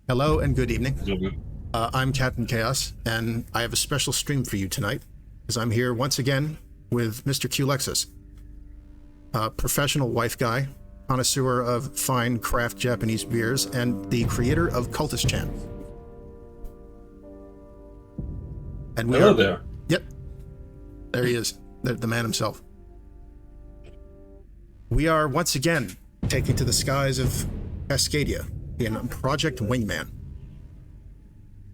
Hello and good evening. Mhm. I'm Captain Chaos, and I have a special stream for you tonight, as I'm here once again with Mr. Culexus, a professional wife guy, connoisseur of fine craft Japanese beers, and the creator of Cultist Chan. And we Hello are... there. Yep, there he is, the man himself. We are once again taking to the skies of Cascadia in Project Wingman.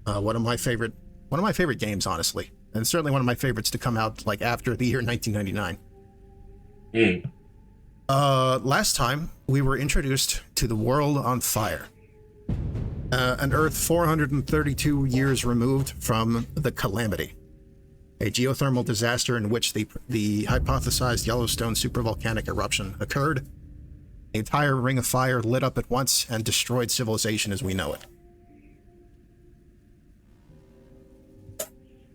One of my favorite games, honestly, and certainly one of my favorites to come out like after the year 1999. Last time we were introduced to the world on fire, an Earth 432 years removed from the Calamity, a geothermal disaster in which the hypothesized Yellowstone supervolcanic eruption occurred. The entire ring of fire lit up at once and destroyed civilization as we know it.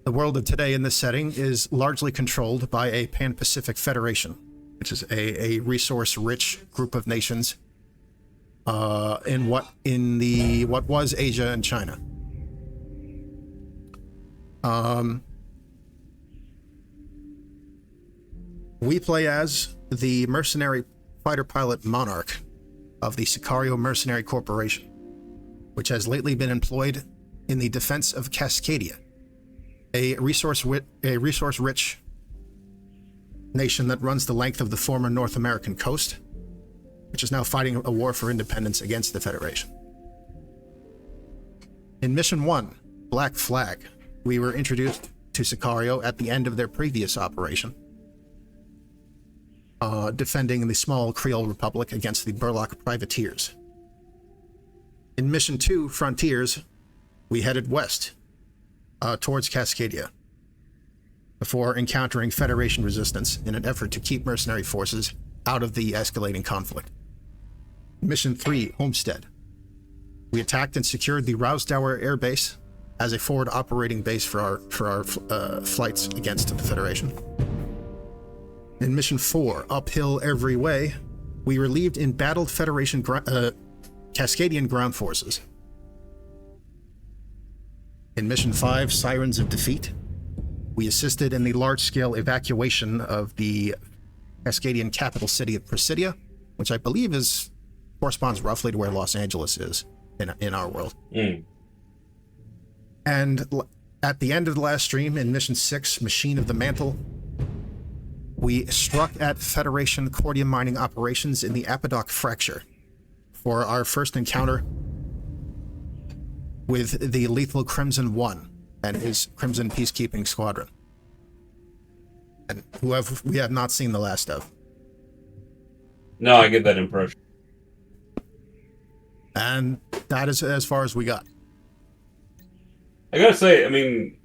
The world of today in this setting is largely controlled by a Pan-Pacific Federation, which is a resource-rich group of nations in what was Asia and China. We play as the mercenary fighter pilot Monarch of the Sicario Mercenary Corporation, which has lately been employed in the defense of Cascadia, a resource-rich nation that runs the length of the former North American coast, which is now fighting a war for independence against the Federation. In Mission 1, Black Flag, we were introduced to Sicario at the end of their previous operation, defending the small Creole Republic against the Burlock privateers. In Mission 2, Frontiers, we headed west towards Cascadia before encountering Federation resistance in an effort to keep mercenary forces out of the escalating conflict. Mission 3, Homestead. We attacked and secured the Rousdower Air Base as a forward operating base for our flights against the Federation. In Mission 4, Uphill Every Way, we relieved embattled Federation Cascadian ground forces. In Mission 5, Sirens of Defeat, we assisted in the large-scale evacuation of the Cascadian capital city of Presidia, which I believe corresponds roughly to where Los Angeles is in our world. And at the end of the last stream, in Mission 6, Machine of the Mantle, we struck at Federation cordium mining operations in the Apodoc Fracture for our first encounter with the lethal Crimson One and his Crimson Peacekeeping Squadron, and we have not seen the last of. No, I get that impression. And that is as far as we got. I gotta say, I mean,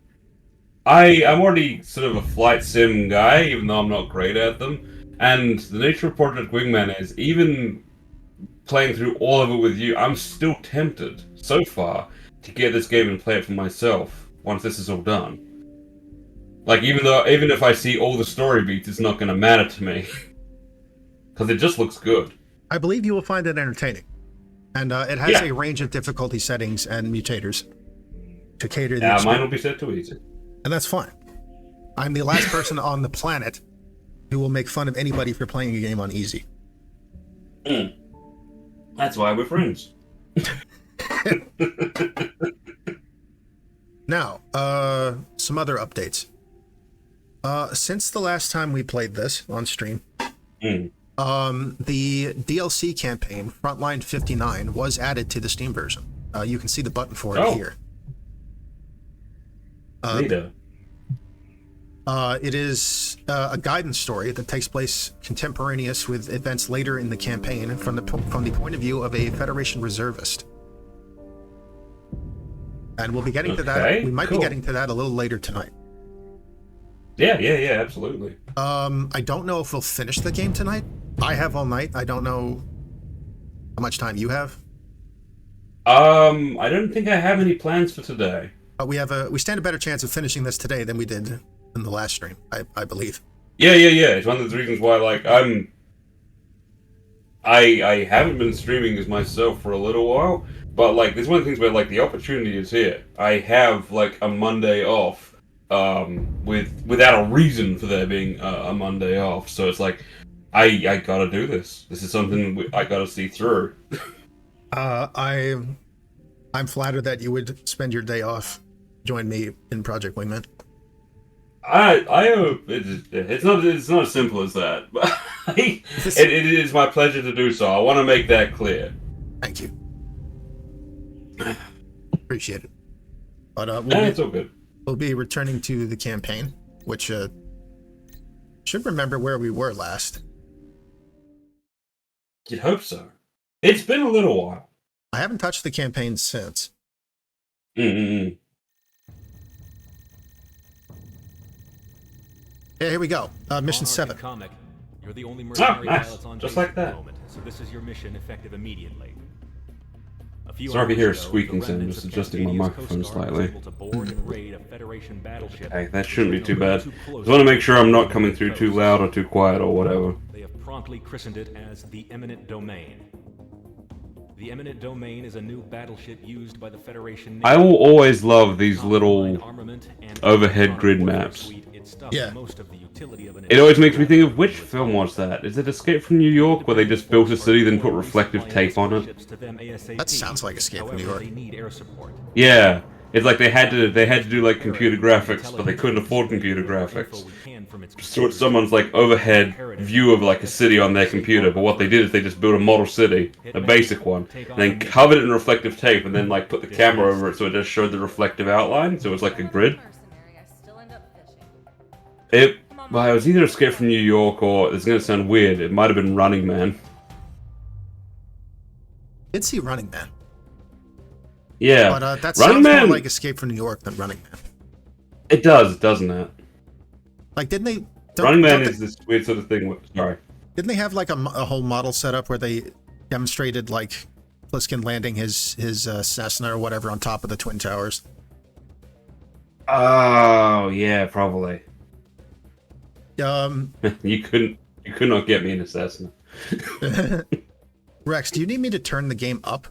I'm already sort of a flight sim guy, even though I'm not great at them. And the nature of Project Wingman is, even playing through all of it with you, I'm still tempted, so far, to get this game and play it for myself once this is all done. Like, even if I see all the story beats, it's not going to matter to me. Because it just looks good. I believe you will find it entertaining. And it has a range of difficulty settings and mutators to cater to the experience. Mine will be set too easy. And that's fine. I'm the last person on the planet who will make fun of anybody for playing a game on easy. That's why we're friends. Now, some other updates. Since the last time we played this on stream, the DLC campaign, Frontline 59, was added to the Steam version. You can see the button for it here. It is a guidance story that takes place contemporaneous with events later in the campaign from the point of view of a Federation reservist. And we'll be getting to that. We might be getting to that a little later tonight. Yeah, absolutely. I don't know if we'll finish the game tonight. I have all night. I don't know how much time you have. I don't think I have any plans for today. But we stand a better chance of finishing this today than we did in the last stream, I believe. Yeah. It's one of the reasons why, like, I haven't been streaming as myself for a little while, But like, there's one of the things where like the opportunity is here. I have like a Monday off, without a reason for there being a Monday off. So it's like, I gotta do this. This is something I gotta see through. I'm flattered that you would spend your day off, join me in Project Wingman. I hope it's not as simple as that, but it is my pleasure to do so. I want to make that clear. Thank you. Appreciate it. But It's all good. we'll be returning to the campaign, which should remember where we were last. You'd hope so. It's been a little while. I haven't touched the campaign since. Mm-mm-mm. Yeah, here we go. Mission 7. Comic. You're the only Oh, mercenary nice. pilots on Just base like at the that. moment, so this is your mission effective immediately. A few Sorry if you hours hear a ago, squeaking the sound, remnants just of adjusting my Cascadia's microphone Coast Guard slightly. was able to board and raid a Federation battleship. Hey, that shouldn't be too Nowhere bad. too close Just want to to make sure I'm not coming the through too coast. loud or too quiet or whatever. They have promptly christened it as the Eminent Domain. The Eminent Domain is a new battleship used by the Federation. I will always love these little armament and overhead electronic grid warfare maps. suite. It stuffs Yeah. most of the utility of an It always makes me think of which film was that? Is it Escape from New York, where they just built a city then put reflective tape on it? That sounds like Escape from New York. They need air support. Yeah, it's like they had to do like computer graphics, but they couldn't afford computer graphics. So it's someone's like overhead view of like a city on their computer. But what they did is they just built a model city, a basic one, and then covered it in reflective tape, and then like put the camera over it so it just showed the reflective outline. So it was like a grid. Well, it was either Escape from New York or, it's gonna sound weird, it might have been Running Man. Did see Running Man. Yeah, But that Running sounds Man, more like Escape from New York than Running Man. it does, doesn't it? Like, didn't they... Running Man is this weird sort of thing. Sorry. Didn't they have like a whole model set up where they demonstrated like Pliskin landing his Cessna or whatever on top of the Twin Towers? Oh yeah, probably. Um, You could not get me an Cessna. Rex, do you need me to turn the game up?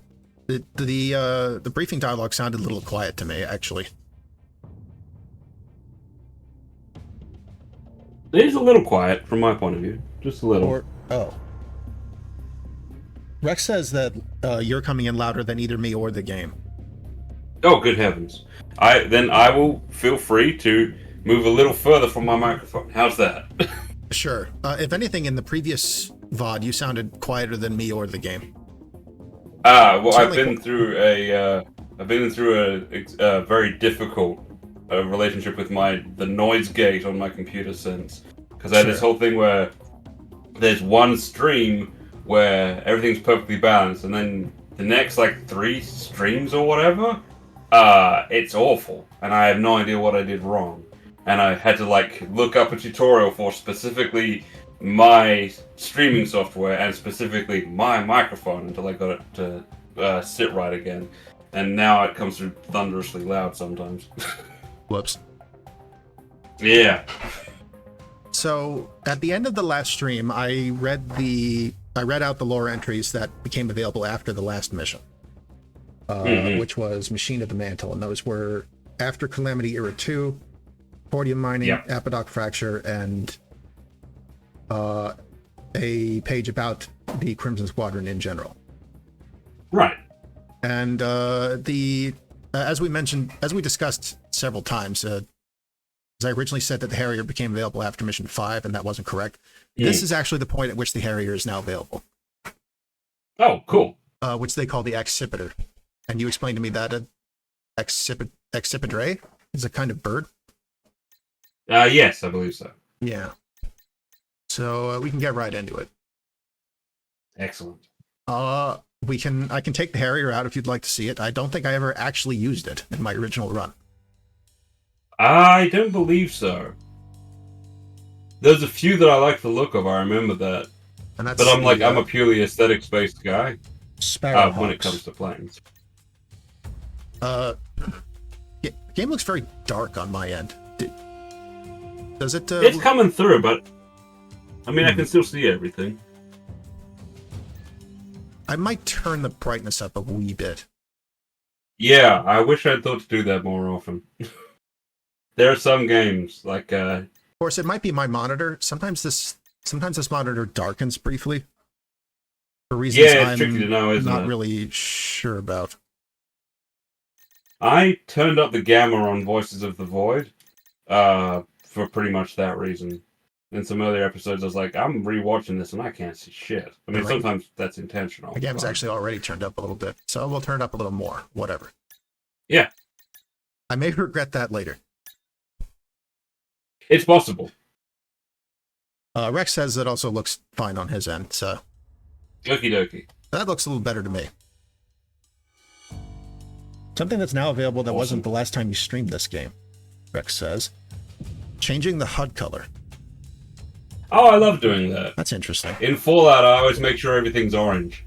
The briefing dialogue sounded a little quiet to me, actually. It is a little quiet from my point of view, just a little. Rex says that you're coming in louder than either me or the game. Oh, good heavens! I will feel free to move a little further from my microphone. How's that? Sure. If anything, in the previous VOD, you sounded quieter than me or the game. Well, I've Certainly been through a very difficult relationship with the noise gate on my computer since, because I had this Sure. whole thing where there's one stream where everything's perfectly balanced, and then the next like 3 streams or whatever, it's awful, and I have no idea what I did wrong, and I had to like look up a tutorial for specifically my streaming software and specifically my microphone until I got it to sit right again, and now it comes through thunderously loud sometimes. Whoops. Yeah. So at the end of the last stream, I read out the lore entries that became available after the last mission, which was Machine of the Mantle, and those were after Calamity Era 2, Cordium Mining, Yep. Apodoc Fracture, and a page about the Crimson Squadron in general. Right. And as we discussed several times, as I originally said that the Harrier became available after Mission 5, and that wasn't correct. This is actually the point at which the Harrier is now available. Oh, cool. Which they call the Accipiter. And you explained to me that an Accipiter is a kind of bird? Yes, I believe so. Yeah. So we can get right into it. Excellent. I can take the Harrier out if you'd like to see it. I don't think I ever actually used it in my original run. I don't believe so. There's a few that I like the look of, I remember that. And that's But I'm a purely aesthetics-based guy Sparrow when it comes to planes. Game looks very dark on my end. Does it? It's coming through, but I mean, I can still see everything. I might turn the brightness up a wee bit. Yeah, I wish I'd thought to do that more often. There are some games like Of course, it might be my monitor. Sometimes this monitor darkens briefly for reasons yeah, it's tricky to know, I'm isn't not it? really sure about. I turned up the gamma on Voices of the Void, for pretty much that reason. In some earlier episodes, I was like, I'm rewatching this and I can't see shit. I mean, Right. sometimes that's intentional. The game's but- actually already turned up a little bit, so we'll turn it up a little more. Whatever. Yeah, I may regret that later. it's possible. Rex says it also looks fine on his end, so Okie dokie. that looks a little better to me. Something that's now available that wasn't the last time you streamed this game, Rex says. Changing the HUD color. Oh, I love doing that. That's interesting. In Fallout, I always make sure everything's orange.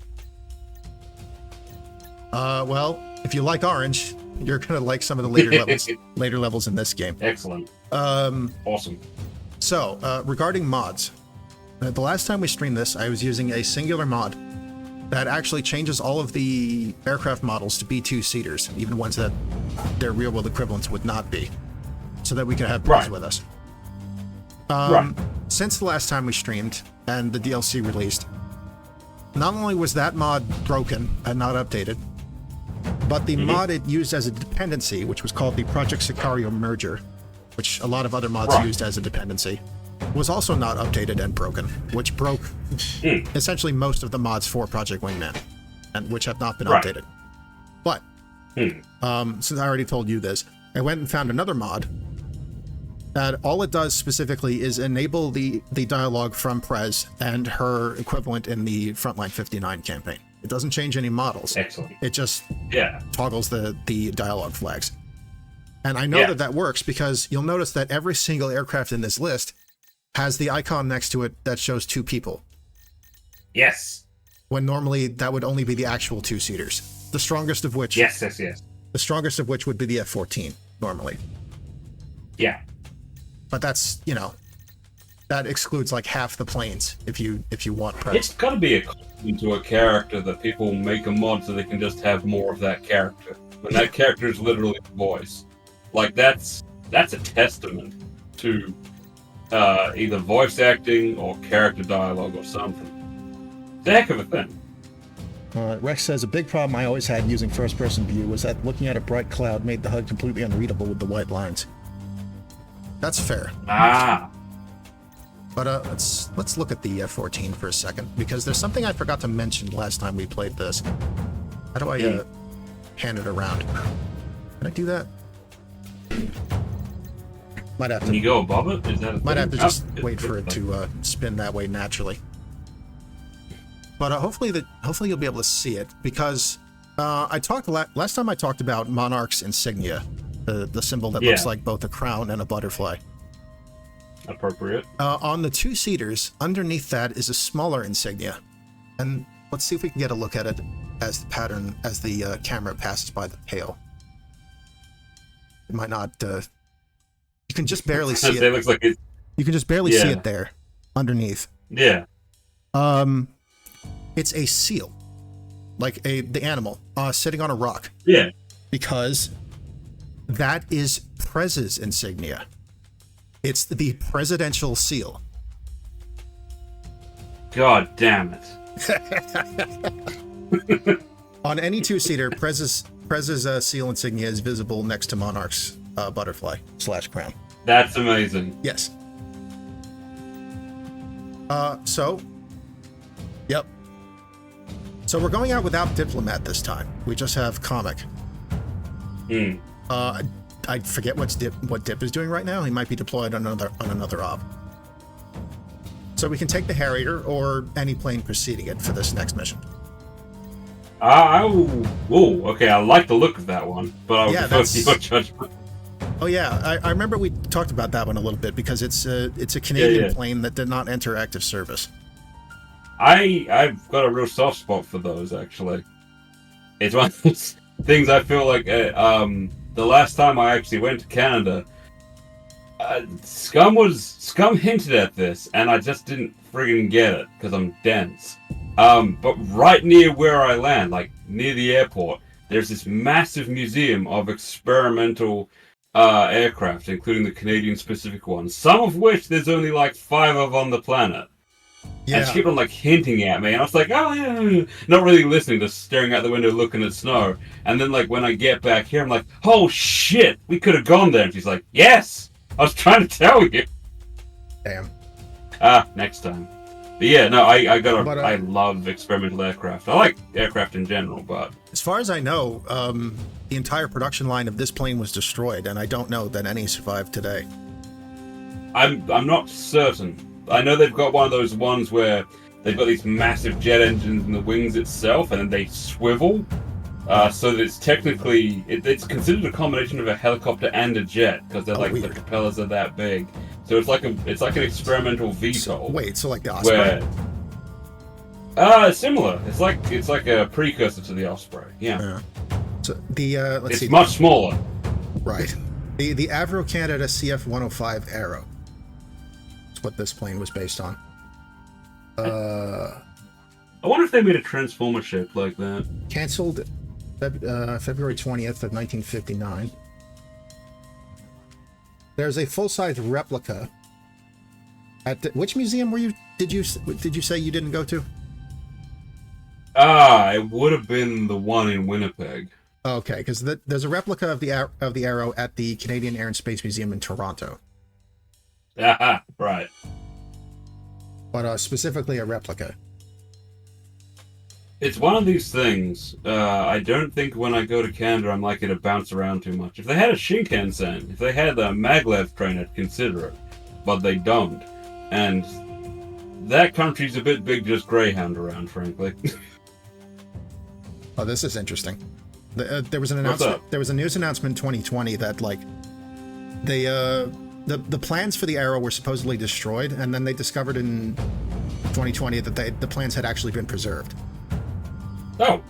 Well, if you like orange, you're gonna like some of the later levels in this game. Excellent. Awesome. So, regarding mods, the last time we streamed this, I was using a singular mod that actually changes all of the aircraft models to be two-seaters, even ones that their real-world equivalents would not be, so that we could have Prez with us. Right. Since the last time we streamed and the DLC released, not only was that mod broken and not updated, but the mod it used as a dependency, which was called the Project Sicario merger, which a lot of other mods used as a dependency, was also not updated and broken, which broke essentially most of the mods for Project Wingman, and which have not been updated. But since I already told you this, I went and found another mod that all it does specifically is enable the dialogue from Prez and her equivalent in the Frontline 59 campaign. It doesn't change any models. Excellent. It just Yeah. toggles the dialogue flags. And I know that works because you'll notice that every single aircraft in this list has the icon next to it that shows two people, Yes. when normally that would only be the actual two-seaters. The strongest of which Yes. the strongest of which would be the F-14 normally. Yeah. But that's, that excludes like half the planes if you want Prez. It's got to be a compliment to a character that people make a mod so they can just have more of that character. When that character is literally the voice. Like, that's a testament to either voice acting or character dialogue or something. It's a heck of a thing. Rex says, a big problem I always had using first-person view was that looking at a bright cloud made the HUD completely unreadable with the white lines. That's fair. Ah. But let's look at the F-14 for a second, because there's something I forgot to mention last time we played this. How do I hand it around? Can I do that? Might have Can you to. go above it? Is that a Might thing? have to just Oh, wait for it to spin that way naturally. But hopefully you'll be able to see it, because I talked last time I talked about Monarch's insignia, the symbol that looks like both a crown and a butterfly. Appropriate. On the two-seaters, underneath that is a smaller insignia, and let's see if we can get a look at it as the camera passes by the tail. It might not. You can just barely see it. It looks like it's. You can just barely see it there, underneath. Yeah. It's a seal, like the animal sitting on a rock. Yeah. Because that is Prez's insignia. It's the presidential seal. God damn it. On any two-seater, Prez's seal insignia is visible next to Monarch's butterfly / crown. That's amazing. Yes. Yep. So we're going out without Diplomat this time. We just have Comic. I forget what Dip is doing right now. He might be deployed on another op. So we can take the Harrier or any plane preceding it for this next mission. Okay, I like the look of that one, but I would prefer to your judgment. Oh yeah, I remember we talked about that one a little bit because it's a Canadian plane that did not enter active service. I've got a real soft spot for those, actually. It's one of those things I feel like the last time I actually went to Canada, Scum hinted at this, and I just didn't friggin' get it because I'm dense. But right near where I land, like near the airport, there's this massive museum of experimental aircraft, including the Canadian-specific ones, some of which there's only like 5 of on the planet. Yeah. And she kept on like hinting at me, and I was like, oh yeah, not really listening, just staring out the window looking at snow. And then like when I get back here, I'm like, oh shit, we could have gone there. And she's like, yes, I was trying to tell you. Damn. Next time. But yeah, no, I I love experimental aircraft. I like aircraft in general, but As far as I know, the entire production line of this plane was destroyed, and I don't know that any survived today. I'm not certain. I know they've got one of those ones where they've got these massive jet engines in the wings itself, and then they swivel. So that it's technically it's considered a combination of a helicopter and a jet because they're like weird. the propellers are that big. So it's like an experimental VTOL. Wait, so like the Osprey? Similar. It's like a precursor to the Osprey. Yeah. So the let's see. It's much smaller. Right. The Avro Canada CF-105 Arrow. That's what this plane was based on. I wonder if they made a transformer ship like that. Cancelled February 20th of 1959. There's a full-size replica at which museum did you say you didn't go to? It would have been the one in Winnipeg. Okay, because there's a replica of the Arrow at the Canadian Air and Space Museum in Toronto. Aha, right. But specifically a replica. It's one of these things. I don't think when I go to Canada I'm likely to bounce around too much. If they had a Shinkansen, if they had a maglev train, I'd consider it. But they don't. And that country's a bit big just Greyhound around, frankly. Oh, this is interesting. There was an announcement. There was a news announcement in 2020 that like the plans for the Arrow were supposedly destroyed, and then they discovered in 2020 that the plans had actually been preserved. Oh,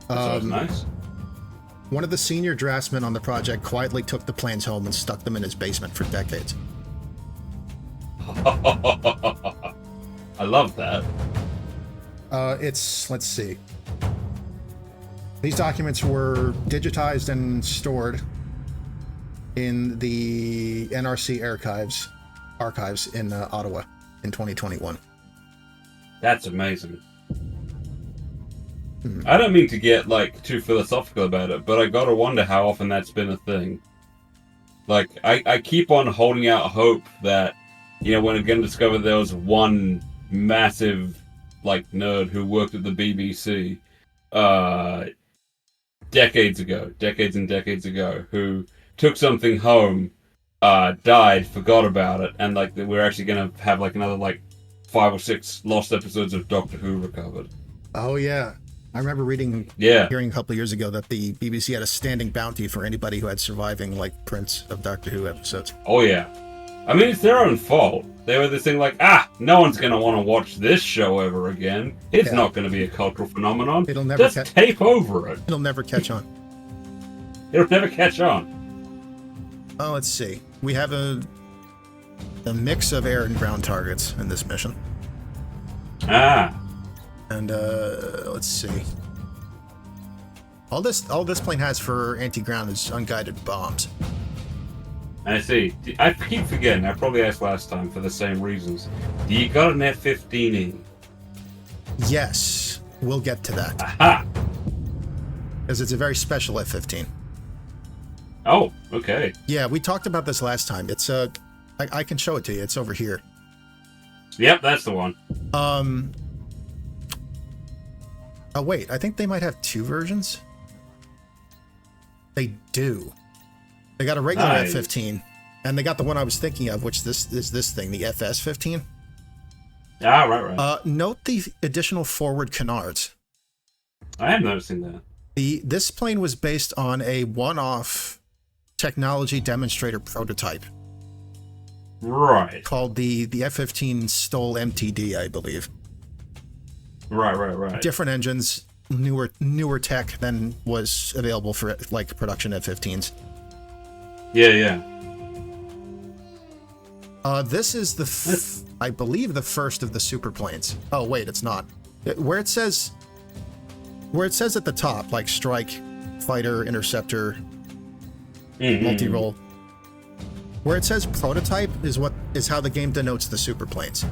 that nice. One of the senior draftsmen on the project quietly took the plans home and stuck them in his basement for decades. I love that. Let's see. These documents were digitized and stored in the NRC archives in Ottawa in 2021. That's amazing. I don't mean to get like too philosophical about it, but I gotta wonder how often that's been a thing. Like, I keep on holding out hope that, you know, when I'm gonna discover there was one massive, like, nerd who worked at the BBC, decades and decades ago, who took something home, died, forgot about it, and, like, we're actually gonna have, like, another, like, 5 or 6 lost episodes of Doctor Who recovered. Oh, yeah. I remember hearing a couple of years ago that the BBC had a standing bounty for anybody who had surviving, like, prints of Doctor Who episodes. Oh, yeah. I mean, it's their own fault. They were this thing like, no one's going to want to watch this show ever again. It's not going to be a cultural phenomenon. It'll never Just tape over it. It'll never catch on. It'll never catch on. Oh, let's see. We have a mix of air and ground targets in this mission. And let's see. All this plane has for anti-ground is unguided bombs. I see. I keep forgetting. I probably asked last time for the same reasons. Do you got an F-15E? Yes, we'll get to that. Aha! Because it's a very special F-15. Oh, okay. Yeah, we talked about this last time. It's I can show it to you. It's over here. Yep, that's the one. Oh wait, I think they might have 2 versions. They do. They got a regular F-15, and they got the one I was thinking of, which is this thing, the FS-15. Right. Note the additional forward canards. I am noticing that. This plane was based on a one-off technology demonstrator prototype. Right. Called the F-15 Stoll MTD, I believe. Right. Different engines, newer tech than was available for like production F-15s. Yeah. This is I believe the first of the super planes. Oh wait, it's not. Where it says at the top, like strike fighter, interceptor, Mm-hmm. multi-role. Where it says prototype is how the game denotes the superplanes.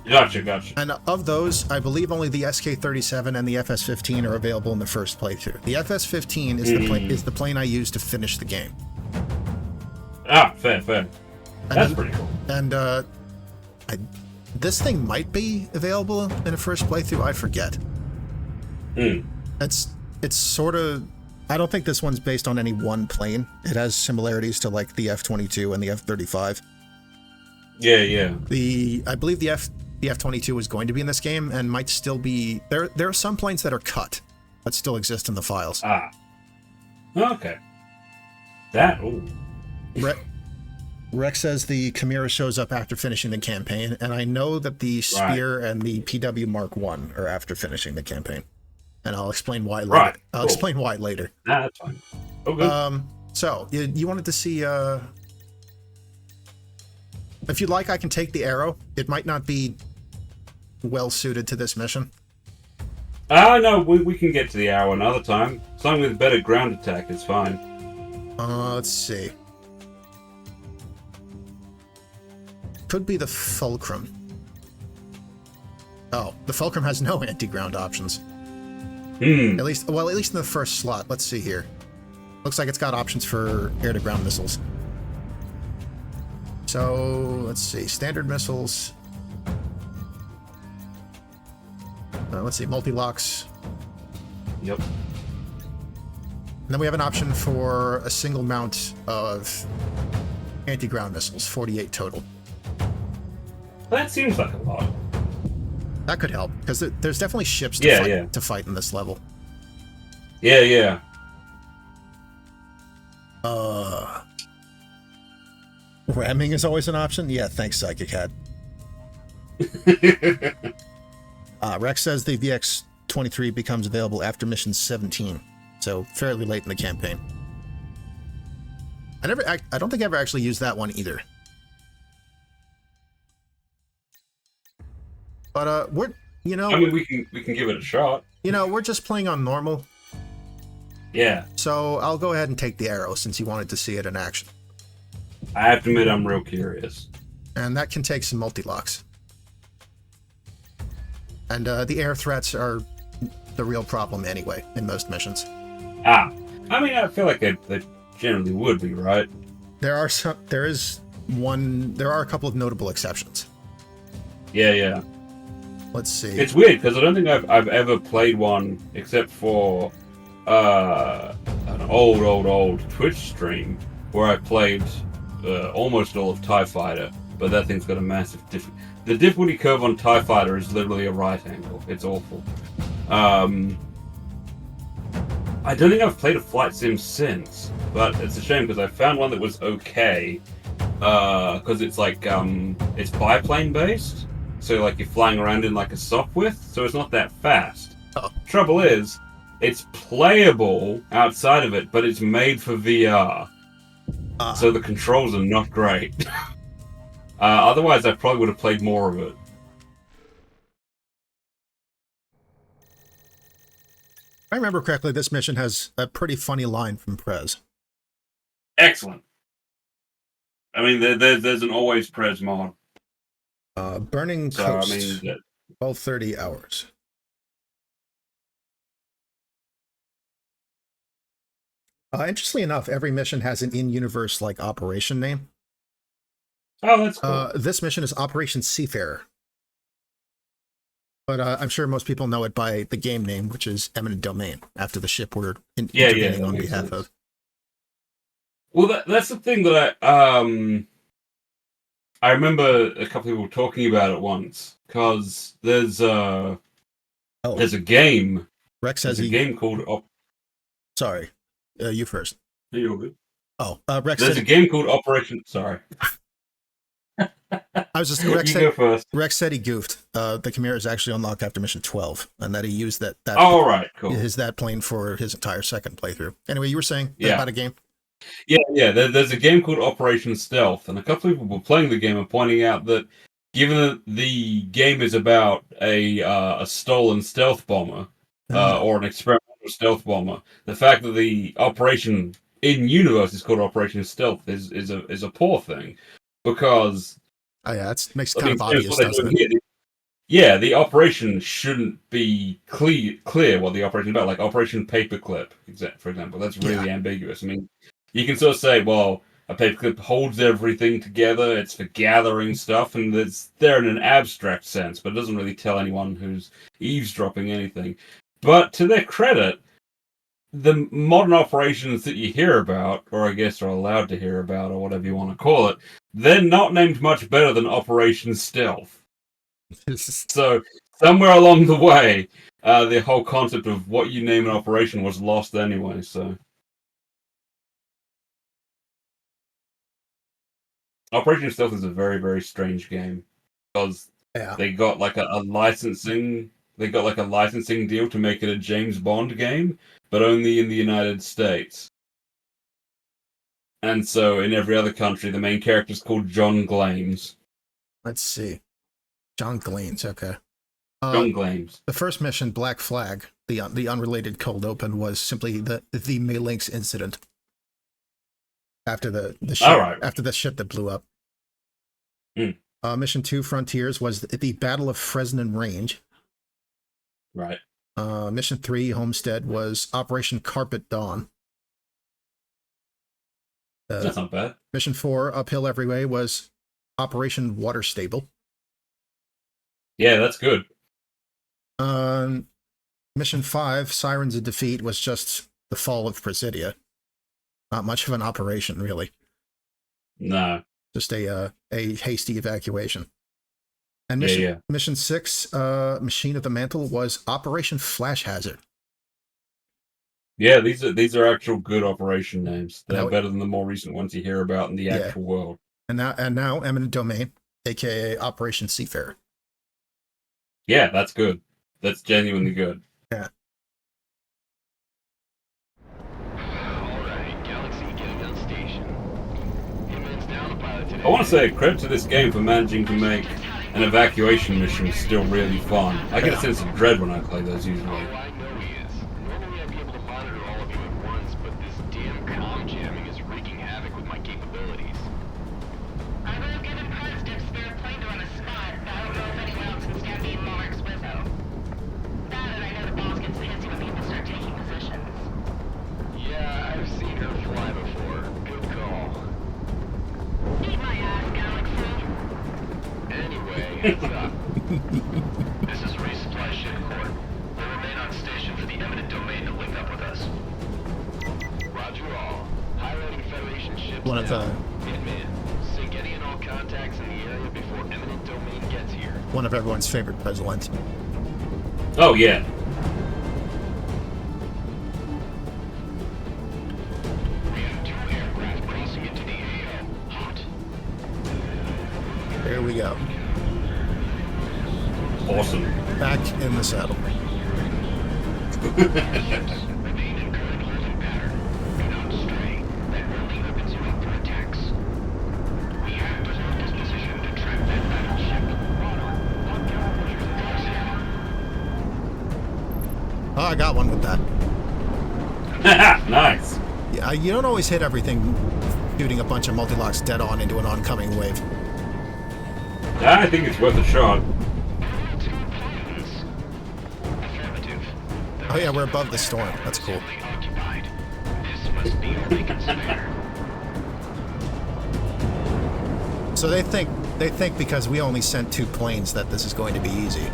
Gotcha. And of those, I believe only the SK-37 and the FS-15 are available in the first playthrough. The FS-15 is the plane I used to finish the game. Ah, fair. That's pretty cool. And this thing might be available in a first playthrough. I forget. It's sort of. I don't think this one's based on any one plane. It has similarities to like the F-22 and the F-35. Yeah. I believe the F-22 is going to be in this game and might still be. There are some planes that are cut that still exist in the files. Ah. Okay. That. Ooh. Rex says the Chimera shows up after finishing the campaign, and I know that the Spear and the PW Mark I are after finishing the campaign. And I'll explain why later. Right. I'll explain why later. Nah, that's fine. Okay. So, you wanted to see, if you'd like, I can take the arrow. It might not be well-suited to this mission. No, we can get to the arrow another time. Something with better ground attack is fine. Let's see. Could be the Fulcrum. Oh, the Fulcrum has no anti-ground options. At least in the first slot. Let's see here. Looks like it's got options for air-to-ground missiles. So, let's see. Standard missiles. Let's see. Multi-locks. Yep. And then we have an option for a single mount of anti-ground missiles. 48 total. That seems like a lot. That could help, because there's definitely ships to fight in this level. Yeah. Ramming is always an option? Yeah, thanks, Psychic Hat. Rex says the VX-23 becomes available after mission 17, so fairly late in the campaign. I don't think I ever actually used that one either. But I mean, we can give it a shot. We're just playing on normal. Yeah. So I'll go ahead and take the arrow since you wanted to see it in action. I have to admit, I'm real curious. And that can take some multi-locks. And the air threats are the real problem anyway in most missions. I mean, I feel like they generally would be, right? There are a couple of notable exceptions. Yeah. Let's see. It's weird because I don't think I've ever played one except for an old Twitch stream where I played almost all of TIE Fighter, but that thing's got a massive the difficulty curve on TIE Fighter is literally a right angle. It's awful. I don't think I've played a flight sim since, but it's a shame because I found one that was okay because it's like it's biplane based. So, like, you're flying around in, like, a Sopwith, so it's not that fast. Oh. Trouble is, it's playable outside of it, but it's made for VR. So the controls are not great. Otherwise, I probably would have played more of it. If I remember correctly, this mission has a pretty funny line from Prez. Excellent. I mean, there's an always Prez mod. Burning Coast, 12:30 hours. Interestingly enough, every mission has an in-universe operation name. Oh, that's cool. This mission is Operation Seafarer. But I'm sure most people know it by the game name, which is Eminent Domain, after the ship we're intervening on behalf of. Well, that's the thing that I remember a couple people talking about it once, because there's a game. Rex says there's a game called... Sorry, you first. You're good. Oh, Rex There's a game called Operation... Sorry. I was just... Rex said he goofed. The Chimera is actually unlocked after mission 12, and that he used that oh, right, cool. That plane for his entire second playthrough. Anyway, you were saying about a game? Yeah. There's a game called Operation Stealth, and a couple of people were playing the game and pointing out that given that the game is about a stolen stealth bomber or an experimental Actual stealth bomber. The fact that the operation in universe is called Operation Stealth is a poor thing, because Oh yeah, that makes it I kind mean, of obvious, what they're doesn't doing it? here, yeah, the operation shouldn't be clear what the operation is about. Like Operation Paperclip, for example, that's really ambiguous. I mean, you can sort of say, well, a paperclip holds everything together. It's for gathering stuff, and it's there in an abstract sense, but it doesn't really tell anyone who's eavesdropping anything. But to their credit, the modern operations that you hear about, or I guess are allowed to hear about, or whatever you want to call it, they're not named much better than Operation Stealth. So somewhere along the way, the whole concept of what you name an operation was lost anyway. So Operation Stealth is a very, very strange game, because Yeah. they got like a licensing. They got like a licensing deal to make it a James Bond game, but only in the United States. And so in every other country, the main character is called John Glames. Let's see. John Gleans, okay. John Glames. The first mission, Black Flag, the unrelated cold open, was simply the Malinx incident. After the ship, after the ship that blew up. Mission 2, Frontiers, was the Battle of Fresnon Range. Right. Mission 3, Homestead, was Operation Carpet Dawn. That's not bad. Mission 4, Uphill Every Way, was Operation Water Stable. Yeah, that's good. Mission 5, Sirens of Defeat, was just the fall of Presidia. Not much of an operation, really. No. Just a hasty evacuation. And mission 6, Machine of the Mantle, was Operation Flash Hazard. Yeah, these are actual good operation names. They're better than the more recent ones you hear about in the actual world. And now Eminent Domain, aka Operation Seafarer. Yeah, that's good. That's genuinely good. Yeah. Alright, Galaxy getting on station. Hitman's down a pilot today. I want to say credit to this game for managing to make an evacuation mission still really fun. I get a sense of dread when I play those usually. Oh, I know he is. Normally I'd be able to monitor all of you at once, but this damn comm jamming is wreaking havoc with my capabilities. I would have given President a spare plane to run a spot, but I don't know if anyone else can stand being Monarch's Wizzo. That and I know the boss gets pissy when people start taking positions. Yeah, I've seen her fly before. Good call. Eat my ass, Galaxy. Anyway, heads up. This is resupply ship court. We'll remain on station for the eminent domain to link up with us. Roger all. Highlighting Federation ships One of now. the- Hitman, sync any and all contacts in the area before eminent domain gets here. One of everyone's favorite presidents. Oh, yeah. We have 2 aircraft racing into the AO. Hot. There we go. Awesome. Back in the saddle. Remain in current holding pattern. Do not stray. Then rally up and zoom out for attacks. We have to hold this position to trap that battleship. Oh, I got one with that. Nice. Yeah, you don't always hit everything shooting a bunch of multi-locks dead on into an oncoming wave. I think it's worth a shot. Affirmative. Oh yeah, we're above the storm. That's cool. Occupied. This must be a reconsider. So they think because we only sent 2 planes that this is going to be easy.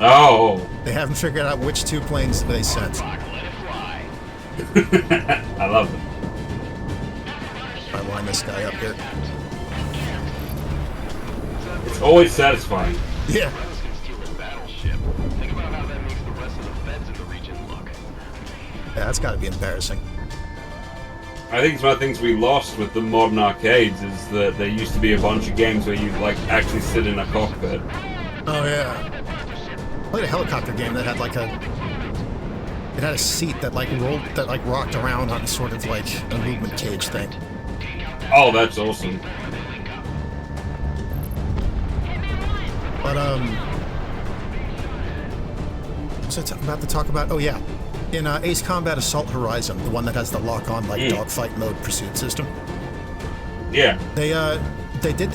Oh. They haven't figured out which 2 planes they sent. Let it fly. I love it. I line this guy up here. It's always satisfying. Yeah. Rebels can steal a battleship. Think about how that makes the rest of the feds in the region look. Yeah, that's got to be embarrassing. I think it's one of the things we lost with the modern arcades is that there used to be a bunch of games where you like actually sit in a cockpit. Oh yeah. I played a helicopter game that had like it had a seat that like rocked around on sort of like a movement cage thing. Oh, that's awesome. But was I about to talk about? Oh yeah, in Ace Combat Assault Horizon, the one that has the lock-on like dogfight mode pursuit system. Yeah. They did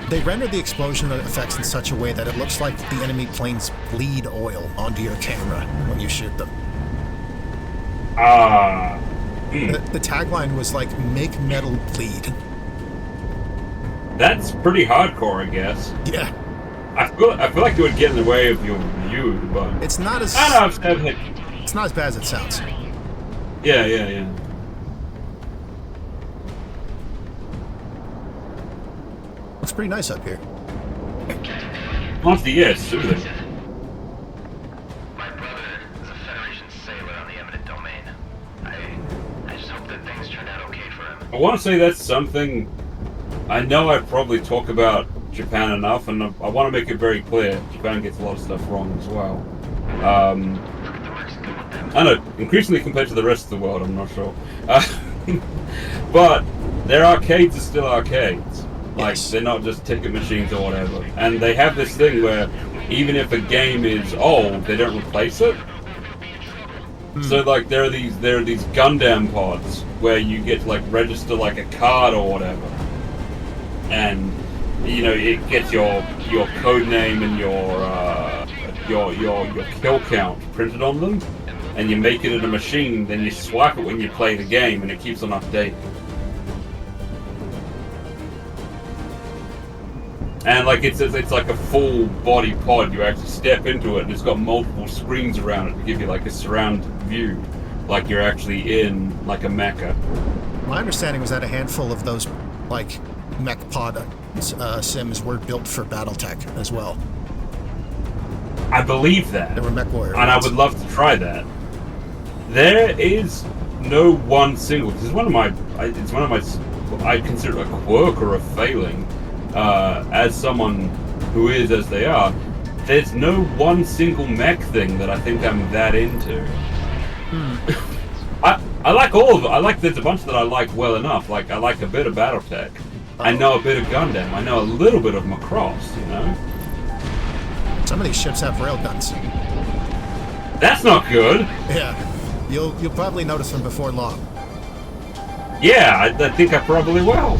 they rendered the explosion effects in such a way that it looks like the enemy planes bleed oil onto your camera when you shoot them. The tagline was like, "Make metal bleed." That's pretty hardcore, I guess. Yeah. I feel like it would get in the way of your view, but It's not as it's not as bad as it sounds. Yeah. Looks pretty nice up here. Honestly, yeah, it's soothing. My brother is a Federation sailor on the eminent domain. I just hope that things turned out okay for him. I want to say that's something. I know I probably talk about Japan enough, and I want to make it very clear. Japan gets a lot of stuff wrong as well. I know, increasingly compared to the rest of the world, I'm not sure. But their arcades are still arcades. Like, they're not just ticket machines or whatever. And they have this thing where even if a game is old, they don't replace it. So like there are these Gundam pods where you get to like register like a card or whatever. And you know, it gets your code name and your kill count printed on them, and you make it in a machine, then you swipe it when you play the game, and it keeps on updating. And like it's like a full body pod. You actually step into it, and it's got multiple screens around it to give you like a surround view, like you're actually in like a mecha. My understanding was that a handful of those like mech pod sims were built for BattleTech as well. I believe that. They were mech warrior. And I would love to try that. There is no one single. This is one of my. I consider a quirk or a failing. As someone who is as they are, there's no one single mech thing that I think I'm that into. I like all of it. I like there's a bunch that I like well enough. Like I like a bit of BattleTech. I know a bit of Gundam. I know a little bit of Macross, you know? Some of these ships have railguns. That's not good. Yeah. You'll probably notice them before long. Yeah, I think I probably will.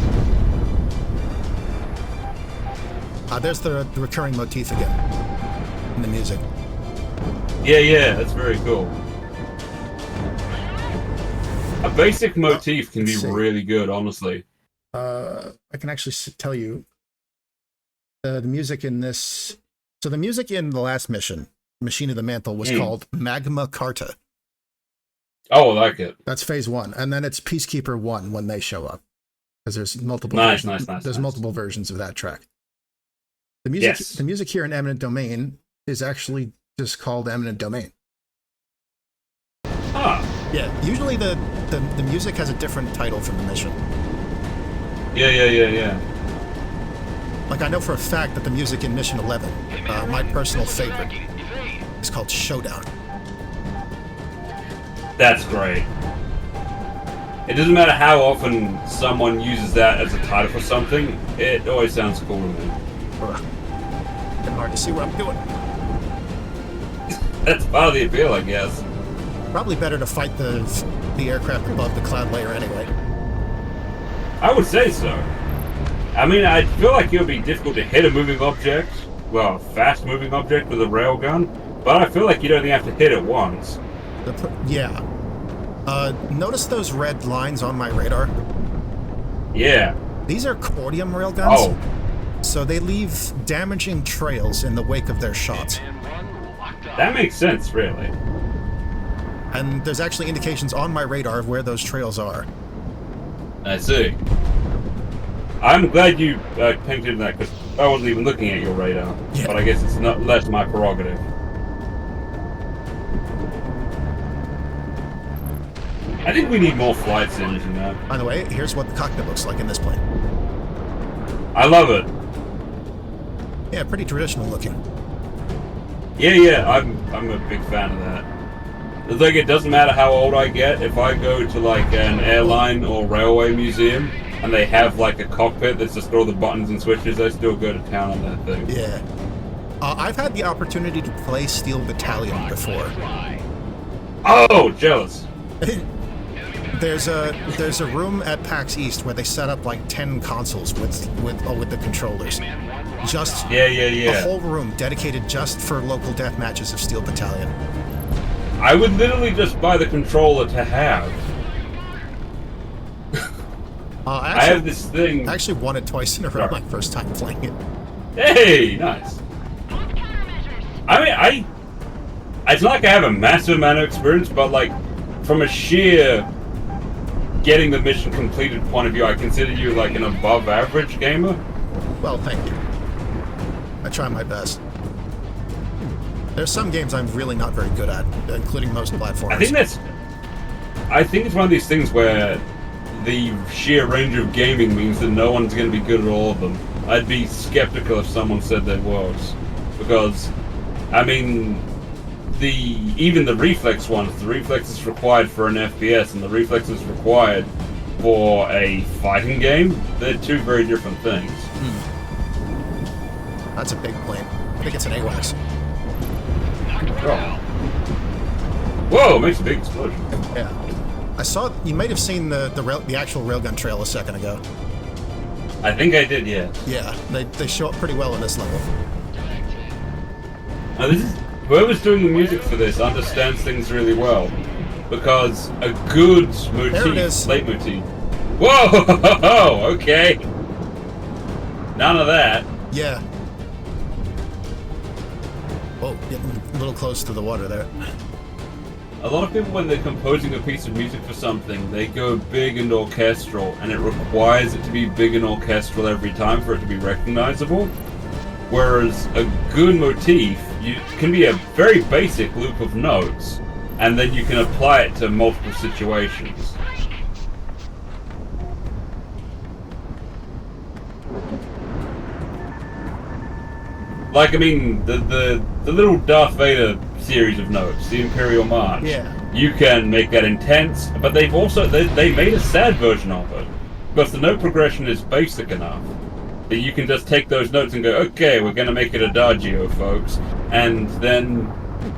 There's the recurring motif again in the music. Yeah, that's very cool. A basic motif can be really good, honestly. I can actually tell you the music in this. So the music in the last mission, Machine of the Mantle, was called Magma Carta. Oh, I like it. That's phase 1, and then it's Peacekeeper 1 when they show up, because there's multiple. Nice. Multiple versions of that track. The music here in Eminent Domain is actually just called Eminent Domain. Ah. Yeah. Usually the music has a different title from the mission. Yeah. Like I know for a fact that the music in Mission 11, my personal favorite, is called Showdown. That's great. It doesn't matter how often someone uses that as a title for something, it always sounds cool to me. It's hard to see what I'm doing. That's part of the appeal, I guess. Probably better to fight the aircraft above the cloud layer anyway. I would say so. I mean, I feel like it would be difficult to hit a moving object, well, a fast-moving object with a railgun, but I feel like you'd only have to hit it once. Yeah. Notice those red lines on my radar? Yeah. These are Cordium railguns. Oh. So they leave damaging trails in the wake of their shots. That makes sense, really. And there's actually indications on my radar of where those trails are. I see. I'm glad you painted in that, because I wasn't even looking at your radar. Yeah. But I guess it's not less my prerogative. I think we need more flight sims, you know. By the way, here's what the cockpit looks like in this plane. I love it. Yeah, pretty traditional looking. Yeah, I'm a big fan of that. It's like it doesn't matter how old I get, if I go to like an airline or railway museum and they have like a cockpit that's just all the buttons and switches, I still go to town on that thing. Yeah. I've had the opportunity to play Steel Battalion before. Oh, jealous. There's a room at PAX East where they set up like 10 consoles with the controllers. Just Yeah. a whole room dedicated just for local death matches of Steel Battalion. I would literally just buy the controller to have. I have this thing. I actually won it twice in a row my first time playing it. Hey, nice. I mean, it's not like I have a massive amount of experience, but like, from a sheer getting the mission completed point of view, I consider you like an above average gamer. Well, thank you. I try my best. There's some games I'm really not very good at, including most platformers. I think it's one of these things where the sheer range of gaming means that no one's going to be good at all of them. I'd be skeptical if someone said there was, because, I mean, even the reflex ones, the reflex is required for an FPS, and the reflex is required for a fighting game. They're two very different things. That's a big plane. I think it's an AWACS. Oh. Whoa! It makes a big explosion. Yeah. I saw. You might have seen the actual railgun trail a second ago. I think I did, yeah. Yeah, they show up pretty well in this level. Now whoever's doing the music for this understands things really well, because a good There it is. leitmotif. Whoa! Okay. None of that. Yeah. Whoa, getting a little close to the water there. A lot of people, when they're composing a piece of music for something, they go big and orchestral, and it requires it to be big and orchestral every time for it to be recognizable. Whereas a good motif can be a very basic loop of notes, and then you can apply it to multiple situations. Like, I mean, the little Darth Vader series of notes, the Imperial March. Yeah. You can make that intense, but they've also they made a sad version of it, because the note progression is basic enough that you can just take those notes and go, okay, we're gonna make it adagio, folks, and then,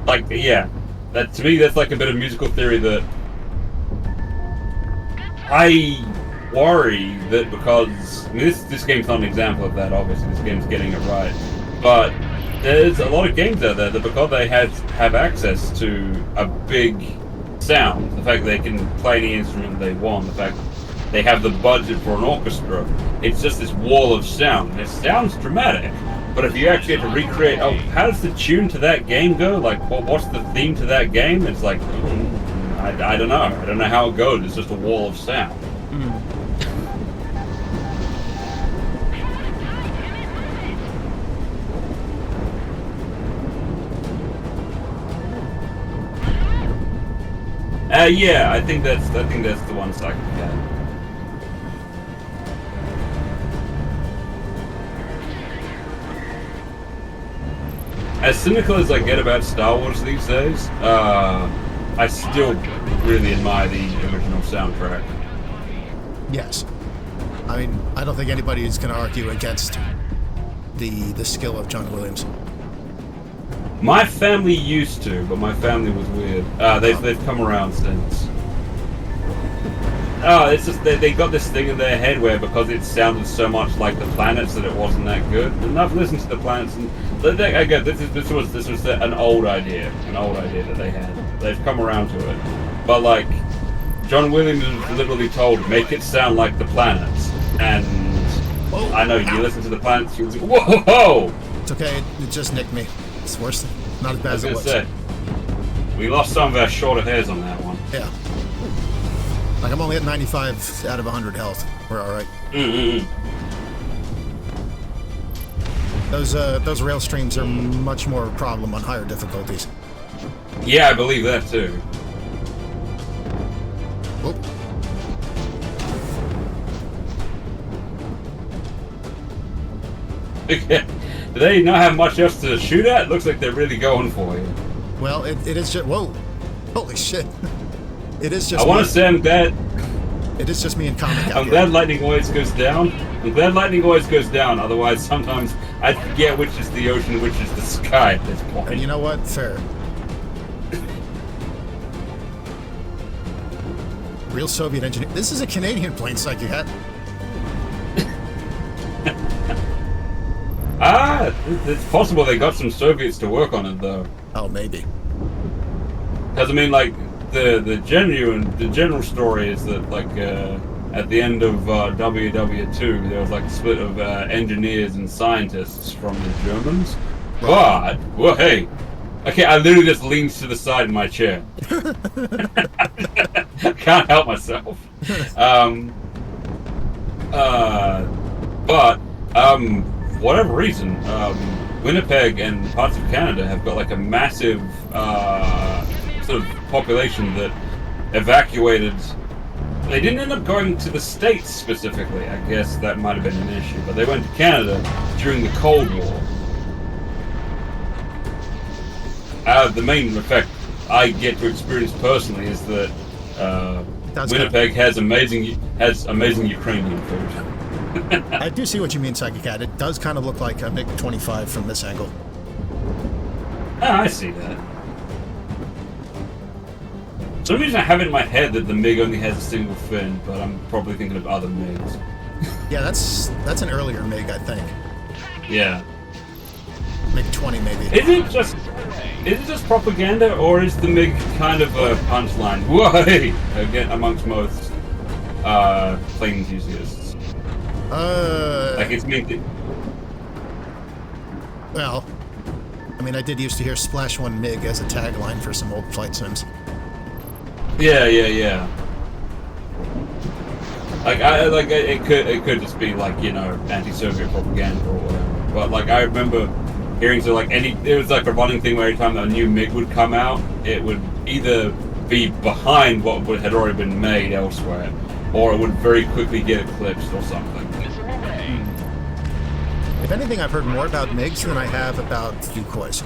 like, yeah, that to me that's like a bit of musical theory that I worry that, because I mean, this game's not an example of that. Obviously, this game's getting it right. But there's a lot of games out there that, because they have access to a big sound, the fact that they can play any instrument they want, the fact that they have the budget for an orchestra, it's just this wall of sound. And it sounds dramatic, but if you actually had to recreate, oh, how does the tune to that game go? Like, what's the theme to that game? It's like, I don't know. I don't know how it goes. It's just a wall of sound. Yeah, I think that's the one I can get. As cynical as I get about Star Wars these days, I still really admire the original soundtrack. Yes. I mean, I don't think anybody is going to argue against the skill of John Williams. My family used to, but my family was weird. They've come around since. It's just they got this thing in their head where, because it sounded so much like the planets, that it wasn't that good. And I've listened to the planets, and again, this was an old idea that they had. They've come around to it, but like John Williams was literally told, make it sound like the planets, and I know you listen to the planets, you think, whoa! It's okay. It just nicked me. It's worse. Not as bad as it was. Say, we lost some of our shorter hairs on that one. Yeah. Like, I'm only at 95 out of 100 health. We're all right. Those rail streams are much more a problem on higher difficulties. Yeah, I believe that too. Oh. Do they not have much else to shoot at? It looks like they're really going for you. Well, it is just... Whoa. Holy shit. It is just... I want to say I'm glad... It is just me and Comic out I'm here. glad lightning always goes down. I'm glad lightning always goes down, otherwise sometimes I forget which is the ocean, which is the sky at this point. And you know what? Fair. Real Soviet engineer. This is a Canadian plane, Psychic Hat. It's possible they got some Soviets to work on it, though. Oh, maybe. Because, I mean, like, the general story is that, like, at the end of WW2, there was, like, a split of engineers and scientists from the Germans. But, well, hey, okay, I literally just leaned to the side in my chair. Can't help myself. For whatever reason, Winnipeg and parts of Canada have got like a massive sort of population that evacuated. They didn't end up going to the States specifically. I guess that might have been an issue, but they went to Canada during the Cold War. The main effect I get to experience personally is that Winnipeg has amazing Ukrainian food. I do see what you mean, Psychic Cat. It does kind of look like a MiG-25 from this angle. I see that. For some reason I have it in my head that the MiG only has a single fin, but I'm probably thinking of other MiGs. Yeah, that's an earlier MiG, I think. Yeah. MiG-20 maybe. Is it just propaganda, or is the MiG kind of a punchline? Whoa, again, amongst most plane enthusiasts. Like it's meant to... Well, I mean, I did used to hear Splash 1 MiG as a tagline for some old flight sims. Yeah. It could just be like, you know, anti-Soviet propaganda or whatever. But like I remember hearing it was like a running thing where every time a new MiG would come out, it would either be behind what had already been made elsewhere, or it would very quickly get eclipsed or something. If anything, I've heard more about MiGs than I have about decoys.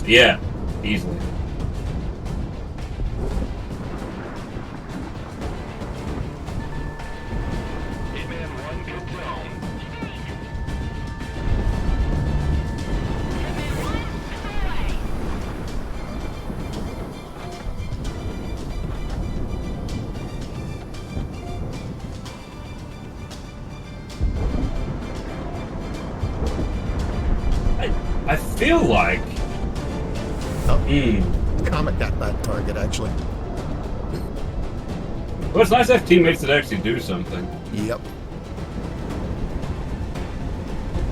Yeah, easily. Hitman 1, good zone. I feel like... Oh, Comet got that target, actually. Well, it's nice to have teammates that actually do something. Yep.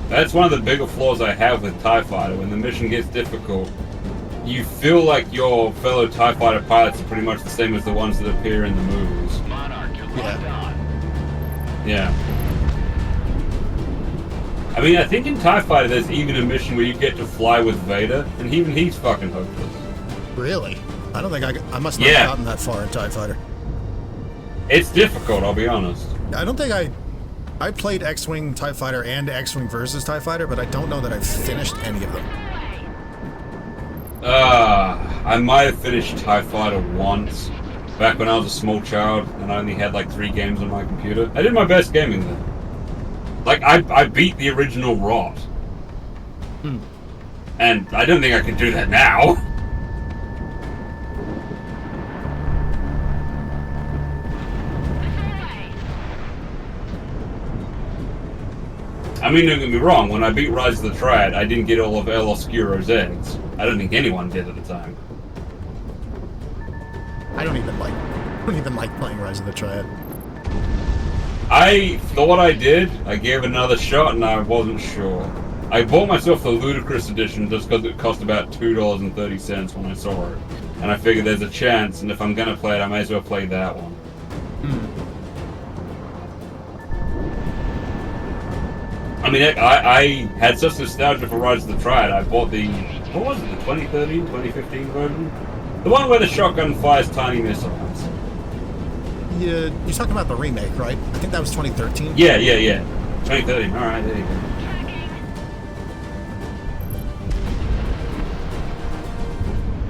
That's one of the bigger flaws I have with TIE Fighter. When the mission gets difficult, you feel like your fellow TIE Fighter pilots are pretty much the same as the ones that appear in the movies. Monarch, you're locked on. Yeah. I mean, I think in TIE Fighter there's even a mission where you get to fly with Vader, and even he's fucking hopeless. Really? I don't think I must not have gotten that far in TIE Fighter. It's difficult, I'll be honest. I don't think I played X-Wing TIE Fighter and X-Wing versus TIE Fighter, but I don't know that I've finished any of them. I might have finished TIE Fighter once, back when I was a small child, and I only had like 3 games on my computer. I did my best gaming then. Like, I beat the original Rot. And I don't think I can do that now. I mean, don't get me wrong, when I beat Rise of the Triad, I didn't get all of El Oscuro's eggs. I don't think anyone did at the time. I don't even like playing Rise of the Triad. I thought I did. I gave it another shot and I wasn't sure. I bought myself the Ludicrous Edition just because it cost about $2.30 when I saw it. And I figured there's a chance, and if I'm gonna play it, I may as well play that one. I mean, I had such nostalgia for Rise of the Triad, I bought the, what was it, the 2013, 2015 version? The one where the shotgun fires tiny missiles. You're talking about the remake, right? I think that was 2013. Yeah. 2013, alright, there you go.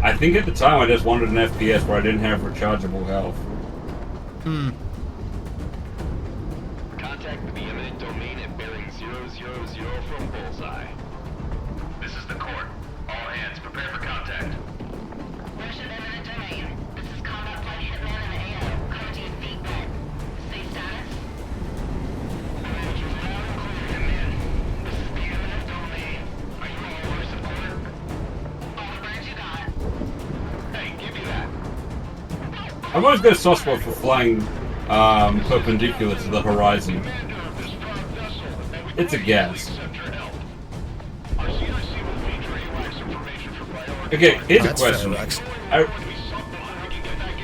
I think at the time I just wanted an FPS where I didn't have rechargeable health. contact with the eminent domain at Bering 000 from Bullseye. This is the court. All hands, prepare for contact. Russian eminent domain. This is combat flight hitman and AO. Coming to your feet, red. Say status. Roger, loud and clear, Hitman. This is the eminent domain. Are you all for support? All the birds you got. Hey, give me that. I've always got a soft spot for flying perpendicular to the horizon. Commander of this proud vessel, and we It's a gas. accept your help. Our CIC will feed your AWACS information for priority. Okay, here's a That's fair, question. Rex.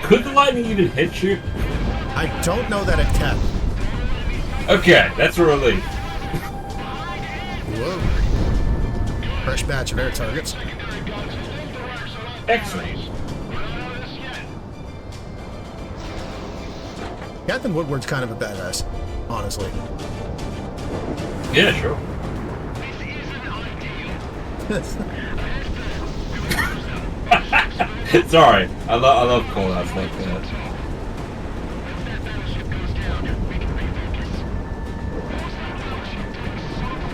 Could the lightning even hit you? I don't know that it can. Okay, that's a relief. Whoa. Fresh batch of air targets. Excellent. Captain Woodward's kind of a badass, honestly. Yeah, sure. Sorry, I love call-outs like that.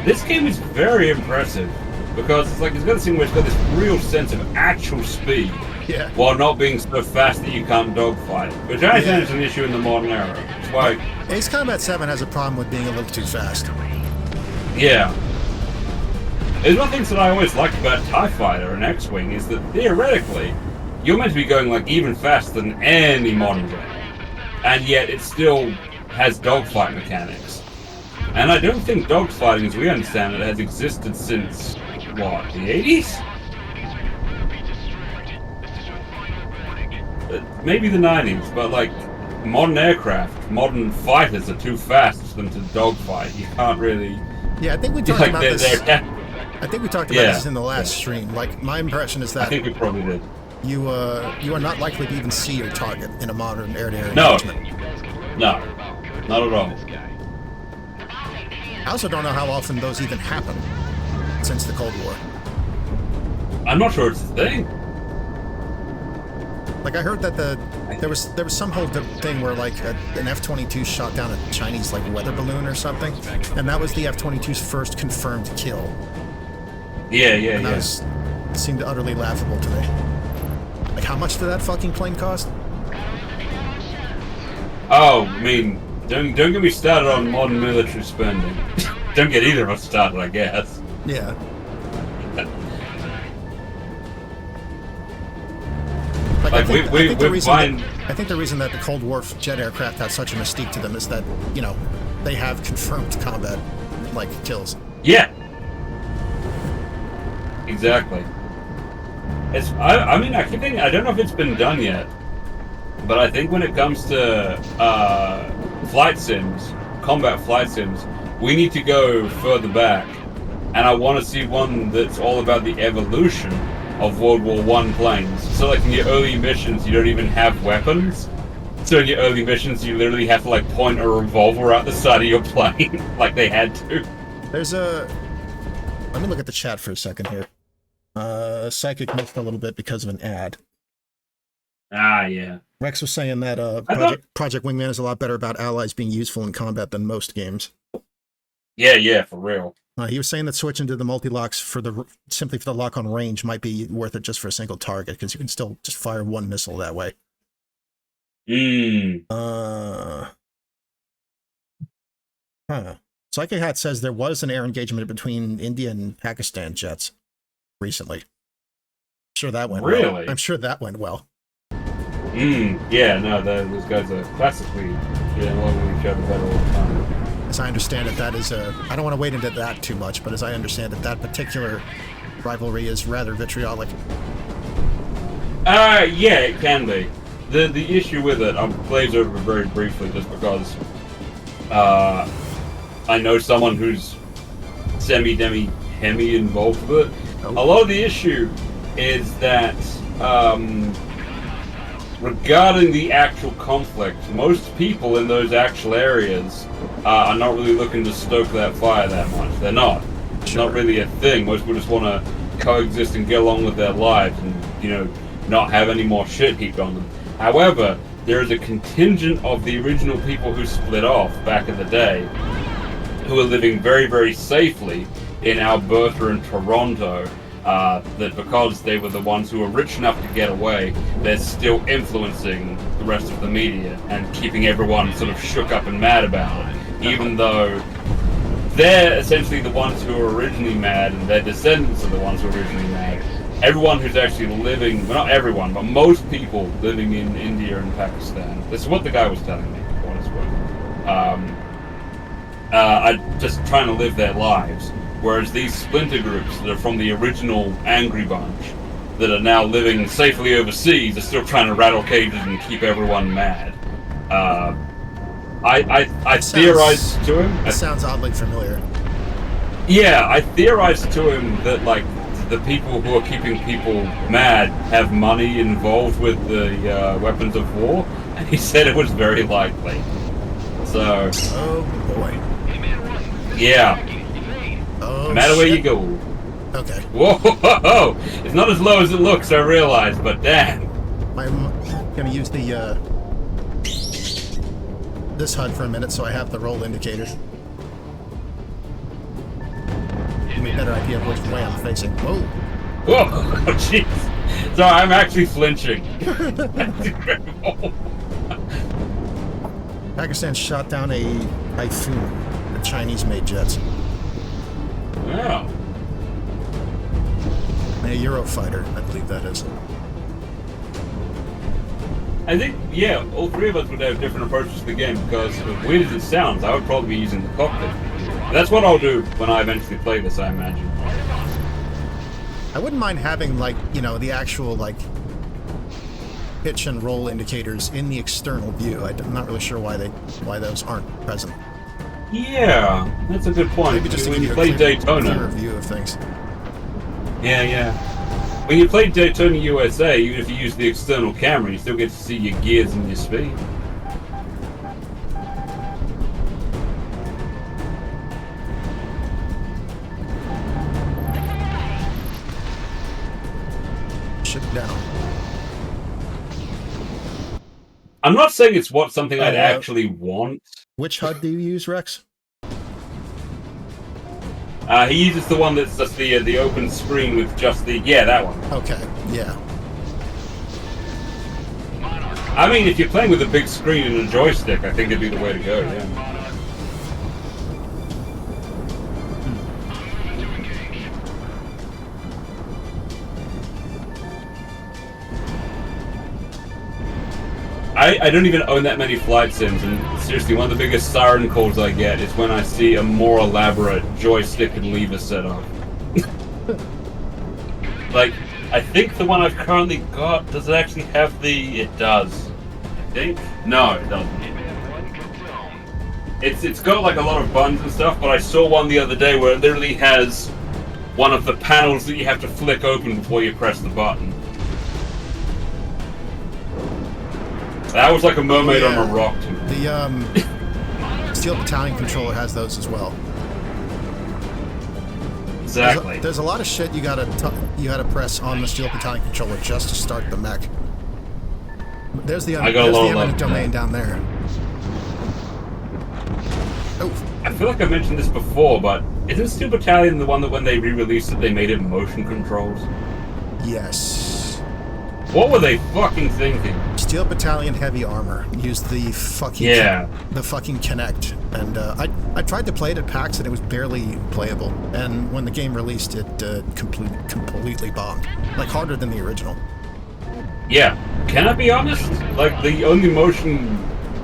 This game is very impressive because it's like it's got this thing where it's got this real sense of actual speed Yeah. while not being so fast that you can't dogfight, which I understand is an issue in the modern era. It's why, Ace Combat 7 has a problem with being a little too fast. yeah. There's one thing that I always liked about TIE Fighter and X-Wing is that theoretically, you're meant to be going like even faster than any modern jet, and yet it still has dogfight mechanics. And I don't think dogfighting, as we understand it, has existed since, what, the 80s? Maybe the 90s, but like, modern aircraft, modern fighters are too fast for them to dogfight. You can't really... Yeah, I think we talked Like, about this. I think we talked about Yeah. this in the last stream. Like, my impression is I that think we probably did. you are not likely to even see your target in a modern air-to-air No. engagement. No, not at all. I also don't know how often those even happen since the Cold War. I'm not sure it's a thing. Like, I heard that there was some whole thing where like an F-22 shot down a Chinese like weather balloon or something, and that was the F-22's first confirmed kill. Yeah, And that seemed utterly laughable to me. Like, how much did that fucking plane cost? Oh, I mean, don't get me started on modern military spending. Don't get either of us started, I guess. Yeah. Like, Like, we find... I think the reason that the Cold War jet aircraft have such a mystique to them is that, you know, they have confirmed combat, like, kills. Yeah. Exactly. It's. I mean, I keep thinking. I don't know if it's been done yet, but I think when it comes to flight sims, combat flight sims, we need to go further back, and I want to see one that's all about the evolution of World War I planes. So, like in your early missions, you don't even have weapons. So in your early missions, you literally have to like point a revolver out the side of your plane, like they had to. There's a... Let me look at the chat for a second here. Psychic missed a little bit because of an ad. Ah, yeah. Rex was saying that Project Wingman is a lot better about allies being useful in combat than most games. Yeah, for real. He was saying that switching to the multi-locks simply for the lock on range might be worth it just for a single target, because you can still just fire one missile that way. Psychic Hat says there was an air engagement between India and Pakistan jets recently. Sure that went Really? well. I'm sure that went well. Yeah, no, those guys are classically getting along with each other better all the time. As I understand it, that is a... I don't want to wade into that too much, but as I understand it, that particular rivalry is rather vitriolic. Yeah, it can be. The issue with it, I'll glaze over very briefly just because I know someone who's semi-hemi involved with it. A lot of the issue is that regarding the actual conflict, most people in those actual areas are not really looking to stoke that fire that much. They're not. It's not really a thing. Most people just want to coexist and get along with their lives and, you know, not have any more shit heaped on them. However, there is a contingent of the original people who split off back in the day who are living very, very safely in Alberta and Toronto, that because they were the ones who were rich enough to get away, they're still influencing the rest of the media and keeping everyone sort of shook up and mad about it, even though they're essentially the ones who were originally mad and their descendants are the ones who were originally mad. Everyone who's actually living, well, not everyone, but most people living in India and Pakistan, this is what the guy was telling me, for what it's worth, are just trying to live their lives. Whereas these splinter groups that are from the original Angry Bunch, that are now living safely overseas, are still trying to rattle cages and keep everyone mad. I theorized to him. That sounds oddly familiar. Yeah, I theorized to him that, like, the people who are keeping people mad have money involved with the weapons of war, and he said it was very likely. So. Oh boy. Yeah. Oh, no matter where shit. you go. Okay. Whoa! It's not as low as it looks, I realize, but damn. I'm gonna use the this HUD for a minute so I have the roll indicator. Give me a better idea of which way I'm facing. Whoa! Whoa! Oh, jeez. Sorry, I'm actually flinching. That's incredible. Pakistan shot down a Typhoon, the Chinese-made jets. Wow. A Eurofighter, I believe that is. I think, yeah, all three of us would have different approaches to the game because, as weird as it sounds, I would probably be using the cockpit. That's what I'll do when I eventually play this, I imagine. I wouldn't mind having, like, you know, the actual, like, pitch and roll indicators in the external view. I'm not really sure why those aren't present. Yeah, that's a good point. Maybe just to When give you you play a clearer Daytona, view of things. yeah. When you play Daytona USA, even if you use the external camera, you still get to see your gears and your speed. Ship down. I'm not saying it's something I'd Oh, actually want. Which HUD do you use, Rex? He uses the one that's just the open screen with just the... Yeah, that one. Okay, yeah. I mean, if you're playing with a big screen and a joystick, I think it'd be the way to go, yeah. I don't even own that many flight sims, and seriously, one of the biggest siren calls I get is when I see a more elaborate joystick and lever setup. Like, I think the one I've currently got, does it actually have the... It does. I think? No, it doesn't. It's got like a lot of buttons and stuff, but I saw one the other day where it literally has one of the panels that you have to flick open before you press the button. That was like a mermaid on a rock to me. The Steel Battalion controller has those as well. Exactly. There's a lot of shit you gotta press on the Steel Battalion controller just to start the mech. There's the eminent domain down there. Oh. I feel like I mentioned this before, but isn't Steel Battalion the one that when they re-released it, they made it motion controls? Yes. What were they fucking thinking? Steel Battalion Heavy Armor used the fucking Kinect, and I tried to play it at PAX and it was barely playable. And when the game released, it completely bombed, like harder than the original. Yeah, can I be honest? Like the only motion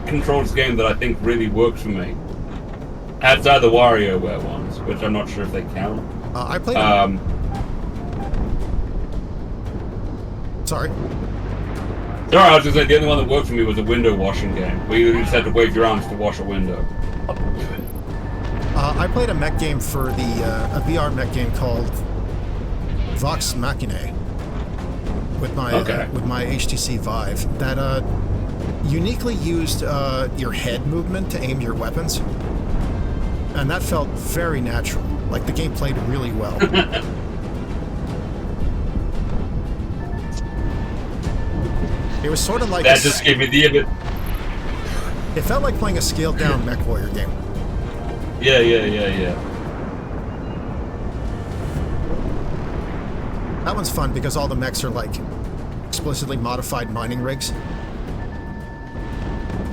controls game that I think really works for me, outside the WarioWare ones, which I'm not sure if they count. I played. Sorry, I was just saying the only one that worked for me was a window washing game, where you just had to wave your arms to wash a window. I played a mech game for a VR mech game called Vox Machina with my HTC Vive that uniquely used your head movement to aim your weapons, and that felt very natural. Like the game played really well. It was sort of like that just gave me the bit. It felt like playing a scaled-down MechWarrior game. Yeah. That one's fun because all the mechs are like explicitly modified mining rigs.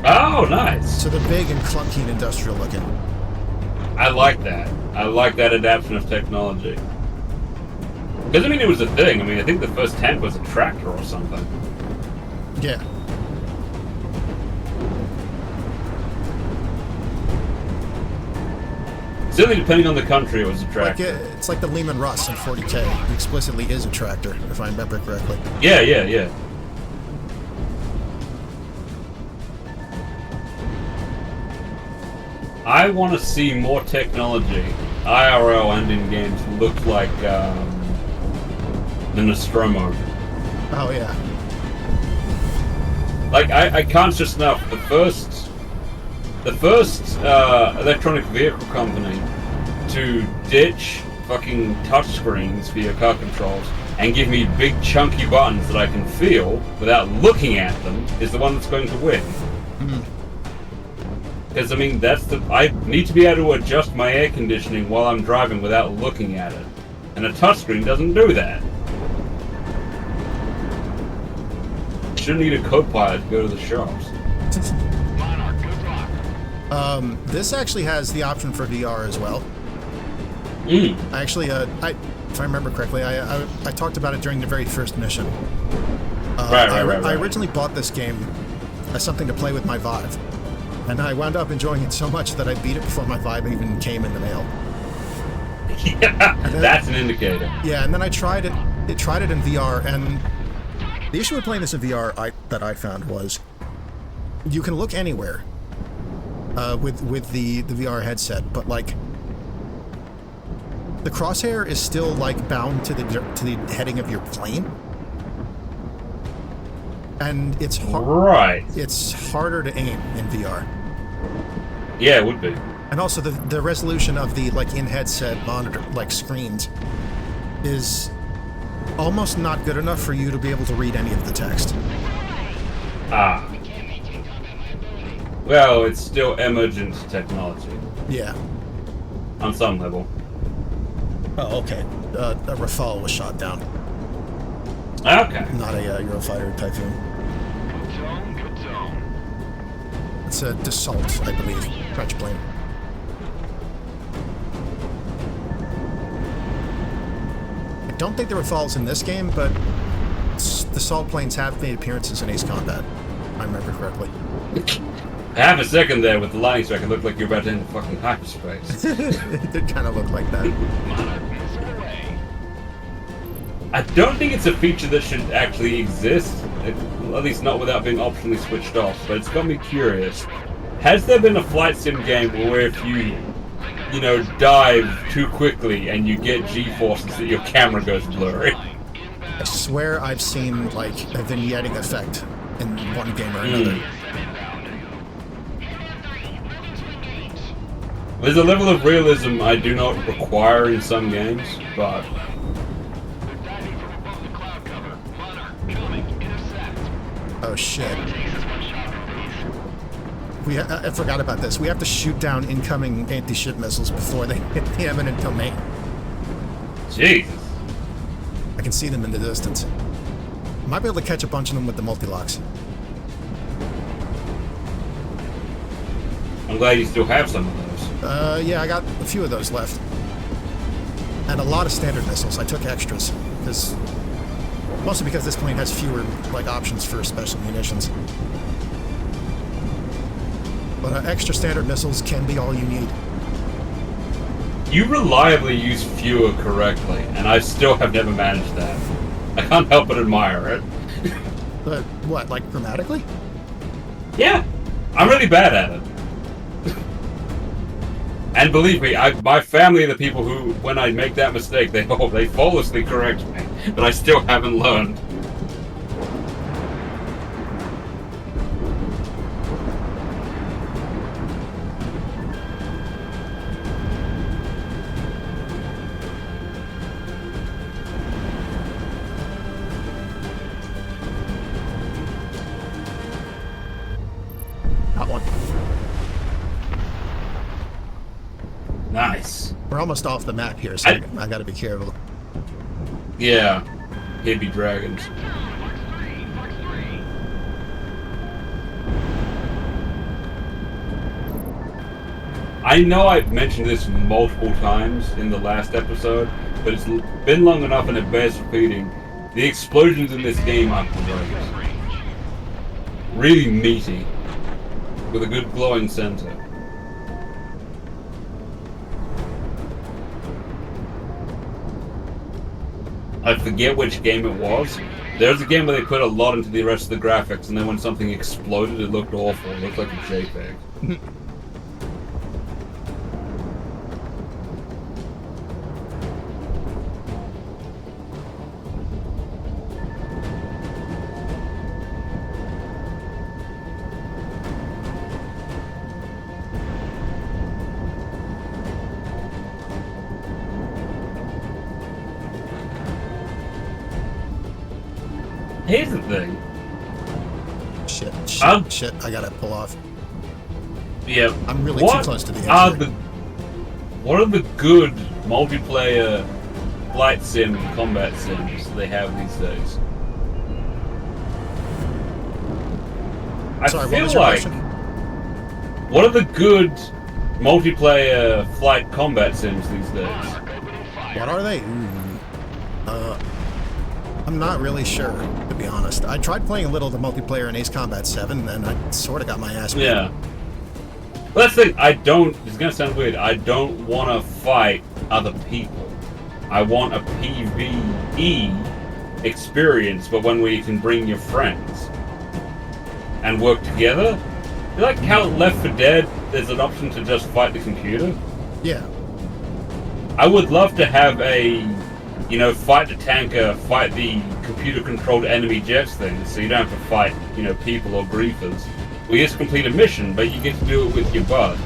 Oh, nice. So they're big and clunky and industrial looking. I like that. I like that adaptation of technology. Because, I mean, it was a thing. I mean, I think the first tank was a tractor or something. Yeah. Certainly, depending on the country, it was a Like tractor. it's like the Lehman Russ in 40K. It explicitly is a tractor, if I remember correctly. Yeah. I want to see more technology, IRL and in games, look like the Nostromo. Oh yeah. Like I can't stress enough. The first electronic vehicle company to ditch fucking touchscreens for your car controls and give me big chunky buttons that I can feel without looking at them is the one that's going to win. Because I mean, I need to be able to adjust my air conditioning while I'm driving without looking at it, and a touchscreen doesn't do that. Shouldn't need a co-pilot to go to the shops. Monarch, good luck. This actually has the option for VR as well. Actually, if I remember correctly, I talked about it during the very first mission. Right. I originally bought this game as something to play with my Vive, and I wound up enjoying it so much that I beat it before my Vive even came in the mail. Yeah, that's an indicator. Yeah, and then I tried it. It tried it in VR, and the issue with playing this in VR that I found was you can look anywhere with the VR headset, but like the crosshair is still like bound to the heading of your plane, and it's Right. It's harder to aim in VR. Yeah, it would be. And also the resolution of the like in-headset monitor like screens is almost not good enough for you to be able to read any of the text. Ah. Well, it's still emergent technology. Yeah. On some level. Oh, okay. A Rafale was shot down, Okay. not a Eurofighter Typhoon. Good tone, good tone. It's a Dassault, I believe, French plane. I don't think there were Rafales in this game, but Dassault planes have made appearances in Ace Combat, if I remember correctly. Half a second there with the lightning strike, it looked like you were about to enter fucking hyperspace. It did kind of look like that. Monarch, missile away. I don't think it's a feature that should actually exist, at least not without being optionally switched off, but it's got me curious. Has there been a flight sim game where if you dive too quickly and you get G-forces that your camera goes blurry? I swear I've seen, like, a vignetting effect in one game or another. There's a level of realism I do not require in some games, but... They're diving from above the cloud cover. Monarch, coming, intercept. Oh, shit. Takes us one shot, please. I forgot about this. We have to shoot down incoming anti-ship missiles before they hit the eminent domain. Jesus. I can see them in the distance. Might be able to catch a bunch of them with the multi-locks. I'm glad you still have some of those. Yeah, I got a few of those left. And a lot of standard missiles. I took extras, mostly because this plane has fewer, like, options for special munitions. But extra standard missiles can be all you need. You reliably use fewer correctly, and I still have never managed that. I can't help but admire it. But what, like grammatically? Yeah, I'm really bad at it. And believe me, my family are the people who, when I make that mistake, they flawlessly correct me, but I still haven't learned. Not one. Nice. We're almost off the map here, so I gotta be careful. Yeah. Baby dragons. I know I've mentioned this multiple times in the last episode, but it's been long enough and it bears repeating. The explosions in this game are great. Really meaty. With a good glowing center. I forget which game it was. There's a game where they put a lot into the rest of the graphics, and then when something exploded, it looked awful. It looked like a JPEG. Here's the thing. Shit, I gotta pull off. Yeah. I'm really too close to the edge. What are the good multiplayer flight sim combat sims they have these days? Sorry, I feel what was your like question? what are the good multiplayer flight combat sims these days? What are they? I'm not really sure, to be honest. I tried playing a little of the multiplayer in Ace Combat 7, and I sort of got my ass beat. Yeah. Well, that's the thing. It's gonna sound weird. I don't want to fight other people. I want a PvE experience, but one where you can bring your friends and work together. You like how Left 4 Dead, there's an option to just fight the computer? Yeah. I would love to have a, fight the tanker, fight the computer-controlled enemy jets thing, so you don't have to fight, people or griefers. We just complete a mission, but you get to do it with your buds.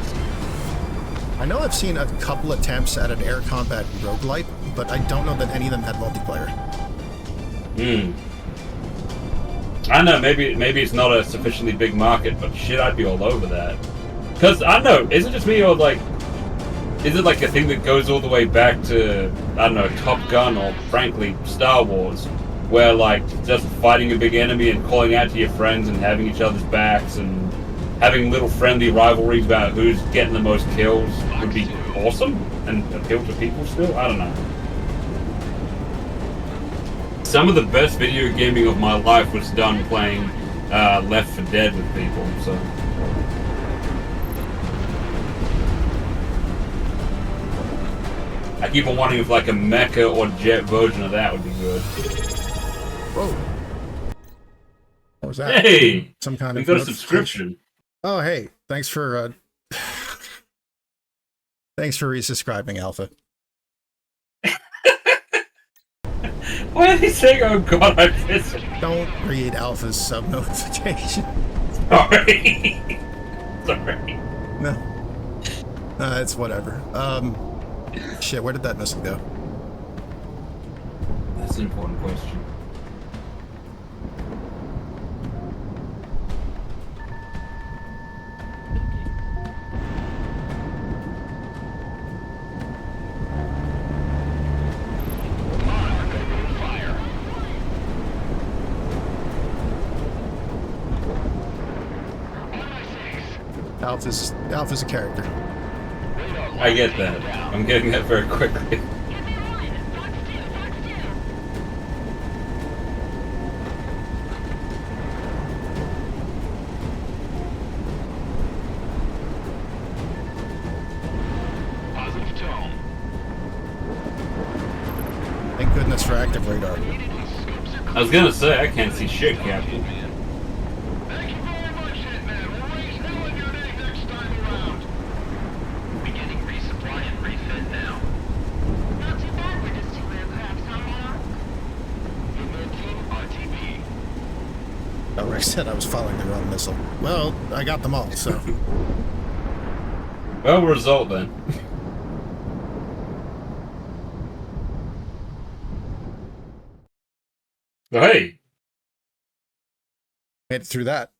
I know I've seen a couple attempts at an air combat roguelite, but I don't know that any of them had multiplayer. I know, maybe it's not a sufficiently big market, but shit, I'd be all over that. Because, I don't know, is it just me, or is it like a thing that goes all the way back to, I don't know, Top Gun, or frankly, Star Wars, where, just fighting a big enemy and calling out to your friends and having each other's backs and having little friendly rivalries about who's getting the most kills would be awesome and appeal to people still? I don't know. Some of the best video gaming of my life was done playing Left 4 Dead with people, so... I keep on wondering if a mecha or jet version of that would be good. Whoa. What was that? Hey! Some kind We of got a subscription. Oh, hey. Thanks for resubscribing, Alpha. Why are they saying, oh god, I missed it? Don't read Alpha's sub notification. Sorry. Sorry. No. It's whatever. Shit, where did that missile go? That's an important question. Alpha's a character. I get that. I'm getting that very quickly. Positive tone. Thank goodness for active radar. I was gonna say, I can't see shit, Captain. Thank you very much, Hitman. We'll raise hell on your name next time around. Beginning resupply and refit now. Not too bad for just 2 aircrafts, huh, Monarch? Hitman team RTB. Oh, Rex said I was following the wrong missile. Well, I got them all, so... Well, result then. So, hey, Made it through that.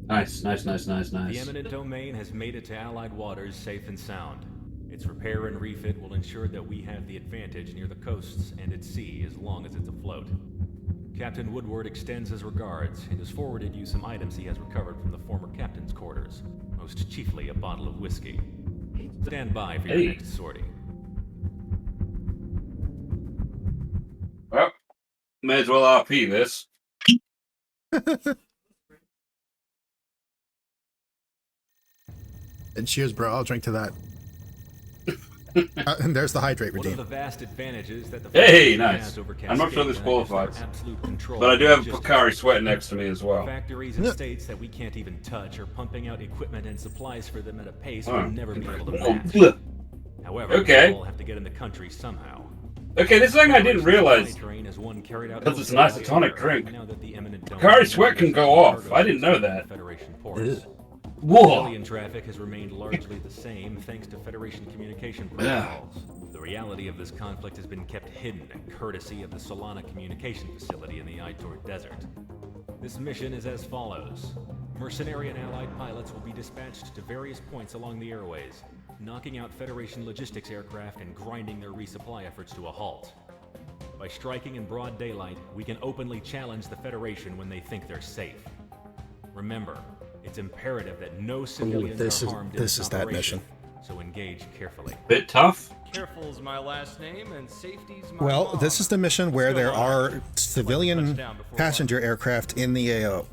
Nice. The eminent domain has made it to Allied waters safe and sound. Its repair and refit will ensure that we have the advantage near the coasts and at sea as long as it's afloat. Captain Woodward extends his regards and has forwarded you some items he has recovered from the former captain's quarters, most chiefly a bottle of whiskey. Stand by for your next sortie. Well, may as well RP this. And cheers, bro. I'll drink to that. And there's the hydrate One redeem. of the vast advantages that the Hey, Federation nice. has over I'm not sure this Cascadia qualifies, is their absolute control but I do have a of logistics. Pocari Sweat next to me as well. Factories and states that we can't even touch are pumping out equipment and supplies for them at a pace we'll never be able to match. However, Okay. we all have to get in the country somehow. Okay, this thing I didn't realize. Train is one carried out Because it's an isotonic drink. now that the eminent Pocari Sweat can go off. I didn't know that. Federation ports. Whoa! Civilian traffic has remained largely the same thanks to Federation communication protocols. The reality of this conflict has been kept hidden, courtesy of the Solana communication facility in the Aitor Desert. This mission is as follows. Mercenary and allied pilots will be dispatched to various points along the airways, knocking out Federation logistics aircraft and grinding their resupply efforts to a halt. By striking in broad daylight, we can openly challenge the Federation when they think they're safe. Remember, it's imperative that no civilians are harmed in this this is that operation, mission. so engage carefully. Bit tough. Careful's my last name and safety's my Well, mom. this is the mission where Let's go there on. are civilian passenger aircraft in the AO.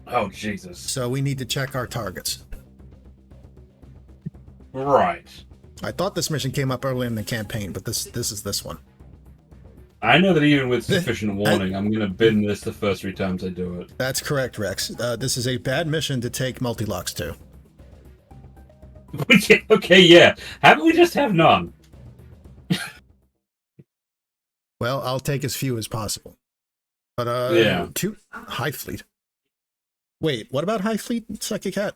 Oh, Jesus. So we need to check our targets. Right. I thought this mission came up early in the campaign, but this is this one. I know that even with sufficient warning, I'm going to bin this the first 3 times I do it. That's correct, Rex. This is a bad mission to take multi-locks to. Okay, yeah. How about we just have none? Well, I'll take as few as possible. But Yeah. to High Fleet. Wait, what about High Fleet, Sucky Cat?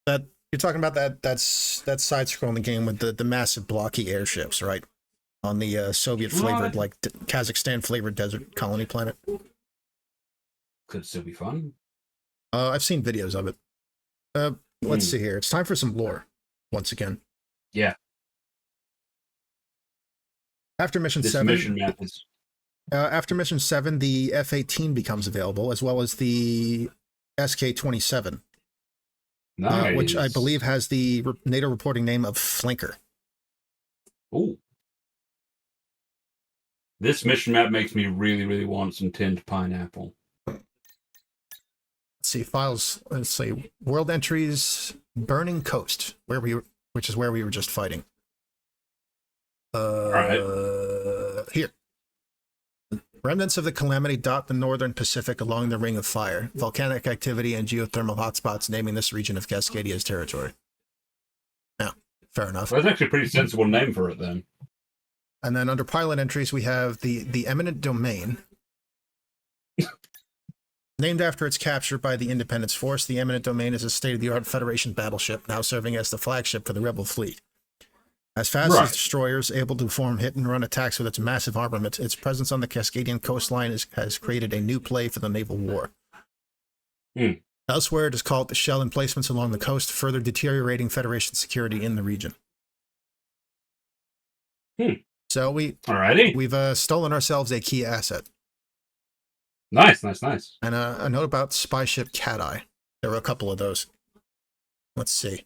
That you're talking about that's side-scrolling game with the massive blocky airships, right? On the Soviet-flavored, like Kazakhstan-flavored desert colony planet. Could still be fun. I've seen videos of it. Let's see here. It's time for some lore, once again. Yeah. After mission This 7, mission map is... after mission 7, the F-18 becomes available, as well as the SK-27, Nice. which I believe has the NATO reporting name of Flanker. Ooh. This mission map makes me really, really want some tinned pineapple. Let's see, files. Let's see, world entries, Burning Coast, which is where we were just fighting. Here. Remnants of the calamity dot the northern Pacific along the Ring of Fire. Volcanic activity and geothermal hotspots naming this region of Cascadia's territory. Yeah, fair enough. Well, that's actually a pretty sensible name for it, then. And then under pilot entries, we have the eminent domain. Named after its capture by the Independence Force, the eminent domain is a state-of-the-art Federation battleship, now serving as the flagship for the Rebel fleet. As fast as destroyers, able to perform hit-and-run attacks with its massive armament, its presence on the Cascadian coastline has created a new play for the naval war. Elsewhere, it is called the shell emplacements along the coast, further deteriorating Federation security in the region. So Alrighty. we've stolen ourselves a key asset. Nice. And a note about spy ship Cat Eye. There were a couple of those. Let's see.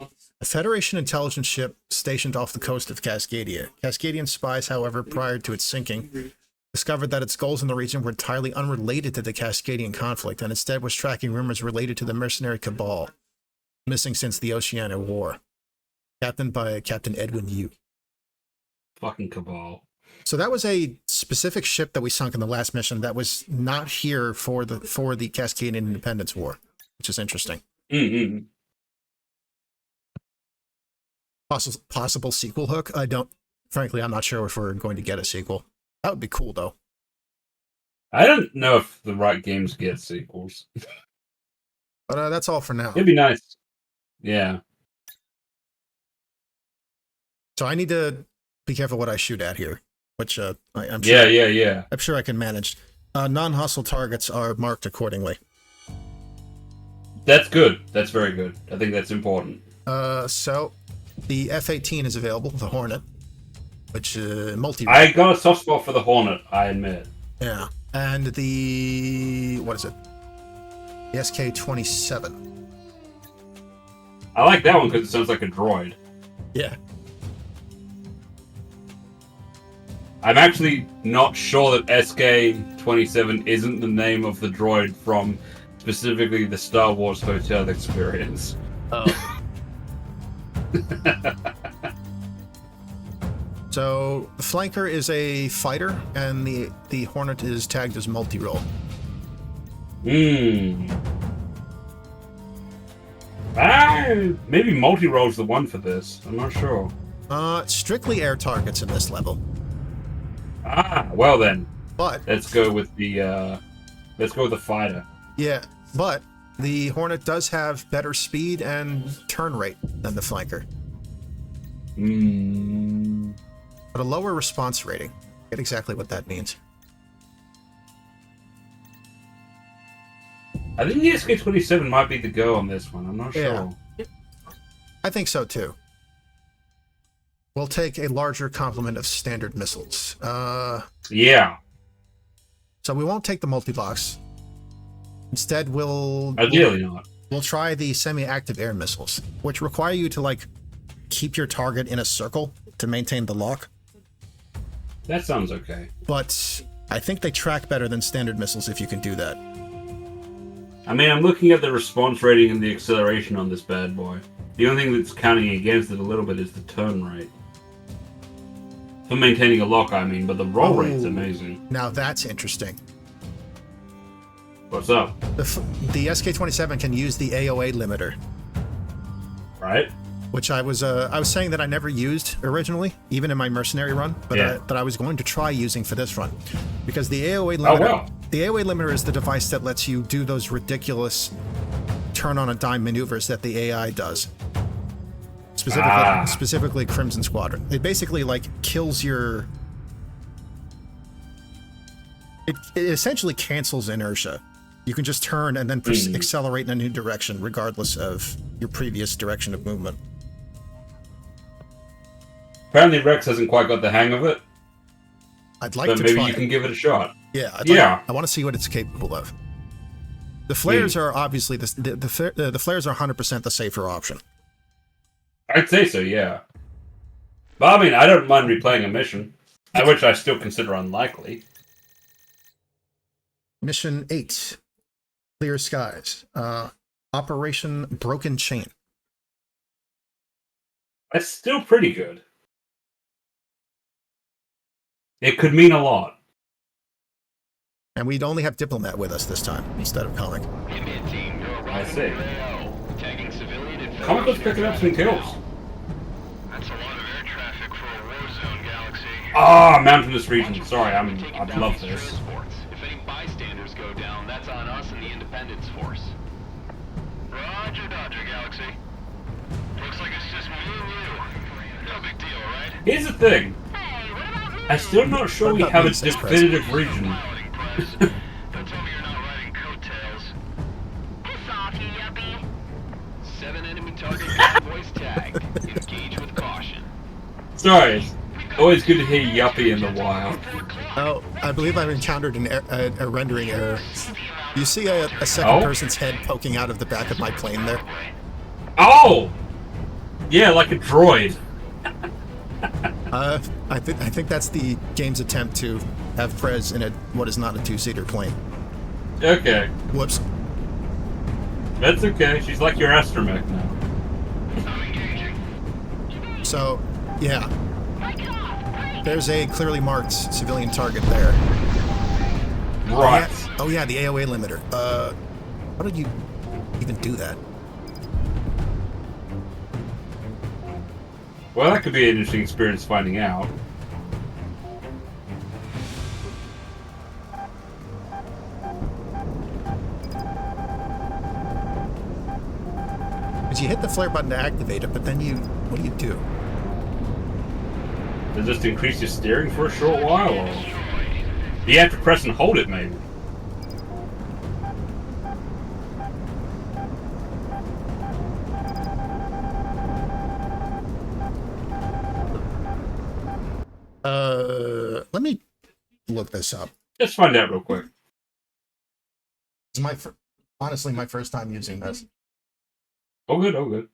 A Federation intelligence ship stationed off the coast of Cascadia. Cascadian spies, however, prior to its sinking, discovered that its goals in the region were entirely unrelated to the Cascadian conflict, and instead was tracking rumors related to the mercenary cabal, missing since the Oceania War. Captained by Captain Edwin Yu. Fucking cabal. So that was a specific ship that we sunk in the last mission that was not here for the Cascadian Independence War, which is interesting. Mm-hmm. Possible sequel hook? Frankly, I'm not sure if we're going to get a sequel. That would be cool, though. I don't know if the right games get sequels. But that's all for now. It'd be nice. Yeah. So I need to be careful what I shoot at here, which I'm sure. Yeah. I'm sure I can manage. Non-hostile targets are marked accordingly. That's good. That's very good. I think that's important. So the F-18 is available, the Hornet, which multi. I got a soft spot for the Hornet, I admit. Yeah, and the what is it? The SK-27. I like that one because it sounds like a droid. Yeah. I'm actually not sure that SK-27 isn't the name of the droid from specifically the Star Wars Hotel experience. Oh. So the Flanker is a fighter, and the Hornet is tagged as multi-role. Maybe multi-role's the one for this. I'm not sure. Strictly air targets in this level. Well then. But let's go with the fighter. Yeah, but the Hornet does have better speed and turn rate than the Flanker. But a lower response rating. Get exactly what that means. I think the SK-27 might be the go on this one. I'm not sure. I think so too. We'll take a larger complement of standard missiles. Yeah. So we won't take the multi-box. Instead, ideally not. We'll try the semi-active air missiles, which require you to keep your target in a circle to maintain the lock. That sounds okay. But I think they track better than standard missiles if you can do that. I mean, I'm looking at the response rating and the acceleration on this bad boy. The only thing that's counting against it a little bit is the turn rate. For maintaining a lock, I mean, but the roll rate's amazing. Now that's interesting. What's up? The SK-27 can use the AOA limiter. Right. Which I was saying that I never used originally, even in my mercenary run, but that I was going to try using for this run, because the AOA limiter. The AOA limiter is the device that lets you do those ridiculous turn on a dime maneuvers that the AI does. Specifically Crimson Squadron. It basically kills your. It essentially cancels inertia. You can just turn and then accelerate in a new direction, regardless of your previous direction of movement. Apparently Rex hasn't quite got the hang of it. I'd like to try. But maybe you can give it a shot. Yeah, I want to see what it's capable of. The flares are obviously the flares are 100% the safer option. I'd say so, yeah. But I mean, I don't mind replaying a mission, which I still consider unlikely. Mission 8, Clear Skies, Operation Broken Chain. That's still pretty good. It could mean a lot. And we'd only have Diplomat with us this time, instead of Comic. I see. Comic was picking up some kills. That's a lot of air traffic for a war zone, Galaxy. Mountainous region. Sorry, I love this. If any bystanders go down, that's on us and the Independence Force. Roger, Dodger, Galaxy. Looks like it's just me and you. No big deal, right? Here's the thing. I'm still not sure we have a definitive region. Don't tell me you're not riding coattails. Piss off, you yuppie. 7 enemy targets with voice tagged. Engage with caution. Sorry. Always good to hear Yuppie in the wild. Oh, I believe I've encountered a rendering error. You see a second person's head poking out of the back of my plane there? Oh! Yeah, like a droid. I think that's the game's attempt to have Prez in what is not a two-seater plane. Okay. Whoops. That's okay. She's like your astromech now. So, yeah. There's a clearly marked civilian target there. Right. Oh yeah, the AOA limiter. How did you even do that? Well, that could be an interesting experience finding out. Because you hit the flare button to activate it, but then what do you do? Does it just increase your steering for a short while? Or? You have to press and hold it, maybe. Let me look this up. Just find out real quick. It's honestly my first time using this. Oh good, oh good.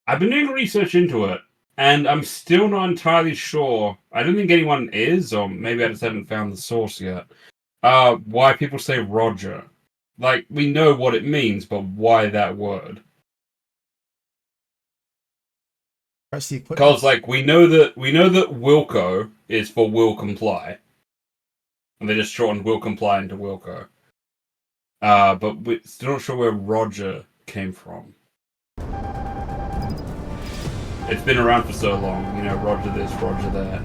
I've been doing research into it, and I'm still not entirely sure. I don't think anyone is, or maybe I just haven't found the source yet. Why people say Roger. Like, we know what it means, but why that word? Press the equipment. Because, like, we know that Wilco is for will comply. And they just shortened will comply into Wilco. But we're still not sure where Roger came from. It's been around for so long, you know, Roger this, Roger that.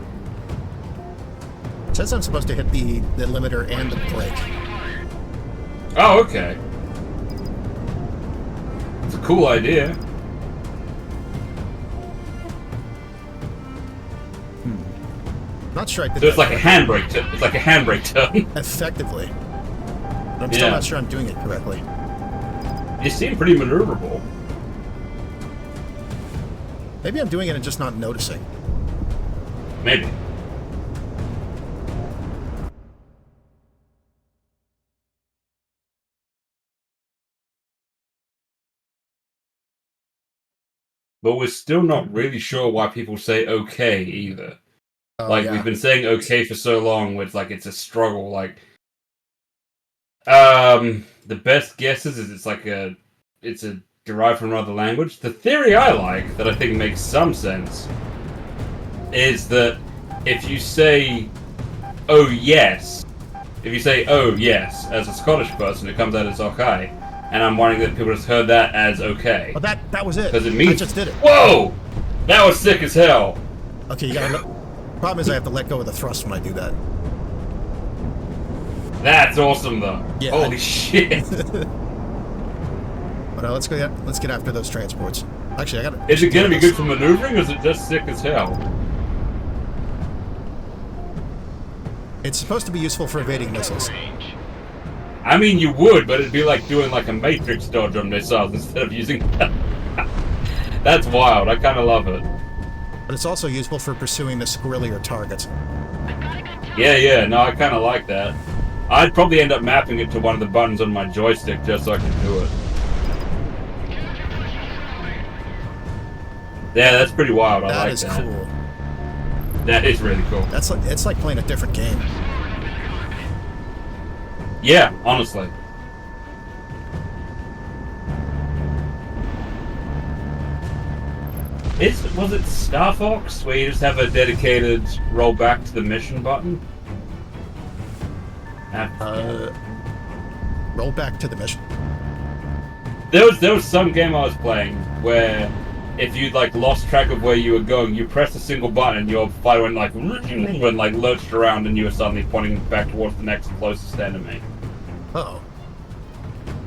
It says I'm supposed to hit the limiter and the brake. Oh, okay. It's a cool idea. Not sure I did So it's that like a correctly. handbrake. It's like a handbrake turn. Effectively. But I'm still Yeah. not sure I'm doing it correctly. You seem pretty maneuverable. Maybe I'm doing it and just not noticing. Maybe. But we're still not really sure why people say okay either. Oh, Like, yeah. we've been saying okay for so long, where it's like it's a struggle. Like, the best guesses is it's a derived from another language. The theory I like, that I think makes some sense, is that if you say oh yes, as a Scottish person, it comes out as okay. And I'm wondering that people just heard that as okay. Oh, that was it. Because it means I just did it. Whoa! That was sick as hell. Okay, you gotta. Problem is, I have to let go of the thrust when I do that. That's awesome, though. Yeah. Holy shit! But let's get after those transports. Actually, I gotta. Is it gonna be good for maneuvering, or is it just sick as hell? It's supposed to be useful for evading missiles. I mean, you would, but it'd be like doing like a Matrix dodge on missiles instead of using. That's wild. I kind of love it. But it's also useful for pursuing the squirrelier targets. Yeah. No, I kind of like that. I'd probably end up mapping it to one of the buttons on my joystick just so I can do it. Yeah, that's pretty wild. I like that. That is cool. That is really cool. It's like playing a different game. Yeah, honestly. Was it Star Fox where you just have a dedicated roll back to the mission button? Roll back to the mission. There was some game I was playing where if you like lost track of where you were going, you pressed a single button and your fighter went like lurched around and you were suddenly pointing back towards the next closest enemy. Uh-oh.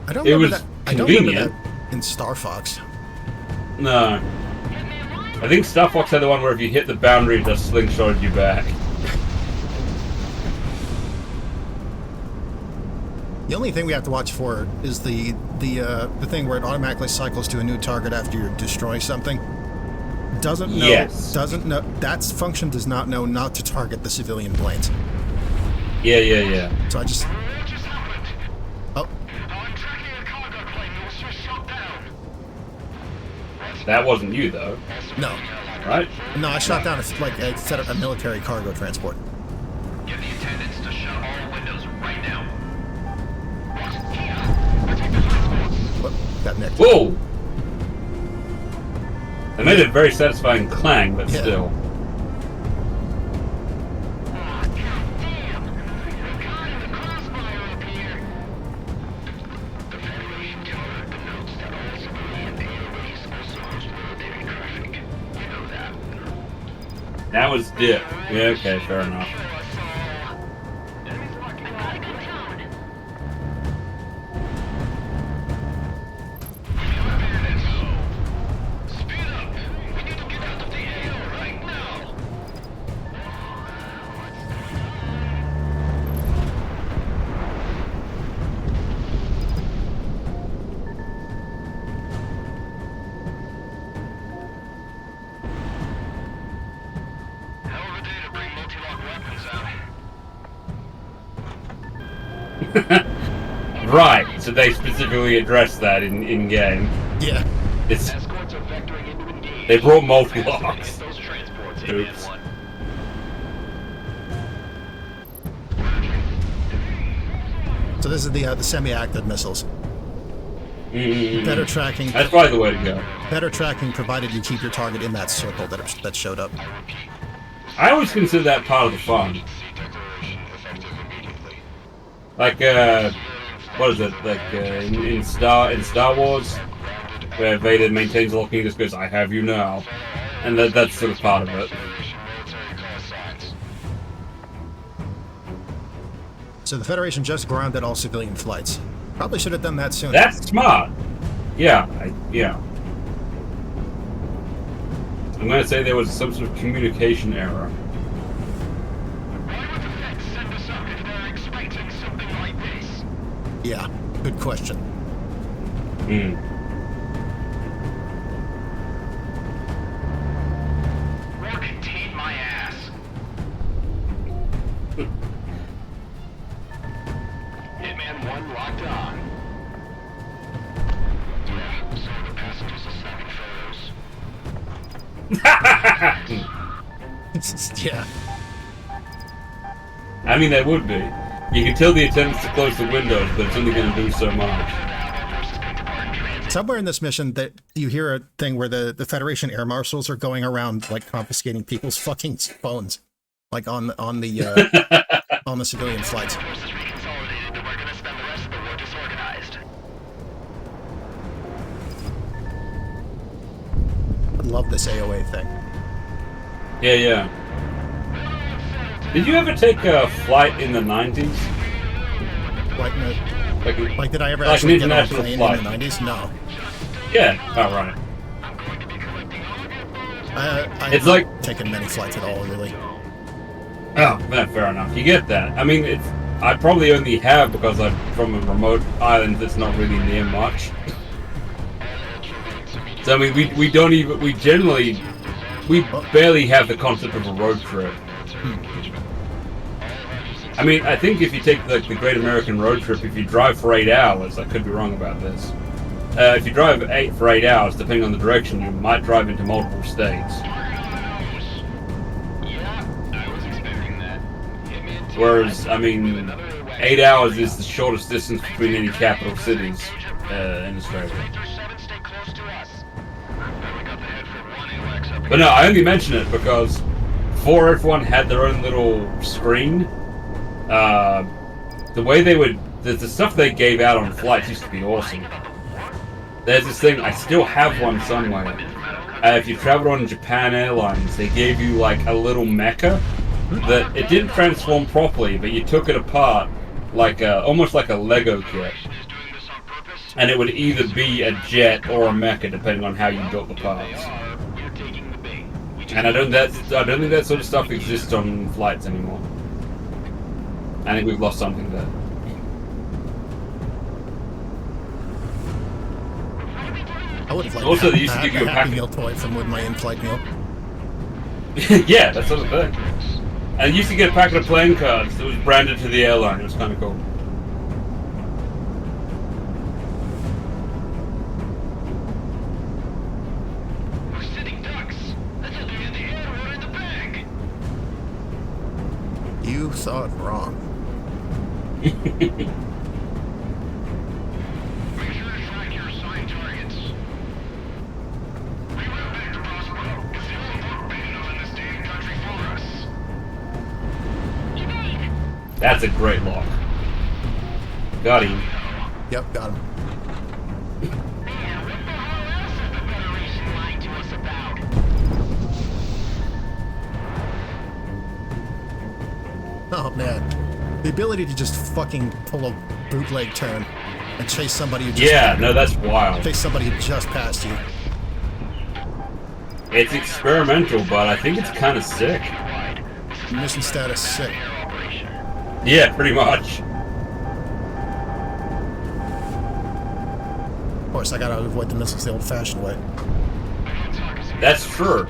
I don't It remember was that. I don't remember convenient. that in Star Fox. No. I think Star Fox had the one where if you hit the boundary, it just slingshotted you back. The only thing we have to watch for is the thing where it automatically cycles to a new target after you're destroying something. Doesn't know. Yes. Doesn't know. That function does not know not to target the civilian planes. Yeah. So I just. What just happened? Oh, I'm tracking a cargo plane that was just shot down. That wasn't you though, no. right? No, I shot down I set up a military cargo transport. Get the attendants to shut all windows right now. What? Got nicked. Whoa! It made a very satisfying clang, but Yeah. still. Oh, goddamn! We're caught in the crossfire up here. The Federation Charter denotes that all civilian AOEs are subject to military traffic. You know that. That was dip. Yeah, okay, fair enough. Enemies marked by good tone. Speed up! We need to get out of the air right now! Right, so they specifically addressed that in game. Yeah. It's Escorts are vectoring into engage. they brought multi-locks. Those transports, Oops. Hitman 1. So this is the semi-active missiles. Mm-hmm. Better tracking. That's probably the way to go. Better tracking, provided you keep your target in that circle that showed up. I always consider that part of the fun. Like, what is it? Like in Star Wars, where Vader maintains locking, he just goes, "I have you now," and that's sort of part of it. So the Federation just grounded all civilian flights. Probably should have done that sooner. That's smart. Yeah, yeah. I'm gonna say there was some sort of communication error. Why would the Feds send us up if they're expecting something like this? Yeah, good question. Hmm. War contain my ass. Hitman 1 locked on. Yeah, some of the passengers are snapping photos. Yeah. I mean, they would be. You can tell the attempts to close the windows, but it's only going to do so much. Somewhere in this mission, that you hear a thing where the Federation air marshals are going around like confiscating people's fucking phones, like on the on the civilian flights. Forces reconsolidated, but we're gonna spend the rest of the war disorganized. I love this AOA thing. Yeah, yeah. Did you ever take a flight in the 90s? Like did I ever like actually an get on a international plane flight? in the 90s? No. Yeah, oh, right. I It's like- taken many flights at all, really. Oh, fair enough. You get that. I mean, I probably only have because I'm from a remote island that's not really near much. So I mean, we barely have the concept of a road trip. I mean, I think if you take the Great American Road Trip, if you drive for 8 hours, I could be wrong about this. If you drive for 8 hours, depending on the direction, you might drive into multiple states. Yeah, I was expecting that. Hitman 2 Whereas, I mean, 8 hours is the shortest distance between any capital cities in Australia. Stay close to us. We got the head for one Lex up But no, I only mention it because before everyone had their own little screen, the way they would, the stuff they gave out on flights used to be awesome. There's this thing, I still have one somewhere. If you traveled on Japan Airlines, they gave you like a little mecha that it didn't transform properly, but you took it apart like almost like a Lego kit, and it would either be a jet or a mecha depending on how you built the parts. And I don't think that sort of stuff exists on flights anymore. I think we've lost something there. I would have liked Also, a they used to give you a Happy packet. Meal toy from with my in-flight meal. Yeah, that sort of thing. And you used to get a packet of playing cards that was branded to the airline. It was kind of cool. We're sitting ducks. That's at the end of the air, we're in the bag. You thought wrong. Make sure to track your assigned targets. We went back to Roswell. It's the only book big enough in this damn country for us. That's a great lock. Got him. Yep, got him. Man, what the hell else has the Federation lied to us about? Oh man, the ability to just fucking pull a bootleg turn and chase somebody who just Yeah, no, that's wild. chase somebody who just passed you. It's experimental, but I think it's kind of sick. Mission status sick. Yeah, pretty much. Of course, I gotta avoid the missiles the old-fashioned way. That's true.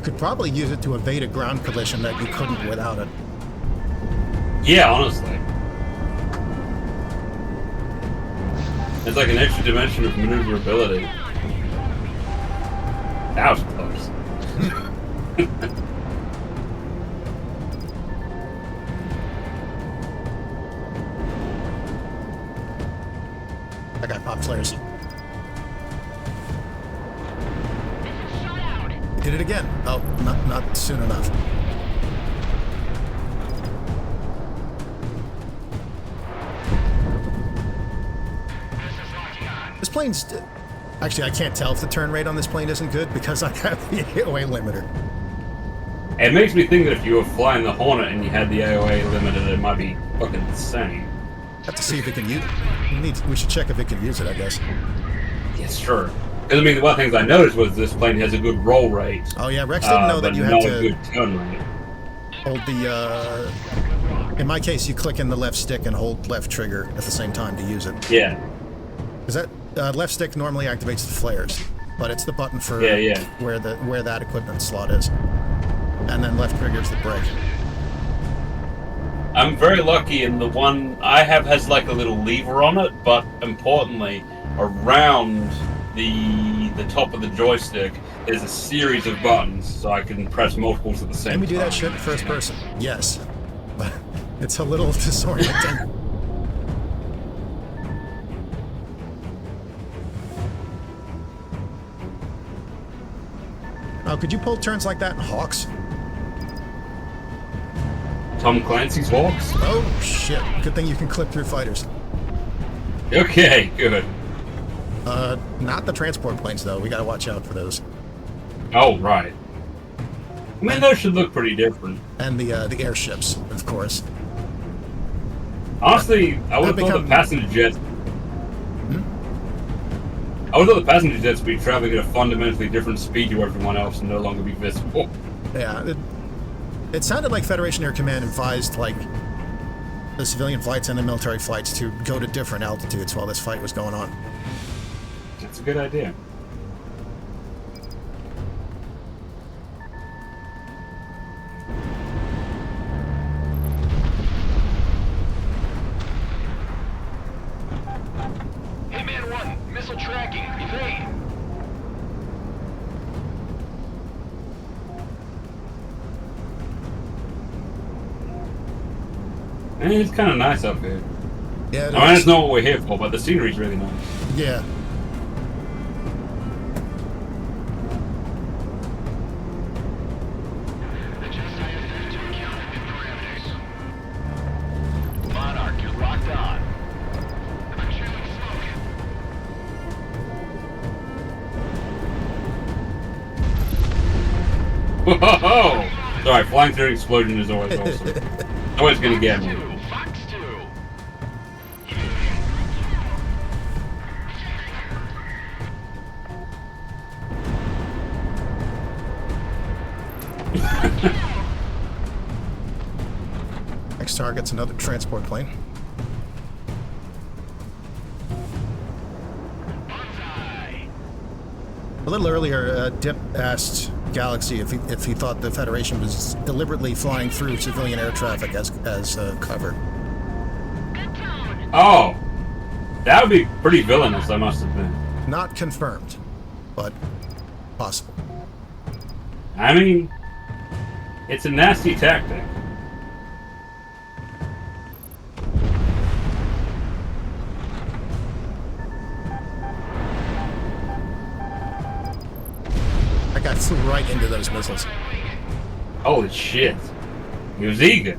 You could probably use it to evade a ground collision that you couldn't without it. Yeah, honestly. It's like an extra dimension of maneuverability. That was close. That guy popped flares. He did it again. Oh, not soon enough. This plane's... Actually, I can't tell if the turn rate on this plane isn't good because I have the AOA limiter. It makes me think that if you were flying the Hornet and you had the AOA limited, it might be fucking insane. Have to see if it can use it. We should check if it can use it, I guess. Yes, sure. Because, I mean, one of the things I noticed was this plane has a good roll rate. Oh, yeah, Rex didn't know that you had not to a good turn rate. hold the... In my case, you click in the left stick and hold left trigger at the same time to use it. Yeah. Because that left stick normally activates the flares, but it's the button for where that equipment slot is. And then left trigger's the brake. I'm very lucky in the one I have has like a little lever on it, but importantly, around the top of the joystick, there's a series of buttons, so I can press multiples at the same time. Can we do that shit in first person? Yes. But it's a little disorienting. Oh, could you pull turns like that in Hawks? Tom Clancy's Hawks? Oh, shit. Good thing you can clip through fighters. Okay, good. Not the transport planes, though. We gotta watch out for those. Oh, right. I mean, those should look pretty different. And the airships, of course. Honestly, I would have thought the passenger jets... I would have thought the passenger jets would be traveling at a fundamentally different speed to everyone else and no longer be visible. Yeah, it sounded like Federation Air Command advised, like, the civilian flights and the military flights to go to different altitudes while this fight was going on. That's a good idea. Hitman 1, missile tracking, evade. And it's kind of nice up here. Yeah, I mean, it's not what we're here for, but the scenery's really nice. Yeah. Monarch, you're locked on. I'm shooting smoke. Whoa! Sorry, flying through an explosion is always awesome. Always gonna get me. Fox 2. Next target's another transport plane. A little earlier, Dip asked Galaxy if he thought the Federation was deliberately flying through civilian air traffic as cover. Oh! That would be pretty villainous, I must admit. Not confirmed, but possible. I mean, it's a nasty tactic. That guy flew right into those missiles. Holy shit. He was eager.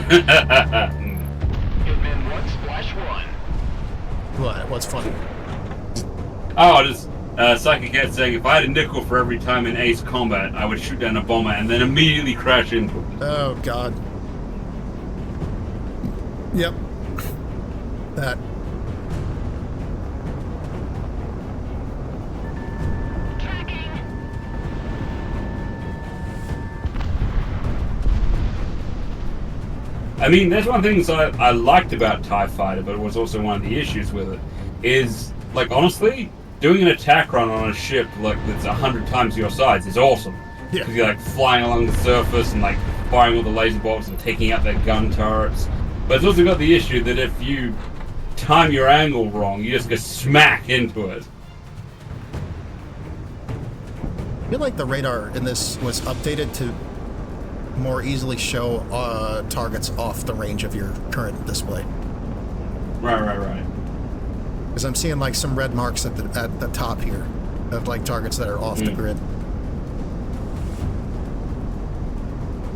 Hitman 1, splash 1. What? What's funny? Oh, just Psychic Cat saying, if I had a nickel for every time in Ace Combat, I would shoot down a bomber and then immediately crash into it. Oh, God. Yep. That. I mean, that's one of the things I liked about TIE Fighter, but it was also one of the issues with it, is, like, honestly, doing an attack run on a ship, like, that's 100 times your size is awesome. Yeah. Because you're, like, flying along the surface and, like, firing all the laser bolts and taking out their gun turrets. But it's also got the issue that if you time your angle wrong, you just go smack into it. I feel like the radar in this was updated to more easily show targets off the range of your current display. Right. Because I'm seeing like some red marks at the top here of like targets that are off the grid.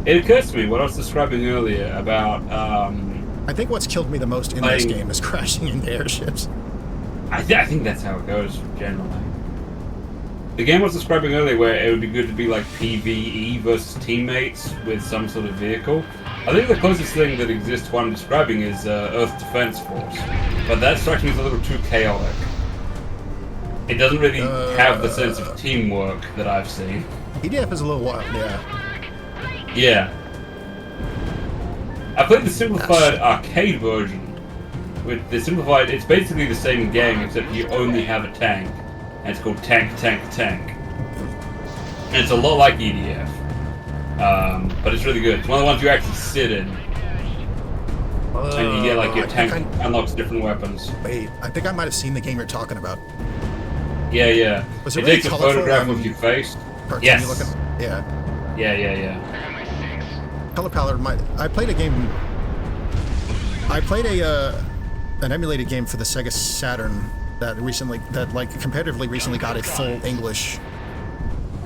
It occurs to me what I was describing earlier about I think what's killed me the most in this game is crashing into airships. I think that's how it goes generally. The game I was describing earlier, where it would be good to be like PvE versus teammates with some sort of vehicle. I think the closest thing that exists to what I'm describing is Earth Defense Force, but that strikes me as a little too chaotic. It doesn't really have the sense of teamwork that I've seen. EDF is a little wild, yeah. Yeah. I played the simplified arcade version. With the simplified, it's basically the same game except you only have a tank. And it's called Tank. And it's a lot like EDF. But it's really good. It's one of the ones you actually sit in. And you get like your tank unlocks different weapons. Wait, I think I might have seen the game you're talking about. Yeah. Was it it really takes a colorful photograph and of your face. cartoony Yes. looking? Yeah. Yeah. Color palette I played a game. I played an emulated game for the Sega Saturn that comparatively recently got a full English,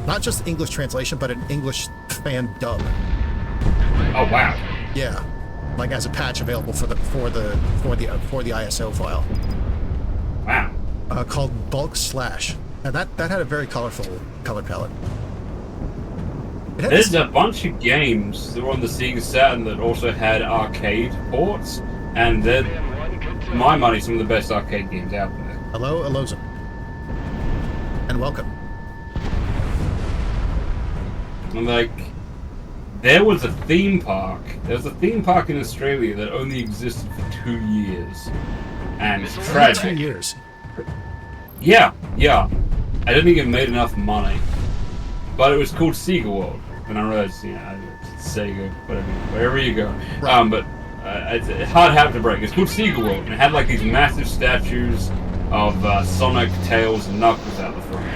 not just English translation, but an English fan dub. Oh wow. Yeah, like as a patch available for the ISO file. Wow. Called Bulk Slash, and that had a very colorful color palette. There's a bunch of games that were on the Sega Saturn that also had arcade ports, and they're, to my money, some of the best arcade games out there. Hello, Elozum. And welcome. And like, there was a theme park. There was a theme park in Australia that only existed for 2 years. And it's tragic. 2 years. Yeah. I don't think it made enough money. But it was called Sega World. And I realized, Sega, wherever you go. Right. But it's a hard habit to break. It's called Sega World. And it had like these massive statues of Sonic, Tails, and Knuckles out the front.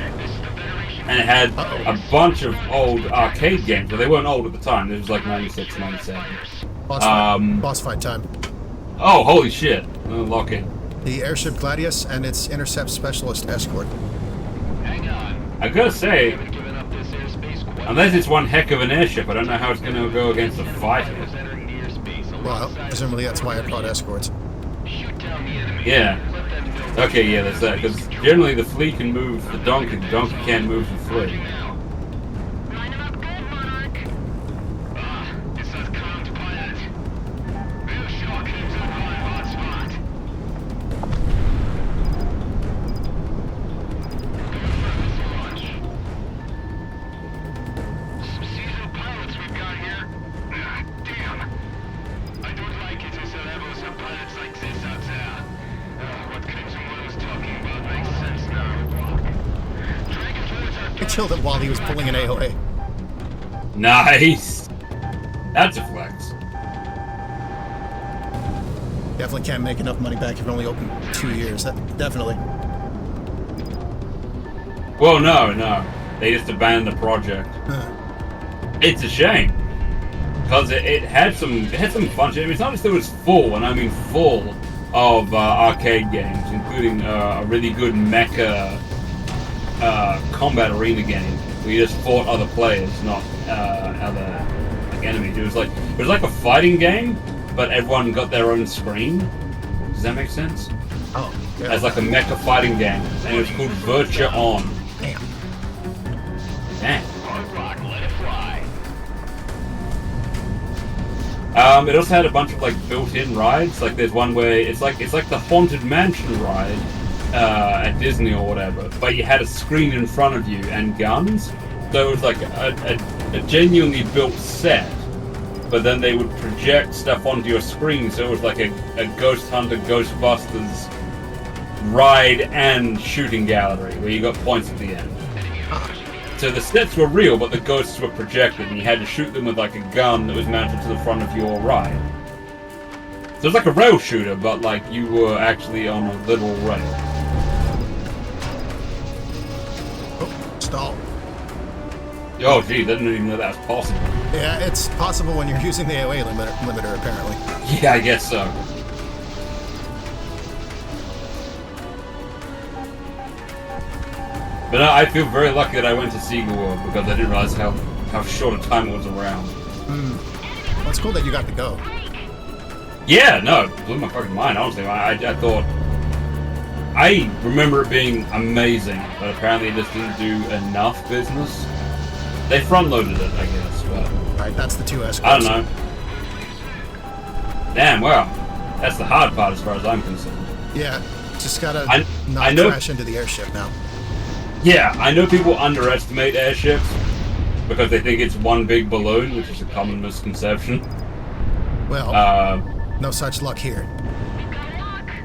And it had a bunch of old arcade games, but they weren't old at the time. This was like 96, 97. Boss fight time. Oh, holy shit. Lock in. The airship Gladius and its intercept specialist escort. Hang on. I gotta say, Haven't given up this airspace quite unless it's one heck of an airship, I don't know how it's gonna go against a fighter. yet. Entering the airspace Well, alongside presumably that's why I brought escorts. shoot down the enemy. Yeah. Let them build Okay, yeah, that's that. Because generally the flea can move the donkey can't move the flea. now. Line 'em up good, Monarch. It says comms pilot. Real shark keeps on my hot spot. Confirm this launch. Some seasoned pilots we've got here. Damn. I don't like it as a level some pilots like this out there. What Crimson One was talking about makes sense now. Dragonflies are I killed it while he was pulling an AOA. Nice! That's a flex. Definitely can't make enough money back if you're only open 2 years. That definitely. Well, no. They just abandoned the project. It's a shame. Because it had some fun shit. I mean, it's not just that it was full, and I mean full, of arcade games, including a really good mecha combat arena game where you just fought other players, not other like enemies. It was like a fighting game, but everyone got their own screen. Does that make sense? Oh, yeah. As like a mecha fighting game, and it was called Virtua On. Damn. Damn. Hard rock, let it fly. It also had a bunch of like built-in rides. Like there's one where it's like the Haunted Mansion ride at Disney or whatever, but you had a screen in front of you and guns. So it was like a genuinely built set but then they would project stuff onto your screen, so it was like a Ghost Hunter Ghostbusters ride and shooting gallery, where you got points at the end. So the sets were real, but the ghosts were projected, and you had to shoot them with like a gun that was mounted to the front of your ride. So it's like a rail shooter, but like you were actually on a literal rail. Oh, stall. Oh, gee, didn't even know that was possible. Yeah, it's possible when you're using the AOA limiter, apparently. Yeah, I guess so. But no, I feel very lucky that I went to Seagull World because I didn't realize how short a time it was around. Well, it's cool that you got to go. Yeah, no, it blew my fucking mind, honestly. I thought... I remember it being amazing, but apparently it just didn't do enough business. They front-loaded it, I guess, but... Right, that's the 2S. I don't know. Damn, well, that's the hard part as far as I'm concerned. Yeah, just gotta I not know- crash into the airship now. Yeah, I know people underestimate airships because they think it's one big balloon, which is a common misconception. Well, no such luck here.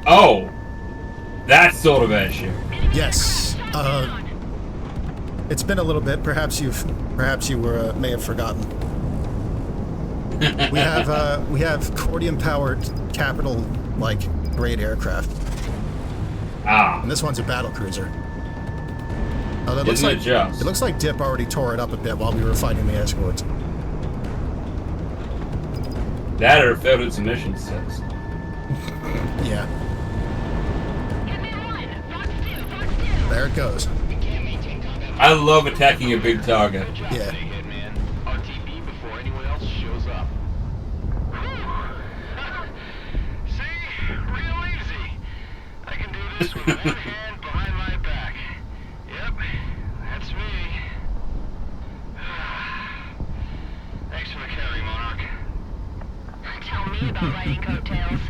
Oh, that sort of airship. Yes. It's been a little bit. Perhaps you may have forgotten. We have Cordian-powered capital grade aircraft, Ah, and this one's a battle cruiser. Oh, isn't it just? It looks like Dip already tore it up a bit while we were fighting the escorts. That or it failed its emissions test. Yeah. There it goes. I love attacking a big target. Yeah. Hitman. RTB before anyone else shows up. See? Real easy. I can do this with one hand behind my back. Yep, that's me. Thanks for the carry, Monarch. Tell me about riding coattails.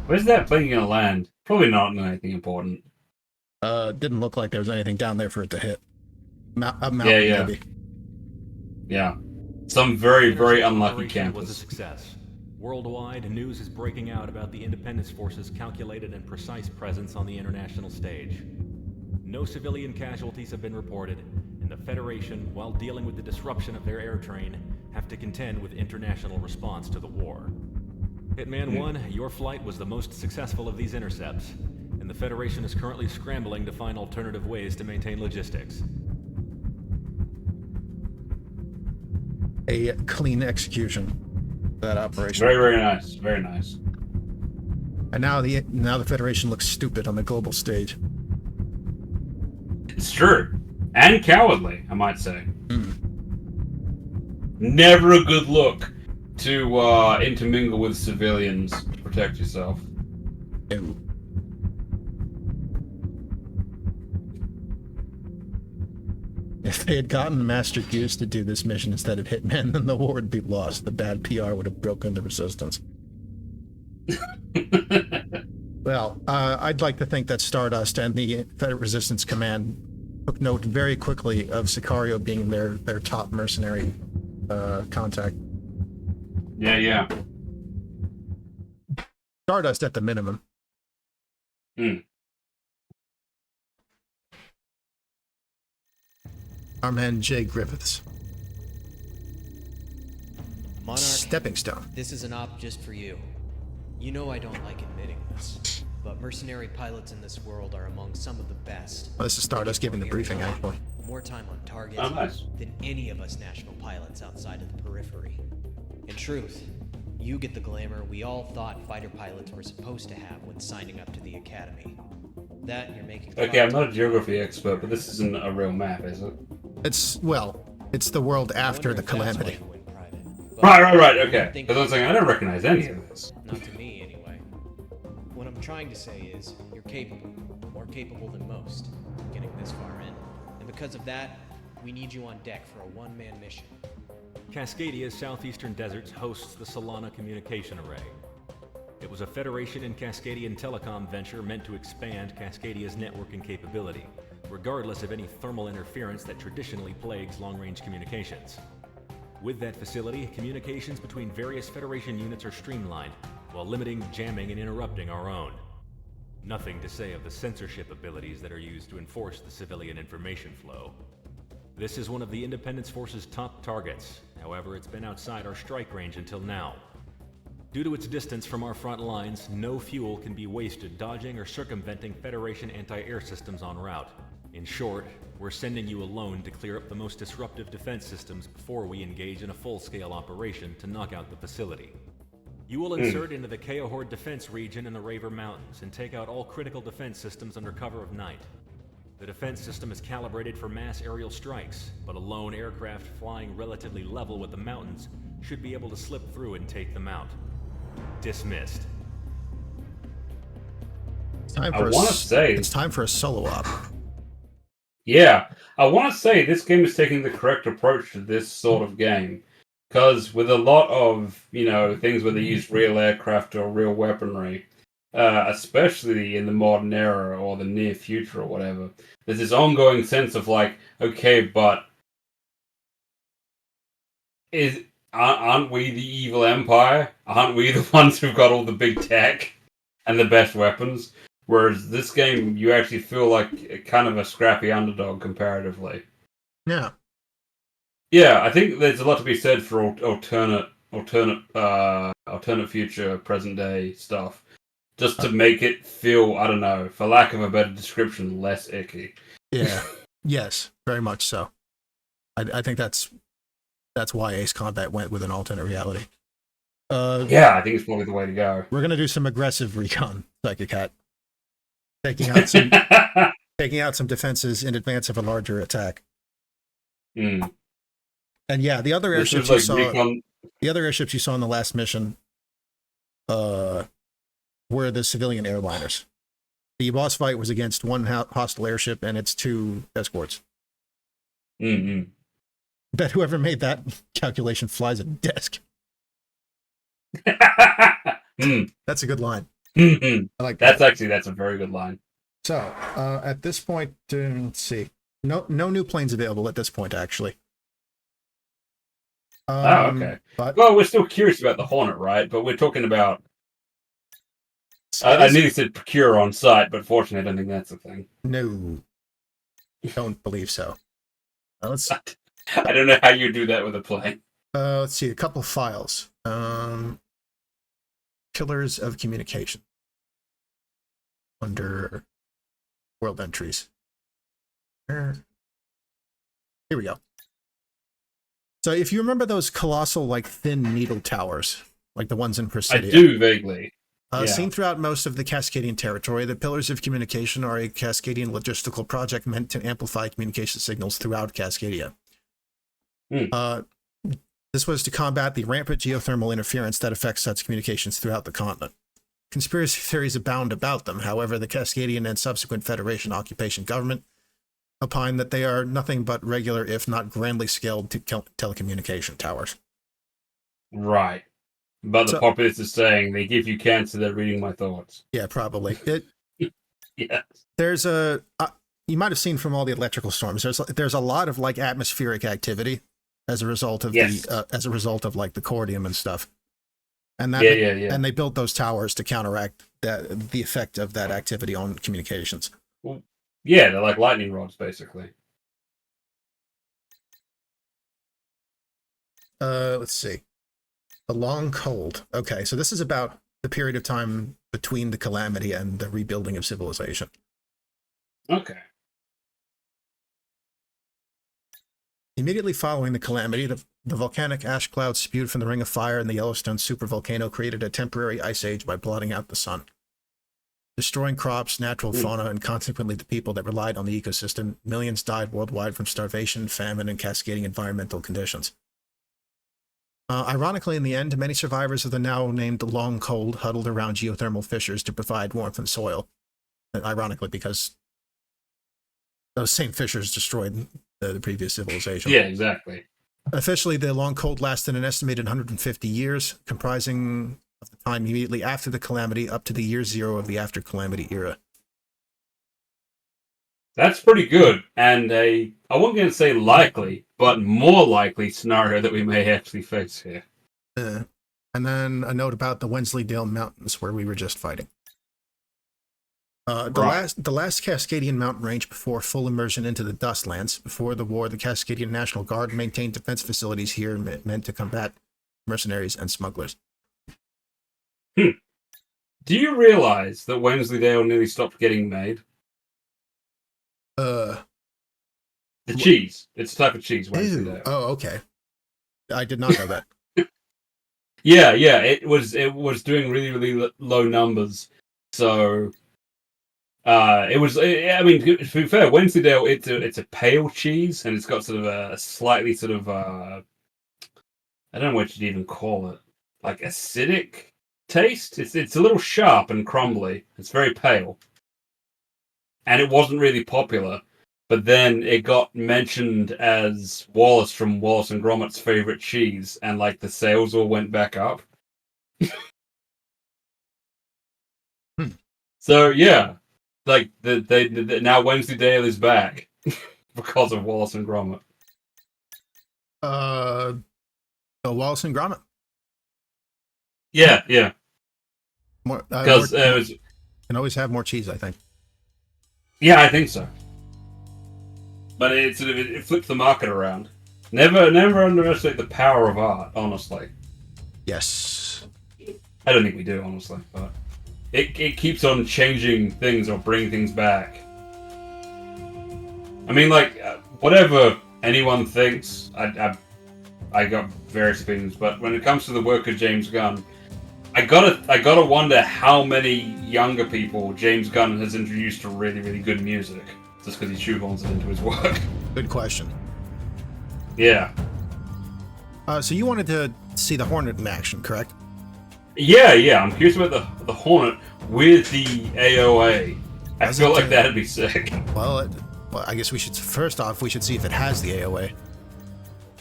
Where's that plane gonna land? Probably not in anything important. Didn't look like there was anything down there for it to hit. A mountain, Yeah. maybe. Yeah. Some very, very Interceptor unlucky operation was a campus. success. Worldwide, news is breaking out about the Independence Force's calculated and precise presence on the international stage. No civilian casualties have been reported, and the Federation, while dealing with the disruption of their air train, have to contend with international response to the war. Hitman 1, your flight was the most successful of these intercepts, and the Federation is currently scrambling to find alternative ways to maintain logistics. A clean execution of that operation. Very, very nice. Very nice. And now the Federation looks stupid on the global stage. It's true. And cowardly, I might say. Never a good look to intermingle with civilians to protect yourself. Ew. If they had gotten Master Goose to do this mission instead of Hitman, then the war would be lost. The bad PR would have broken the resistance. Well, I'd like to think that Stardust and the Federal Resistance Command took note very quickly of Sicario being their top mercenary contact. Yeah. Stardust at the minimum. Our man Jay Griffiths. Monarch, Stepping stone. this is an op just for you. You know I don't like admitting this, but mercenary pilots in this world are among some of the best. Well, this is Stardust giving the briefing, actually. More time on target Oh, nice. than any of us national pilots outside of the periphery. In truth, you get the glamour we all thought fighter pilots were supposed to have when signing up to the academy. That and you're making. Okay, I'm not a geography expert, but this isn't a real map, is it? It's the world after the calamity. Right, okay. Because I was saying, I don't recognize any of this. Not to me, anyway. What I'm trying to say is, you're capable. More capable than most, getting this far in. And because of that, we need you on deck for a one-man mission. Cascadia's southeastern deserts hosts the Solana Communication Array. It was a Federation and Cascadian telecom venture meant to expand Cascadia's networking capability, regardless of any thermal interference that traditionally plagues long-range communications. With that facility, communications between various Federation units are streamlined, while limiting, jamming, and interrupting our own. Nothing to say of the censorship abilities that are used to enforce the civilian information flow. This is one of the Independence Force's top targets. However, it's been outside our strike range until now. Due to its distance from our front lines, no fuel can be wasted dodging or circumventing Federation anti-air systems en route. In short, we're sending you alone to clear up the most disruptive defense systems before we engage in a full-scale operation to knock out the facility. You will insert into the Keohord defense region in the Raver Mountains and take out all critical defense systems under cover of night. The defense system is calibrated for mass aerial strikes, but a lone aircraft flying relatively level with the mountains should be able to slip through and take them out. Dismissed. It's time for a solo op. Yeah, I want to say this game is taking the correct approach to this sort of game. Because with a lot of, things where they use real aircraft or real weaponry, especially in the modern era or the near future or whatever, there's this ongoing sense of like, okay, but aren't we the evil empire? Aren't we the ones who've got all the big tech and the best weapons? Whereas this game, you actually feel like kind of a scrappy underdog comparatively. Yeah. Yeah, I think there's a lot to be said for alternate future, present day stuff, just to make it feel, I don't know, for lack of a better description, less icky. Yeah. Yes, very much so. I think that's why Ace Combat went with an alternate reality. Yeah, I think it's probably the way to go. We're gonna do some aggressive recon, Psychic Hat, taking out some defenses in advance of a larger attack. Mm. And yeah, the other airships you saw in the last mission were the civilian airliners. The boss fight was against one hostile airship and its 2 escorts. Mm-hmm. Bet whoever made that calculation flies a desk. That's a good line. Mm-hmm. I like that. That's a very good line. So, at this point, let's see. No new planes available at this point, actually. Okay. But well, we're still curious about the Hornet, right? But we're talking about... I nearly said procure on site, but fortunately I don't think that's a thing. No. Don't believe so. Let's... I don't know how you do that with a plane. Let's see, a couple files. Pillars of Communication. Under World Entries. Here we go. So if you remember those colossal, thin needle towers, like the ones in Presidia. I do, vaguely. Yeah. Seen throughout most of the Cascadian territory, the Pillars of Communication are a Cascadian logistical project meant to amplify communication signals throughout Cascadia. This was to combat the rampant geothermal interference that affects such communications throughout the continent. Conspiracy theories abound about them. However, the Cascadian and subsequent Federation occupation government opine that they are nothing but regular, if not grandly scaled, telecommunication towers. Right. But the populace is saying they give you cancer, they're reading my thoughts. Yeah, probably. Yes. There's you might have seen from all the electrical storms, there's a lot of atmospheric activity as a result of the cordium and stuff. And that and they built those towers to counteract the effect of that activity on communications. Well, yeah, they're like lightning rods, basically. Let's see. The Long Cold. Okay, so this is about the period of time between the calamity and the rebuilding of civilization. Okay. Immediately following the calamity, the volcanic ash cloud spewed from the Ring of Fire and the Yellowstone supervolcano created a temporary ice age by blotting out the sun, destroying crops, natural fauna, and consequently the people that relied on the ecosystem. Millions died worldwide from starvation, famine, and cascading environmental conditions. Ironically, in the end, many survivors of the now named Long Cold huddled around geothermal fissures to provide warmth and soil. Ironically, because those same fissures destroyed the previous civilization. Yeah, exactly. Officially, the Long Cold lasted an estimated 150 years, comprising of the time immediately after the calamity up to the year 0 of the after-calamity era. That's pretty good, and I wasn't going to say likely, but more likely scenario that we may actually face here. And then a note about the Wensleydale Mountains, where we were just fighting. The last Cascadian mountain range before full immersion into the Dustlands. Before the war, the Cascadian National Guard maintained defense facilities here meant to combat mercenaries and smugglers. Do you realize that Wensleydale nearly stopped getting made? The cheese. It's a type of cheese, Wensleydale. Oh, okay. I did not know that. Yeah, it was doing really, really low numbers. So, I mean, to be fair, Wensleydale, it's a pale cheese, and it's got sort of a slightly sort of, I don't know what you'd even call it, like acidic taste. It's a little sharp and crumbly. It's very pale. And it wasn't really popular. But then it got mentioned as Wallace from Wallace and Gromit's favorite cheese, and like the sales all went back up. So yeah, like now Wensleydale is back because of Wallace and Gromit. Wallace and Gromit. Yeah. Because can always have more cheese, I think. Yeah, I think so. But it flips the market around. Never underestimate the power of art, honestly. Yes. I don't think we do, honestly, but it keeps on changing things or bringing things back. I mean, like, whatever anyone thinks, I got various opinions, but when it comes to the work of James Gunn, I gotta wonder how many younger people James Gunn has introduced to really, really good music. Just because he shoehorns it into his work. Good question. Yeah. So you wanted to see the Hornet in action, correct? Yeah. I'm curious about the Hornet with the AOA. I feel like that'd be sick. Well, I guess we should see if it has the AOA.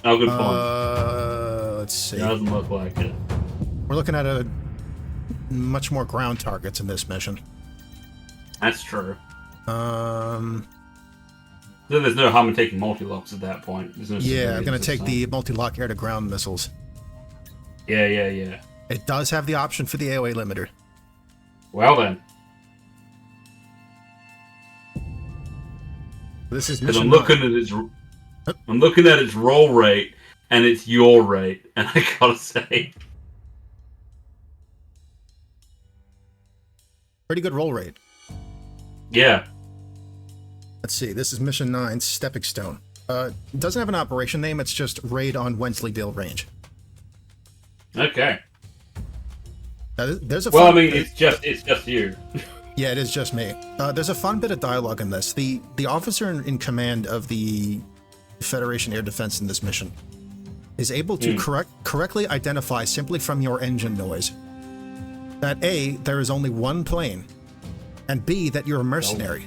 Oh, good point. Let's see. It doesn't look like it. We're looking at a much more ground targets in this mission. That's true. So there's no harm in taking multi-locks at that point. I'm going to take the multi-lock air-to-ground missiles. Yeah. It does have the option for the AOA limiter. Well then. This is because mission I'm looking at its roll rate, and it's your rate, and I gotta say, pretty good roll rate. Yeah. Let's see. This is Mission 9, Stepping Stone. It doesn't have an operation name. It's just Raid on Wensleydale Range. Okay. There's a. Well, I mean, it's just you. Yeah, it is just me. There's a fun bit of dialogue in this. The officer in command of the Federation Air Defense in this mission is able to correctly identify simply from your engine noise that A, there is only one plane, and B, that you're a mercenary,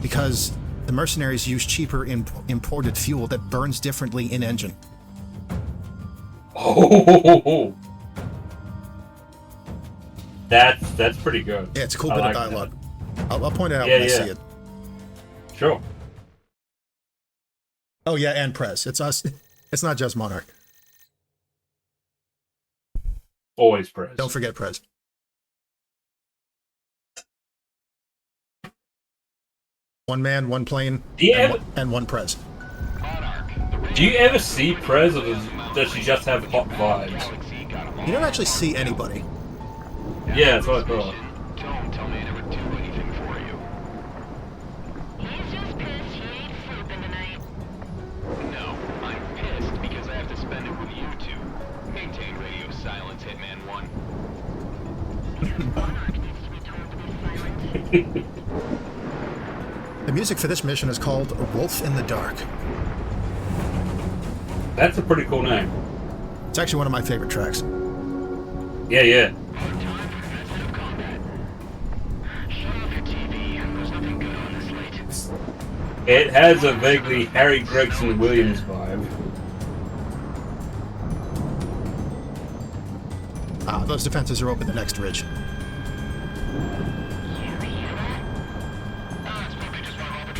because the mercenaries use cheaper imported fuel that burns differently in engine. Oh, that's pretty good. Yeah, it's a cool bit of dialogue. I'll point it out when I see it. Sure. Oh yeah, and Prez. It's us. It's not just Monarch. Always Prez. Don't forget Prez. One man, one plane, and one Prez. Do you ever see Prez, or does she just have hot vibes? You don't actually see anybody. Yeah, that's what I thought. Don't tell me I never do anything for you. He's just pissed he ain't sleeping tonight. No, I'm pissed because I have to spend it with you two. Maintain radio silence, Hitman 1. Monarch needs to be told to be silent. The music for this mission is called Wolf in the Dark. That's a pretty cool name. It's actually one of my favorite tracks. Yeah. Time for defensive combat. Shut off your TV. There's nothing good on this late. It has a vaguely Harry Gregson Williams vibe. Those defenses are open the next ridge. You hear that? It's probably just one of all the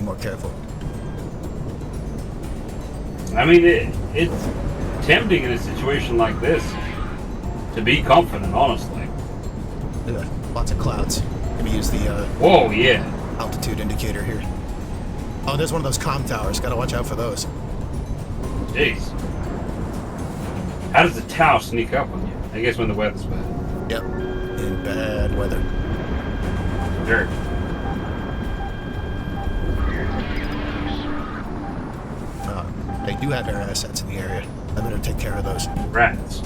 more careful. I mean, it's tempting in a situation like this to be confident, honestly. Yeah, lots of clouds. Let me use the Whoa, yeah. altitude indicator here. Oh, there's one of those comm towers. Gotta watch out for those. Jeez. How does the tower sneak up on you? I guess when the weather's bad. Yep, in bad weather. Sure. They do have air assets in the area. I better take care of those. Rats.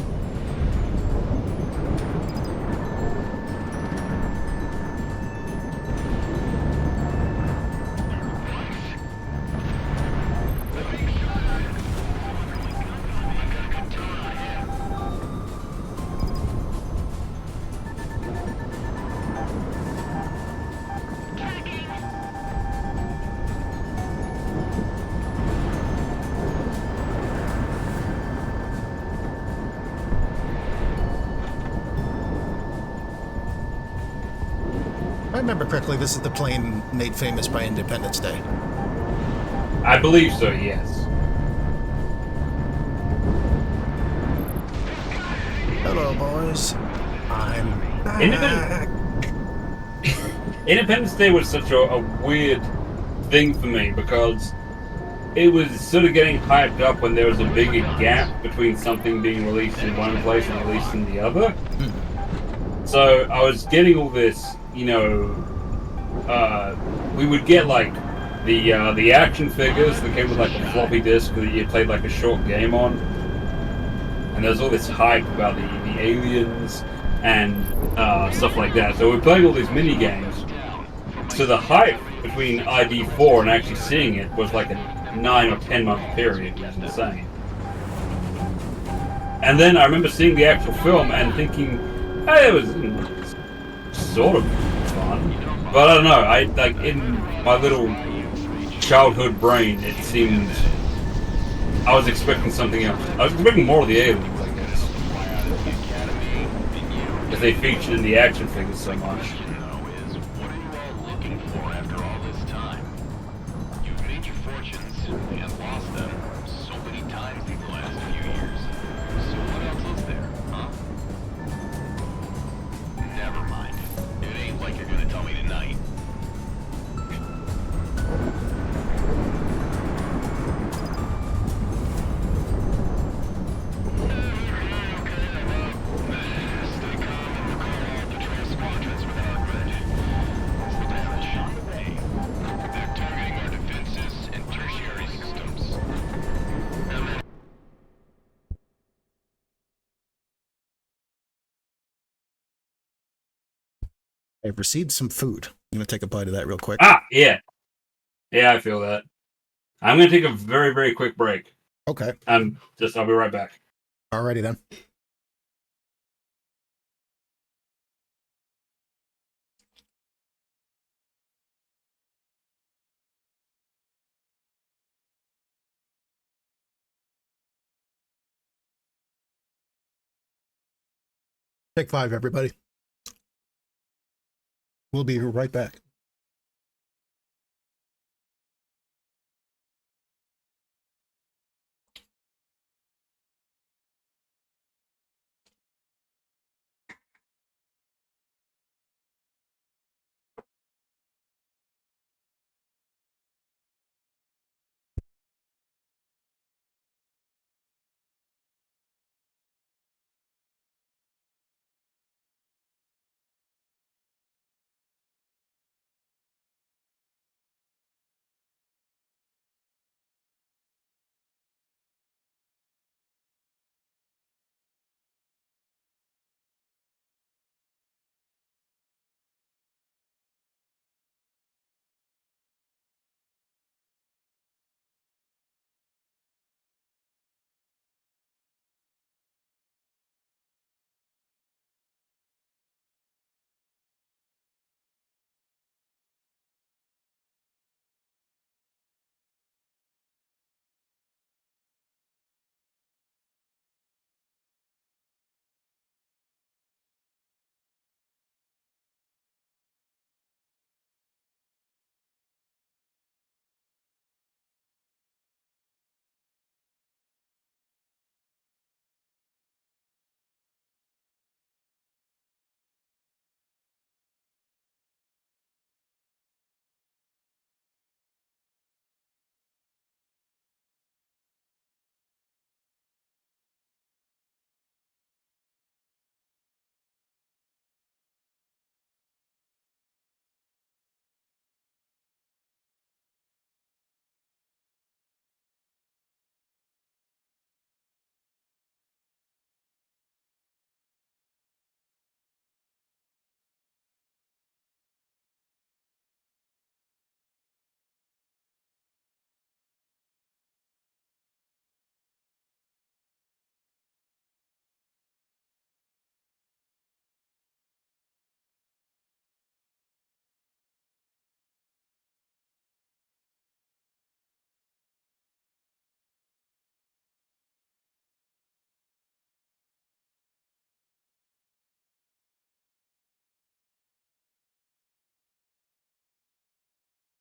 If I remember correctly, this is the plane made famous by Independence Day. I believe so, yes. Hello, boys. I'm back. Independence Day was such a weird thing for me because it was sort of getting hyped up when there was a bigger gap between something being released in one place and released in the other. So I was getting all this, you know, we would get like the action figures that came with like a floppy disk that you played like a short game on, and there's all this hype about the aliens and stuff like that. So we're playing all these mini games. So the hype between ID4 and actually seeing it was like a 9 or 10 month period. It was insane. And then I remember seeing the actual film and thinking, hey, it was sort of fun. But I don't know, I like in my little childhood brain it seemed I was expecting something else. I was expecting more of the aliens, I guess. Because they featured in the action figures so much. I've received some food. I'm gonna take a bite of that real quick. Ah, yeah. Yeah, I feel that. I'm gonna take a very, very quick break. Okay. I'll be right back. Alrighty then. Take 5, everybody. We'll be right back.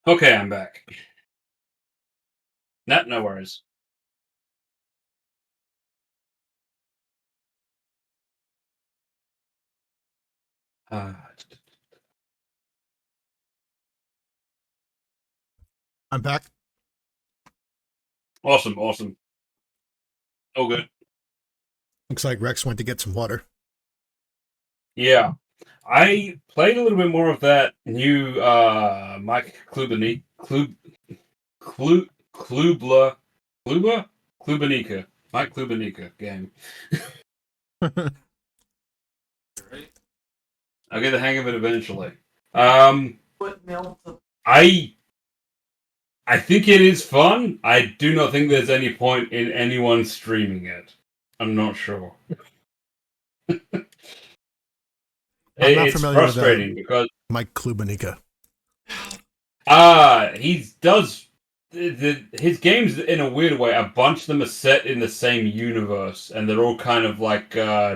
Okay, I'm back. No worries. Uh, I'm back. awesome. Oh, good. Looks like Rex went to get some water. Yeah. I played a little bit more of that new Mike Klubanika. Mike Klubanika game. I'll get the hang of it eventually. I think it is fun. I do not think there's any point in anyone streaming it. I'm not sure. I'm not It's familiar with frustrating because Mike Klubanika. he does his games in a weird way. A bunch of them are set in the same universe, and they're all kind of like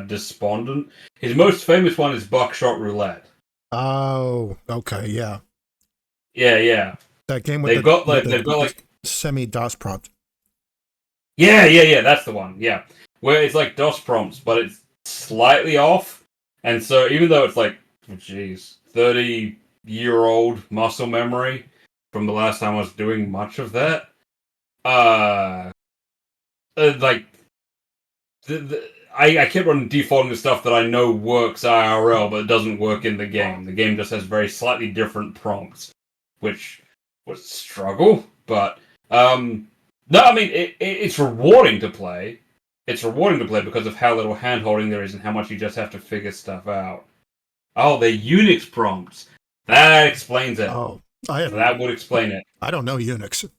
despondent. His most famous one is Buckshot Roulette. Oh, okay, yeah. Yeah. That game with They've got like semi DOS prompt. yeah. That's the one. Yeah, where it's like DOS prompts, but it's slightly off, and so even though it's like, geez, 30-year-old muscle memory from the last time I was doing much of that, like I kept on defaulting to stuff that I know works IRL, but it doesn't work in the game. The game just has very slightly different prompts, which was a struggle. But no, I mean it's rewarding to play. It's rewarding to play because of how little hand holding there is and how much you just have to figure stuff out. Oh, they're Unix prompts. That explains it. Oh, That would explain it. I don't know Unix.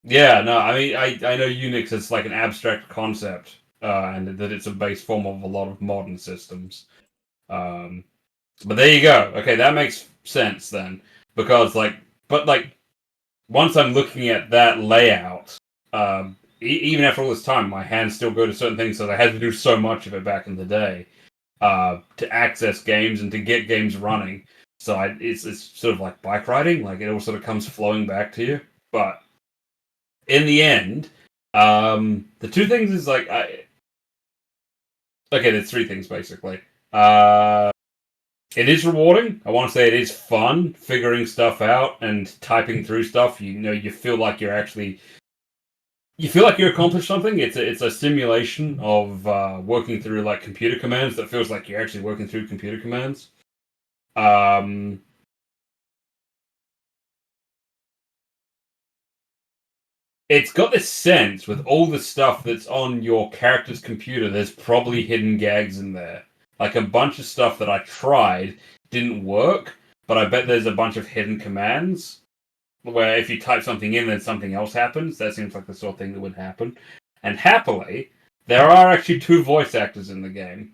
Yeah, no, I mean, I know Unix is like an abstract concept, and that it's a base form of a lot of modern systems. But there you go. Okay, that makes sense then, because once I'm looking at that layout, even after all this time, my hands still go to certain things, so I had to do so much of it back in the day to access games and to get games running. So it's sort of like bike riding, like it all sort of comes flowing back to you, but. In the end, the two things is like okay, there's three things basically. It is rewarding. I want to say it is fun figuring stuff out and typing through stuff. You feel like you're accomplished something. It's a simulation of working through like computer commands that feels like you're actually working through computer commands. It's got this sense with all the stuff that's on your character's computer, there's probably hidden gags in there. Like a bunch of stuff that I tried didn't work, but I bet there's a bunch of hidden commands where if you type something in, then something else happens. That seems like the sort of thing that would happen. And happily, there are actually two voice actors in the game.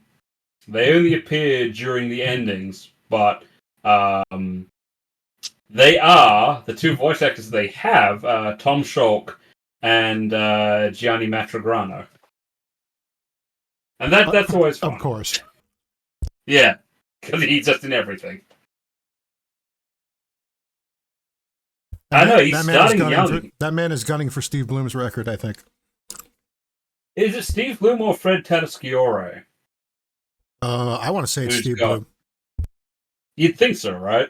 They only appear during the endings, but they are the two voice actors they have, Tom Schalk and Gianni Matragrano. And that's always fun. Of course. Yeah, because he's just in everything. I know, he's starting young. That man is gunning for Steve Bloom's record, I think. Is it Steve Bloom or Fred Tatasciore? I want to say it's Steve Bloom. You'd think so, right?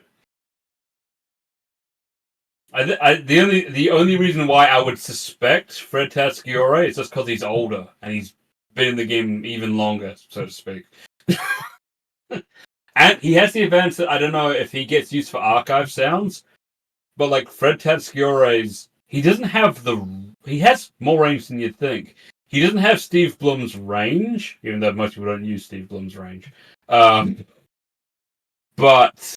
The only reason why I would suspect Fred Tatasciore is just because he's older and he's been in the game even longer, so to speak. And he has the advantage that I don't know if he gets used for archive sounds, but like Fred Tatasciore's, he has more range than you'd think. He doesn't have Steve Blum's range, even though most people don't use Steve Blum's range. But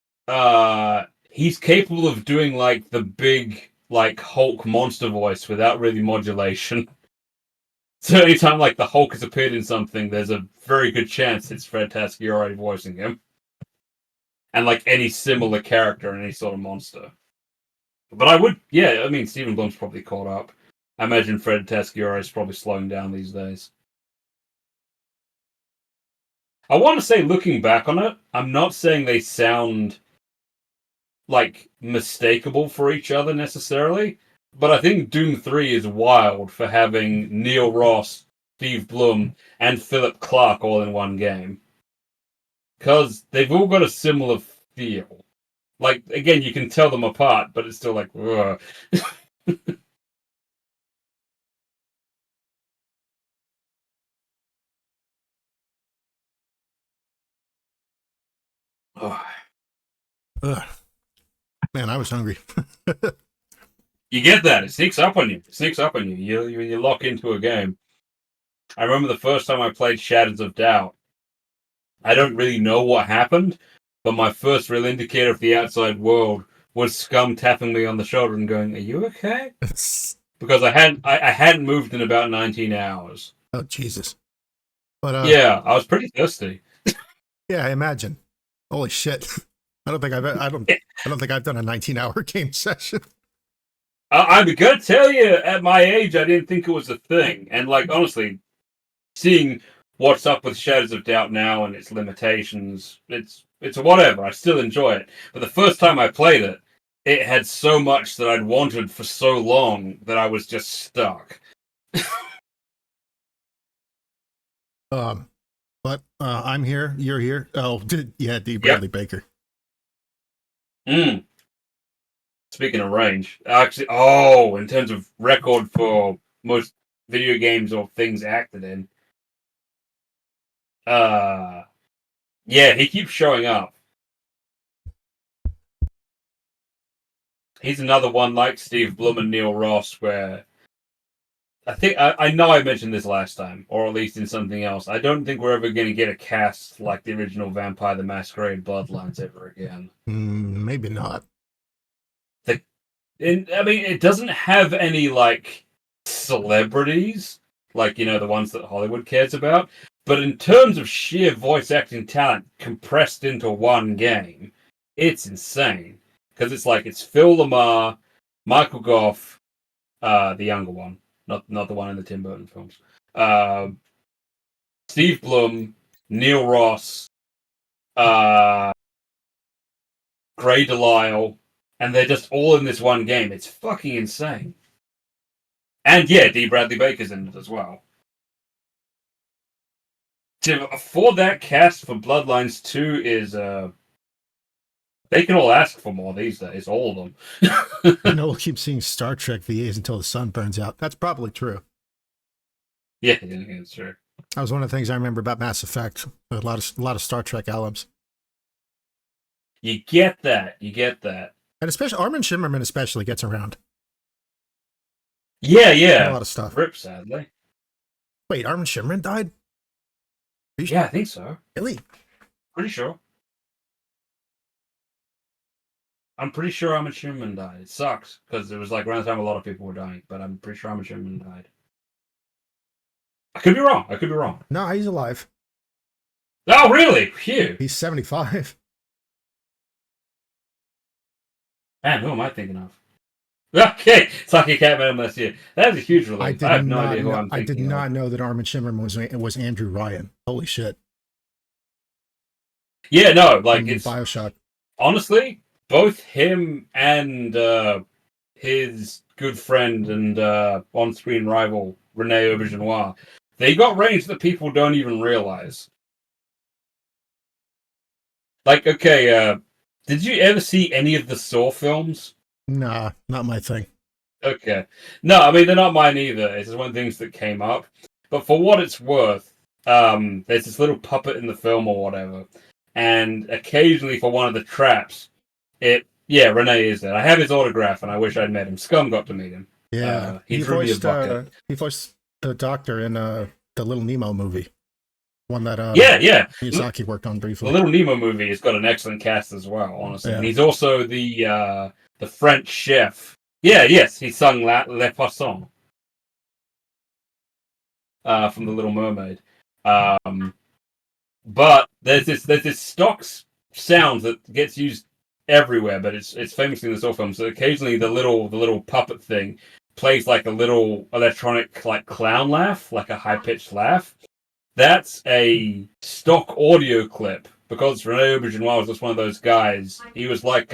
he's capable of doing like the big like Hulk monster voice without really modulation. So anytime like the Hulk has appeared in something, there's a very good chance it's Fred Tatasciore voicing him. And like any similar character in any sort of monster. But I mean Stephen Blum's probably caught up. I imagine Fred Tatasciore is probably slowing down these days. I want to say, looking back on it, I'm not saying they sound like mistakable for each other necessarily. But I think Doom 3 is wild for having Neil Ross, Steve Blum, and Philip Clark all in one game. Because they've all got a similar feel. Like, again, you can tell them apart, but it's still like, ugh. Ugh. Man, I was hungry. You get that. It sneaks up on you. It sneaks up on you. You lock into a game. I remember the first time I played Shadows of Doubt. I don't really know what happened, but my first real indicator of the outside world was Scum tapping me on the shoulder and going, "Are you okay?" Because I hadn't moved in about 19 hours. Oh, Jesus. But yeah, I was pretty thirsty. Yeah, I imagine. Holy shit. I don't think I've done a 19-hour game session. I'm gonna tell you, at my age, I didn't think it was a thing. And, like, honestly, seeing what's up with Shadows of Doubt now and its limitations, it's whatever. I still enjoy it. But the first time I played it, it had so much that I'd wanted for so long that I was just stuck. But I'm here. You're here. Oh, yeah, D. Bradley Baker. Speaking of range, actually, in terms of record for most video games or things acted in, yeah, he keeps showing up. He's another one like Steve Blum and Neil Ross, where I think I know I mentioned this last time, or at least in something else. I don't think we're ever going to get a cast like the original Vampire the Masquerade Bloodlines ever again. Maybe not. It doesn't have any, like, celebrities, like, the ones that Hollywood cares about. But in terms of sheer voice acting talent compressed into one game, it's insane. Because it's Phil Lamar, Michael Goff, the younger one, not the one in the Tim Burton films, Steve Blum, Neil Ross, Grey Delisle, and they're just all in this one game. It's fucking insane. And yeah, D. Bradley Baker's in it as well. To afford that cast for Bloodlines 2 is, they can all ask for more these days, all of them. We'll keep seeing Star Trek VAs until the sun burns out. That's probably true. Yeah, it's true. That was one of the things I remember about Mass Effect. A lot of Star Trek alums. You get that. And especially Armin Shimmerman especially gets around. Yeah. A lot of stuff. Rip, sadly. Wait, Armin Shimmerman died? Yeah, I think so. Really? Pretty sure. I'm pretty sure Armin Shimmerman died. It sucks, because it was like around the time a lot of people were dying, but I'm pretty sure Armin Shimmerman died. I could be wrong. No, he's alive. Oh, really? Phew. He's 75. Man, who am I thinking of? Okay, it's like you can't remember last year. That was a huge release. I have no idea who I'm thinking of. I did not know that Armin Shimmerman was Andrew Ryan. Holy shit. Yeah, no, like, it's... BioShock. Honestly, both him and his good friend and on-screen rival, Rene Aubergenois, they got range that people don't even realize. Like, okay, did you ever see any of the Saw films? Nah, not my thing. Okay. No, I mean, they're not mine either. It's just one of the things that came up. But for what it's worth, there's this little puppet in the film or whatever. And occasionally for one of the traps, Rene is there. I have his autograph and I wish I'd met him. Scum got to meet him. Yeah. He threw me a bucket. He voiced the doctor in the Little Nemo movie. One that Miyazaki worked on briefly. The Little Nemo movie has got an excellent cast as well, honestly. Yeah. And he's also the French chef. Yes, he sung Le Poisson from The Little Mermaid. But there's this stock sound that gets used everywhere, but it's famously in the Saw film. So occasionally the little puppet thing plays like a little electronic like clown laugh, like a high pitched laugh. That's a stock audio clip because Rene Aubergenois was just one of those guys. He was like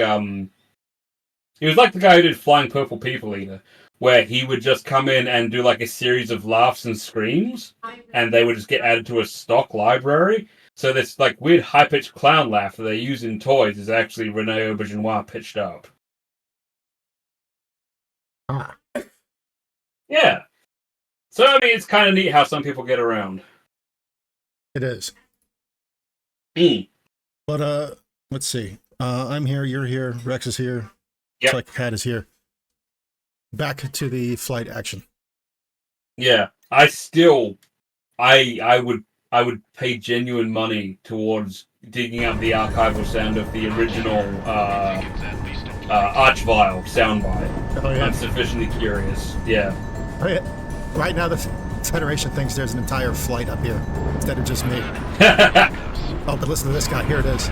He was like the guy who did Flying Purple People Eater, where he would just come in and do like a series of laughs and screams, and they would just get added to a stock library. So this like weird high-pitched clown laugh that they use in toys is actually Rene Auberginois pitched up. Ah. Yeah. So I mean, it's kind of neat how some people get around. It is. Mm. But let's see. I'm here. You're here. Rex is here. Yep. Like Cat is here. Back to the flight action. Yeah, I would pay genuine money towards digging up the archival sound of the original Archvile soundbite. Oh yeah. I'm sufficiently curious. Yeah. Oh, yeah. Right now, the Federation thinks there's an entire flight up here instead of just me. Oh, but listen to this guy. Here it is.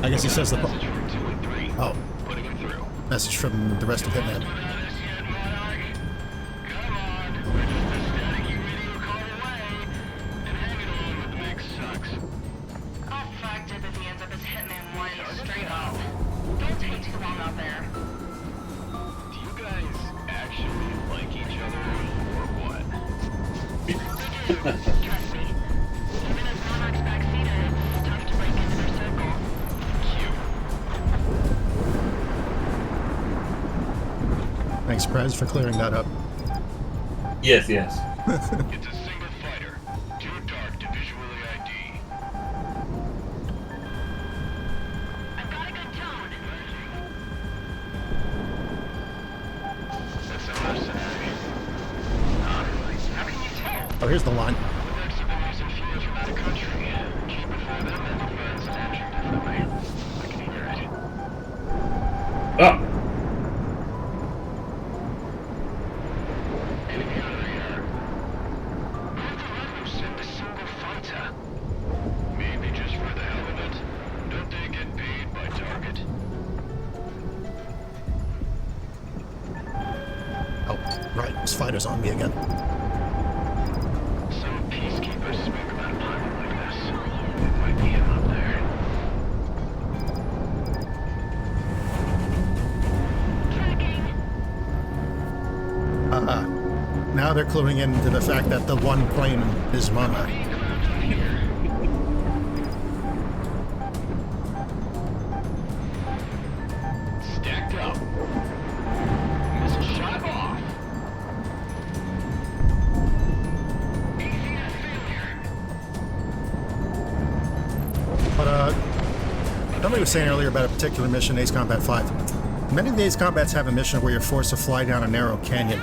I guess he says the. Oh. Message from the rest of Hitman. Trust me. Even as Monarch's backseated, it's tough to break into their circle. Thanks, Prez, for clearing that up. Yes, yes. It's a single fighter. Too dark to visually ID. I've got a good tone. That's a mercenary. How can you tell? Oh, here's the line. The Lex have been using fuel from out of country. Cheaper for them than the Burns and differently. I can hear it. Oh. Enemy on radar. Who'd the Rebels send a single fighter? Maybe just for the hell of it. Don't they get paid by target? Oh, right. This fighter's on me again. Some peacekeepers speak about a pilot like this. It might be him up there. Now they're cluing into the fact that the one plane is Monarch. Stacked up. Missile shot off. Easy to failure. But, somebody was saying earlier about a particular mission, Ace Combat 5. Many of the Ace Combats have a mission where you're forced to fly down a narrow canyon.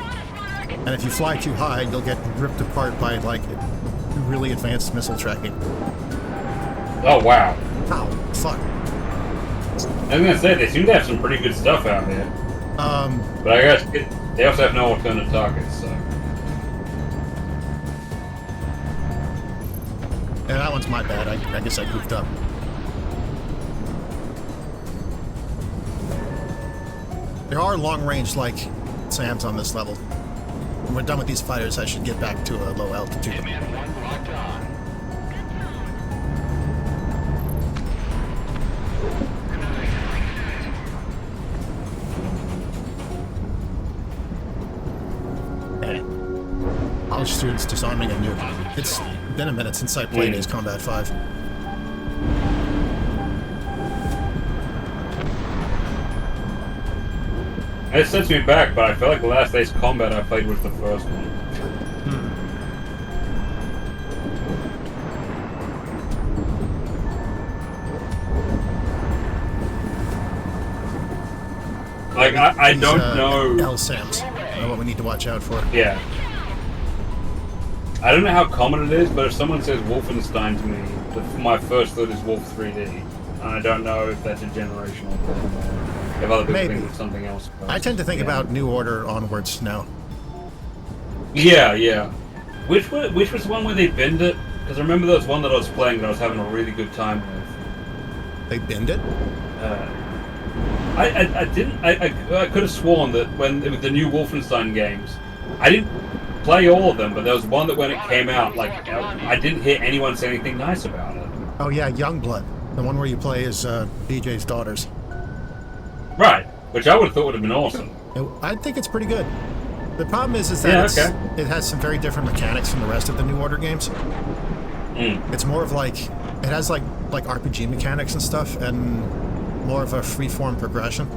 And if you fly too high, you'll get ripped apart by, like, really advanced missile tracking. Oh wow. Ow, fuck. I was gonna say they seem to have some pretty good stuff out there, but I guess they also have no alternate targets. So Yeah, that one's my bad. I guess I goofed up. There are long-range, like, SAMs on this level. When we're done with these fighters, I should get back to a low altitude. Hitman 1 locked on. College students disarming a nuke. It's been a minute since I played Ace Combat 5. it sets me back, but I feel like the last Ace Combat I played was the first one. Like I These, don't know. LSAMs are what we need to watch out for. Yeah. I don't know how common it is, but if someone says Wolfenstein to me, my first thought is Wolf 3D. And I don't know if that's a generational thing or if other people Maybe. think of something else. But, I tend to think yeah. about New Order onwards now. Yeah, yeah. Which was the one where they bend it? Because I remember there was one that I was playing that I was having a really good time with. They bend it? I didn't. I could have sworn that when with the new Wolfenstein games, I didn't play all of them, but there was one that when it came out, like I didn't hear anyone say anything nice about it. Oh yeah, Youngblood, the one where you play as BJ's daughters. Right, which I would have thought would have been awesome. I think it's pretty good. The problem is that it has some very different mechanics from the rest of the New Order games. It's more of like it has like RPG mechanics and stuff, and more of a free-form progression.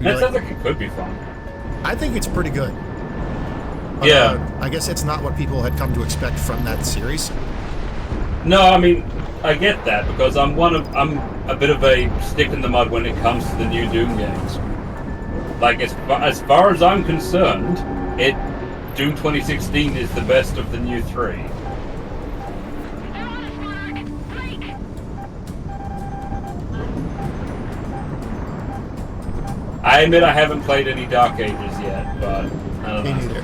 That sounds like it could be fun. I think it's pretty good. But, Yeah. I guess it's not what people had come to expect from that series. No, I mean, I get that because I'm a bit of a stick in the mud when it comes to the new Doom games. Like as far as I'm concerned, Doom 2016 is the best of the new three. I admit I haven't played any Dark Ages yet, but I don't know. Me neither.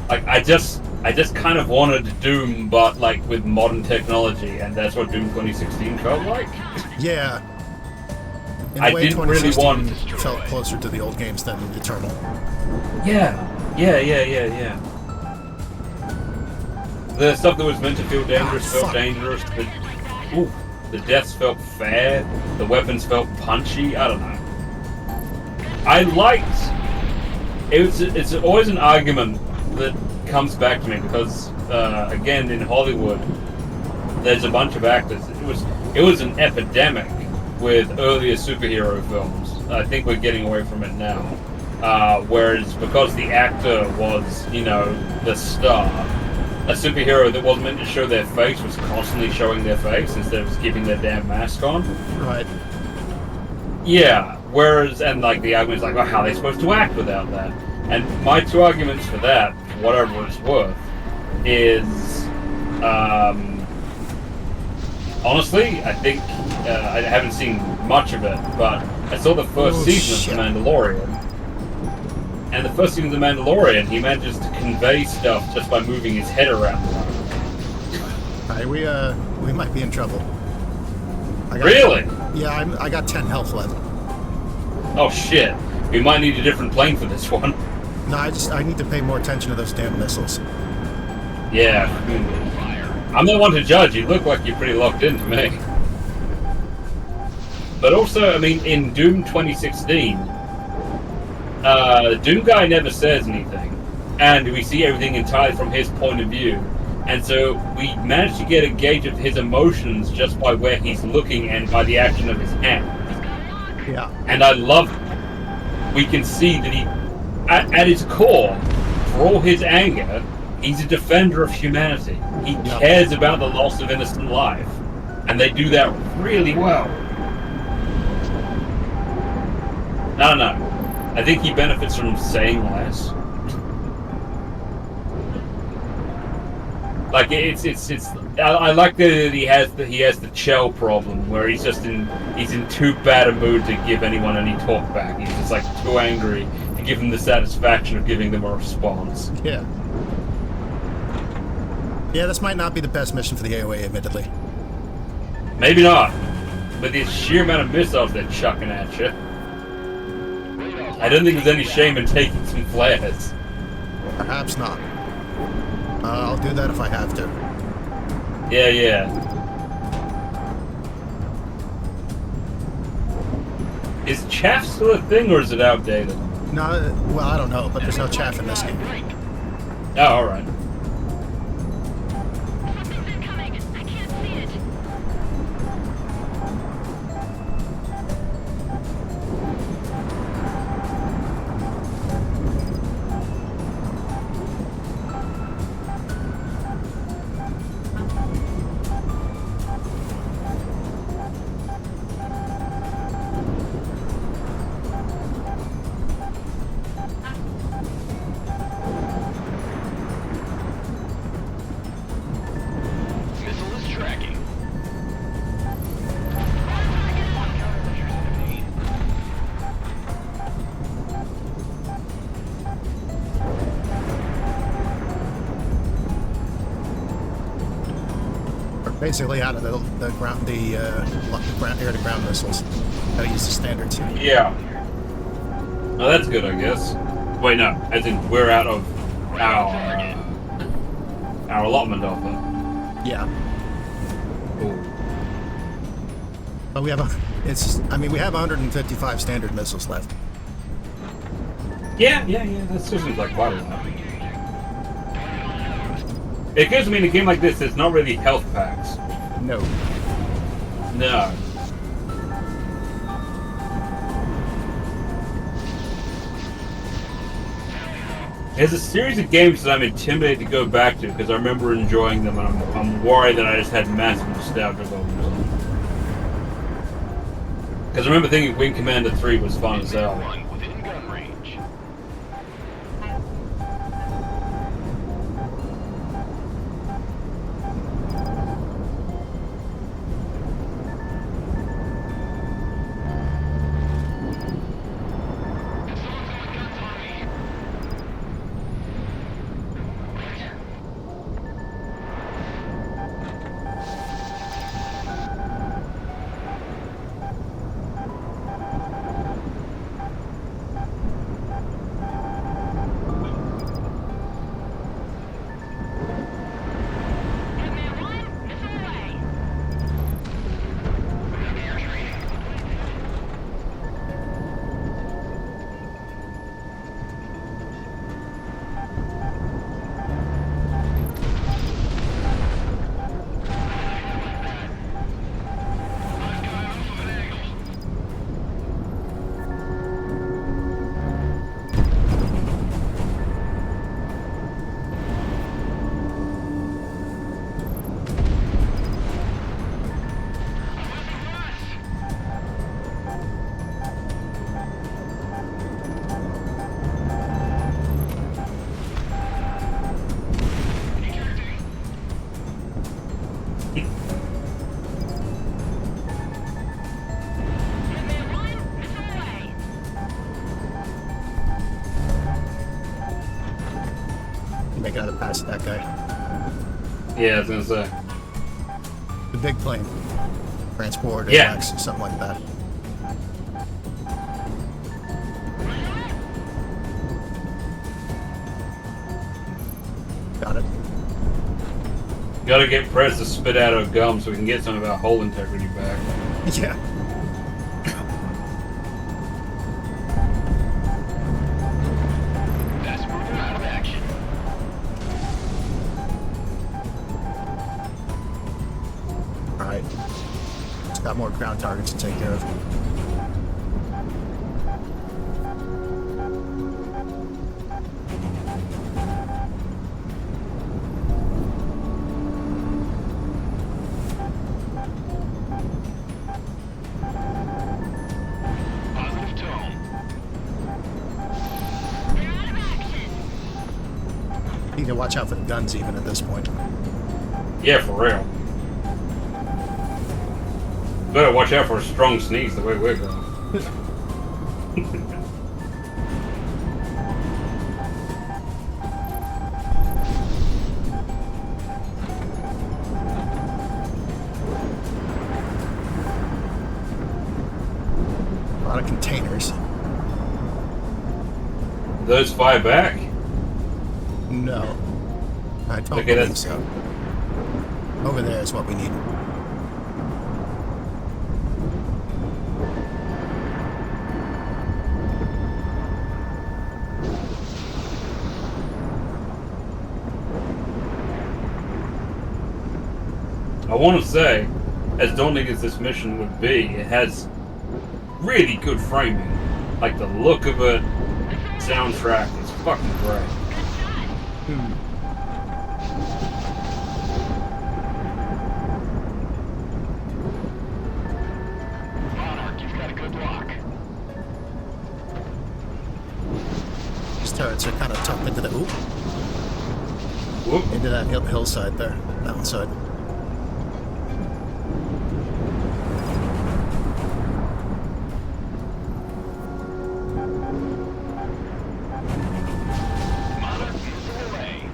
Like I just kind of wanted Doom, but like with modern technology, and that's what Doom 2016 felt like. Yeah. In a I way, didn't really 2016 want. felt closer to the old games than Eternal. Yeah. The stuff that was meant to feel dangerous felt dangerous. The deaths felt fair. The weapons felt punchy. I don't know. I liked. It's always an argument that comes back to me because again in Hollywood, there's a bunch of actors. It was an epidemic with earlier superhero films. I think we're getting away from it now. Whereas because the actor was, the star, a superhero that wasn't meant to show their face was constantly showing their face instead of keeping their damn mask on. Right. Yeah. Whereas, and like the argument's like, well, how are they supposed to act without that? And my two arguments for that, whatever it's worth, is honestly, I think I haven't seen much of it, but I saw the first season of The Mandalorian. And the first season of The Mandalorian, he manages to convey stuff just by moving his head around. Alright, we might be in trouble. Really? Yeah, I got 10 health left. Oh shit. We might need a different plane for this one. No, I need to pay more attention to those damn missiles. Yeah. I'm not one to judge. You look like you're pretty locked in to me. But also, I mean, in Doom 2016, the Doom guy never says anything. And we see everything entirely from his point of view. And so we managed to get a gauge of his emotions just by where he's looking and by the action of his hand. Yeah. And I love it. We can see that he, at his core, for all his anger, he's a defender of humanity. He cares about the loss of innocent life. And they do that really well. I don't know. I think he benefits from saying less. Like I like that he has the Chell problem where he's in too bad a mood to give anyone any talk back. He's just like too angry to give them the satisfaction of giving them a response. Yeah. Yeah, this might not be the best mission for the AOA, admittedly. Maybe not. But the sheer amount of missiles they're chucking at you. I don't think there's any shame in taking some flares. Perhaps not. I'll do that if I have to. Yeah. Is chaff still a thing, or is it outdated? No, well, I don't know, but there's no chaff in this game. Oh, alright. Something's incoming. I can't see it. Basically, out of the ground, air-to-ground missiles. Gotta use the standards. Yeah. Oh, that's good, I guess. Wait, no. As in, we're out of our allotment of them. Yeah. Cool. But we have we have 155 standard missiles left. Yeah. That still seems like quite a lot. It gives me in a game like this, there's not really health packs. No. No. There's a series of games that I'm intimidated to go back to because I remember enjoying them, and I'm worried that I just had massive nostalgia over them. Because I remember thinking Wing Commander 3 was fun as hell. Within gun range. Make out of past that guy. Yeah, I was gonna say. The big plane. Transport, Yeah. Lex, something like that. Got it. Gotta get Prez to spit out our gum so we can get some of our hull integrity back. Yeah. That's moving out of action. Alright. It's got more ground targets to take care of. Positive tone. They're out of action. Need to watch out for the guns even at this point. Yeah, for real. Better watch out for a strong sneeze the way we're going. A lot of containers. Those fire back? No. I don't Okay, believe that's- so. Over there is what we need. I want to say, as daunting as this mission would be, it has really good framing. Like the look of it, soundtrack is fucking great. Monarch, you've got a good lock. These turrets are kind of tucked into the Whoop. into that hillside there, mountainside. Monarch missile away.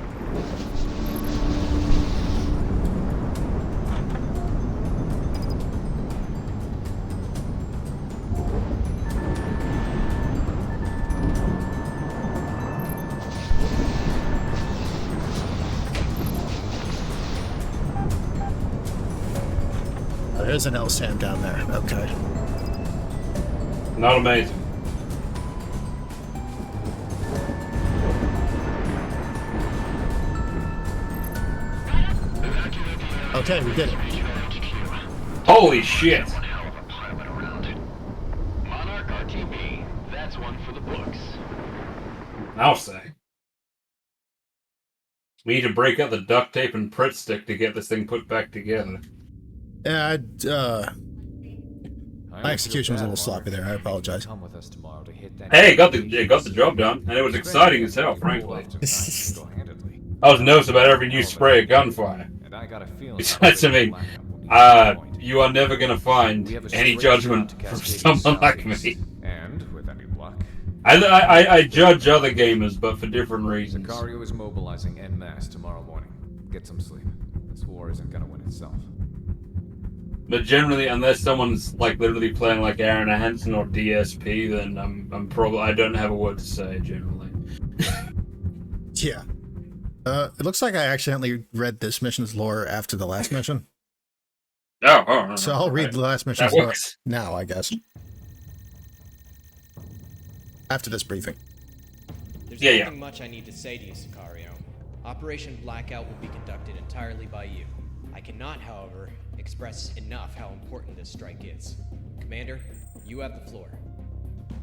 There is an LSAM down there. Okay. Not amazing. Okay, we did it. Holy shit! One hell of a pilot around. Monarch RTB, that's one for the books. I'll say. We need to break out the duct tape and Pritt stick to get this thing put back together. Yeah, my execution was a little sloppy there. I apologize. Come with us tomorrow to hit that. Hey, it got the job done, and it was exciting as hell, frankly. I was nervous about every new spray of gunfire. And I got a feeling. Besides, I mean, you are never gonna find any judgment from someone like me. And with any luck, I judge other gamers, but for different reasons. Sicario is mobilizing en masse tomorrow morning. Get some sleep. This war isn't gonna win itself. But generally, unless someone's like literally playing like Aaron Hansen or DSP, then I don't have a word to say generally. Yeah. It looks like I accidentally read this mission's lore after the last mission. Oh, So I'll read the last mission's That lore works. now, I guess. After this briefing. There's Yeah, nothing much I need to say to you, Sicario. Operation Blackout will be conducted entirely by you. I cannot, however, express enough how important this strike is. Commander, you have the floor.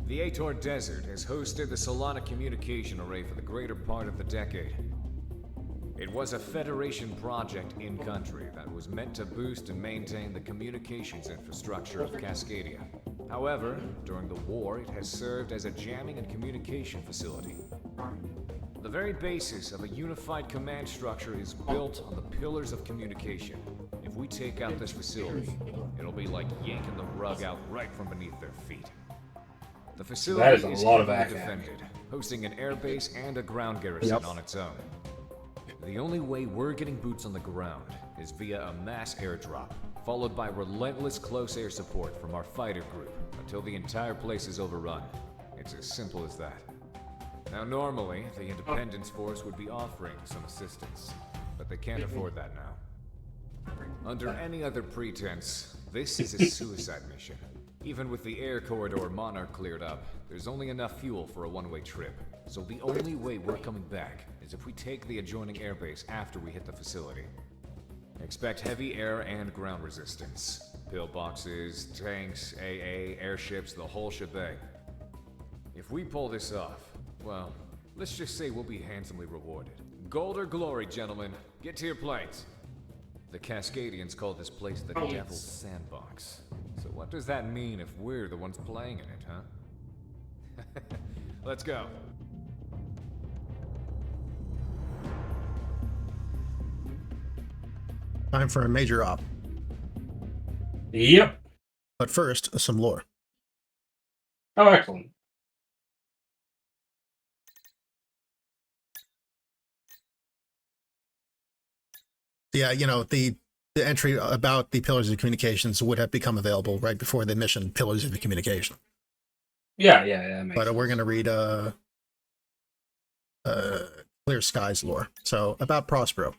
The Ator Desert has hosted the Solana communication array for the greater part of the decade. It was a Federation project in-country that was meant to boost and maintain the communications infrastructure of Cascadia. However, during the war, it has served as a jamming and communication facility. The very basis of a unified command structure is built on the pillars of communication. If we take out this facility, it'll be like yanking the rug out right from beneath their feet. The facility That is a lot of heavily backup. defended, hosting an airbase and a ground garrison on its own. The only way we're getting boots on the ground is via a mass airdrop, followed by relentless close air support from our fighter group until the entire place is overrun. It's as simple as that. Now normally, the Independence Force would be offering some assistance, but they can't afford that now. Under any other pretense, this is a suicide mission. Even with the air corridor Monarch cleared up, there's only enough fuel for a one-way trip. So the only way we're coming back is if we take the adjoining airbase after we hit the facility. Expect heavy air and ground resistance. Pillboxes, tanks, AA, airships, the whole shebang. If we pull this off, well, let's just say we'll be handsomely rewarded. Gold or glory, gentlemen. Get to your planes. The Cascadians call this place the Devil's Sandbox. So what does that mean if we're the ones playing in it, huh? Let's go. Time for a major op. Yep. But first, some lore. Oh, excellent. Yeah, you know, the entry about the Pillars of Communications would have become available right before the mission Pillars of the Communication. Yeah. But we're going to read Clear Skies lore. So, about Prospero.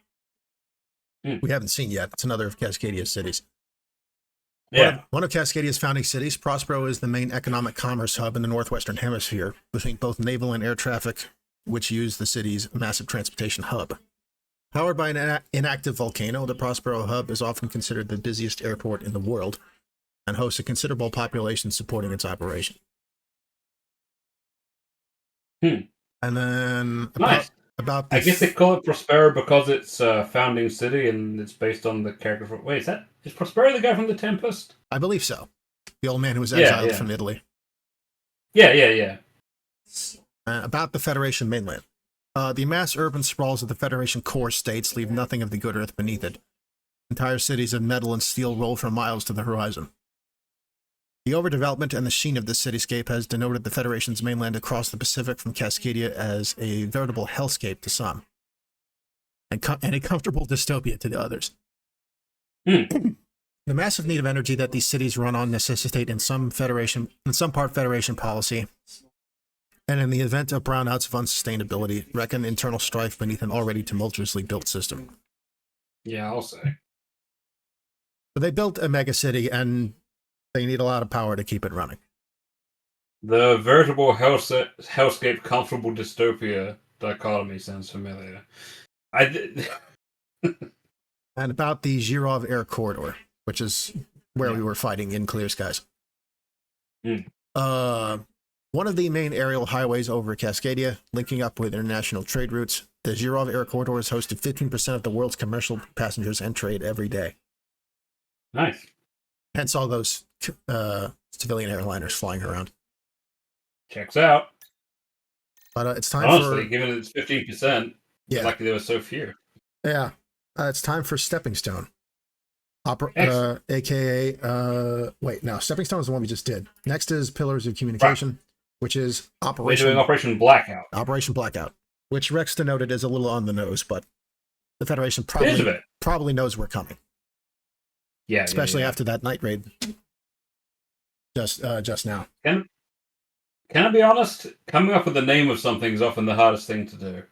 We haven't seen yet. It's another of Cascadia's cities. Yeah. One of Cascadia's founding cities, Prospero is the main economic commerce hub in the Northwestern Hemisphere, between both naval and air traffic, which use the city's massive transportation hub. Powered by an inactive volcano, the Prospero hub is often considered the busiest airport in the world and hosts a considerable population supporting its operation. And then about I guess they call it Prospero because it's a founding city and it's based on the character from... Wait, is Prospero the guy from The Tempest? I believe so. The old man who was exiled from Italy. Yeah. About the Federation mainland. The mass urban sprawls of the Federation core states leave nothing of the good earth beneath it. Entire cities of metal and steel roll for miles to the horizon. The overdevelopment and the sheen of this cityscape has denoted the Federation's mainland across the Pacific from Cascadia as a veritable hellscape to some, and a comfortable dystopia to the others. The massive need of energy that these cities run on necessitate in some part Federation policy, and in the event of brownouts of unsustainability, reckon internal strife beneath an already tumultuously built system. Yeah, I'll say. But they built a mega city, and they need a lot of power to keep it running. The veritable hellscape comfortable dystopia dichotomy sounds familiar. And about the Zhirov Air Corridor, which is where we were fighting in Clear Skies. One of the main aerial highways over Cascadia, linking up with international trade routes, the Zhirov Air Corridor has hosted 15% of the world's commercial passengers and trade every day. Nice. Hence all those civilian airliners flying around. Checks out. But it's time Honestly, given it's 15%, yeah, lucky there were so few. Yeah. It's time for Stepping Stone. AKA, wait, no, Stepping Stone is the one we just did. Next is Pillars of Communication, which is We're doing Operation Blackout. Operation Blackout, which Rex denoted is a little on the nose, but the Federation probably knows we're coming. Yeah, especially after that night raid just now. Can I be honest? Coming up with the name of something is often the hardest thing to do.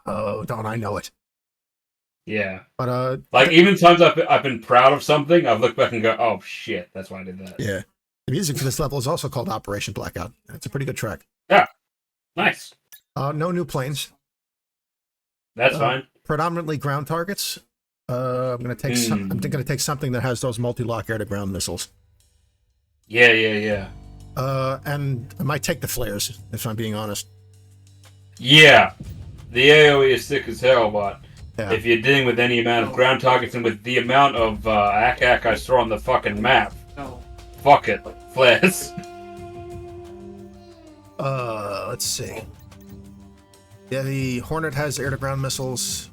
Oh, don't I know it? Yeah, but like even times I've been proud of something, I've looked back and go, "Oh shit, that's why I did that." Yeah, the music for this level is also called Operation Blackout. It's a pretty good track. Yeah, nice. No new planes. That's fine. Predominantly ground targets. I'm gonna take I'm gonna take something that has those multi-lock air-to-ground missiles. Yeah. And I might take the flares if I'm being honest. Yeah, the AOE is thick as hell, but yeah, if you're dealing with any amount of ground targets and with the amount of ACAC I saw on the fucking map, fuck it, flares. Let's see. Yeah, the Hornet has air-to-ground missiles.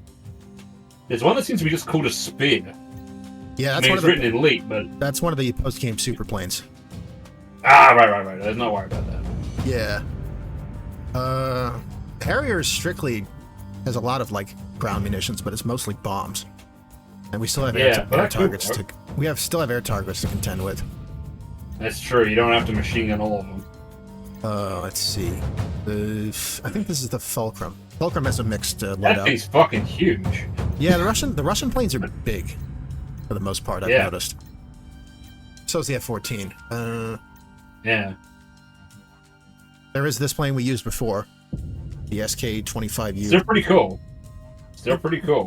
There's one that seems to be just called a Spear. Yeah, I mean, it's written in Leap, but that's one of the post-game super planes. Ah, right. There's no worry about that. Yeah. Harrier strictly has a lot of like ground munitions, but it's mostly bombs. And we still have air targets still have air targets to contend with. That's true. You don't have to machine gun all of them. Let's see. I think this is the Fulcrum. Fulcrum has a mixed loadout. That thing's fucking huge. Yeah, the Russian planes are big for the most part. I've noticed. So is the F-14. Yeah. There is this plane we used before, the SK-25U. Still pretty cool.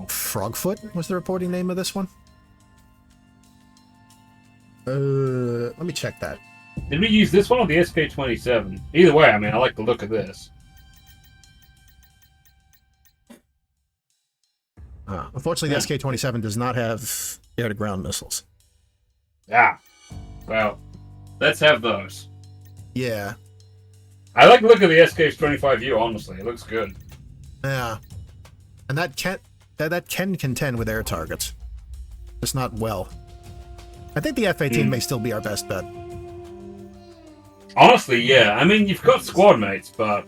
Frogfoot was the reporting name of this one. Let me check that. Did we use this one or the SK-27? Either way, I mean, I like the look of this. Unfortunately, the SK-27 does not have air-to-ground missiles. Ah. Well, let's have those. Yeah. I like the look of the SK-25U, honestly. It looks good. Yeah. And that can contend with air targets. Just not well. I think the F-18 may still be our best bet. Honestly, yeah. I mean, you've got squad mates, but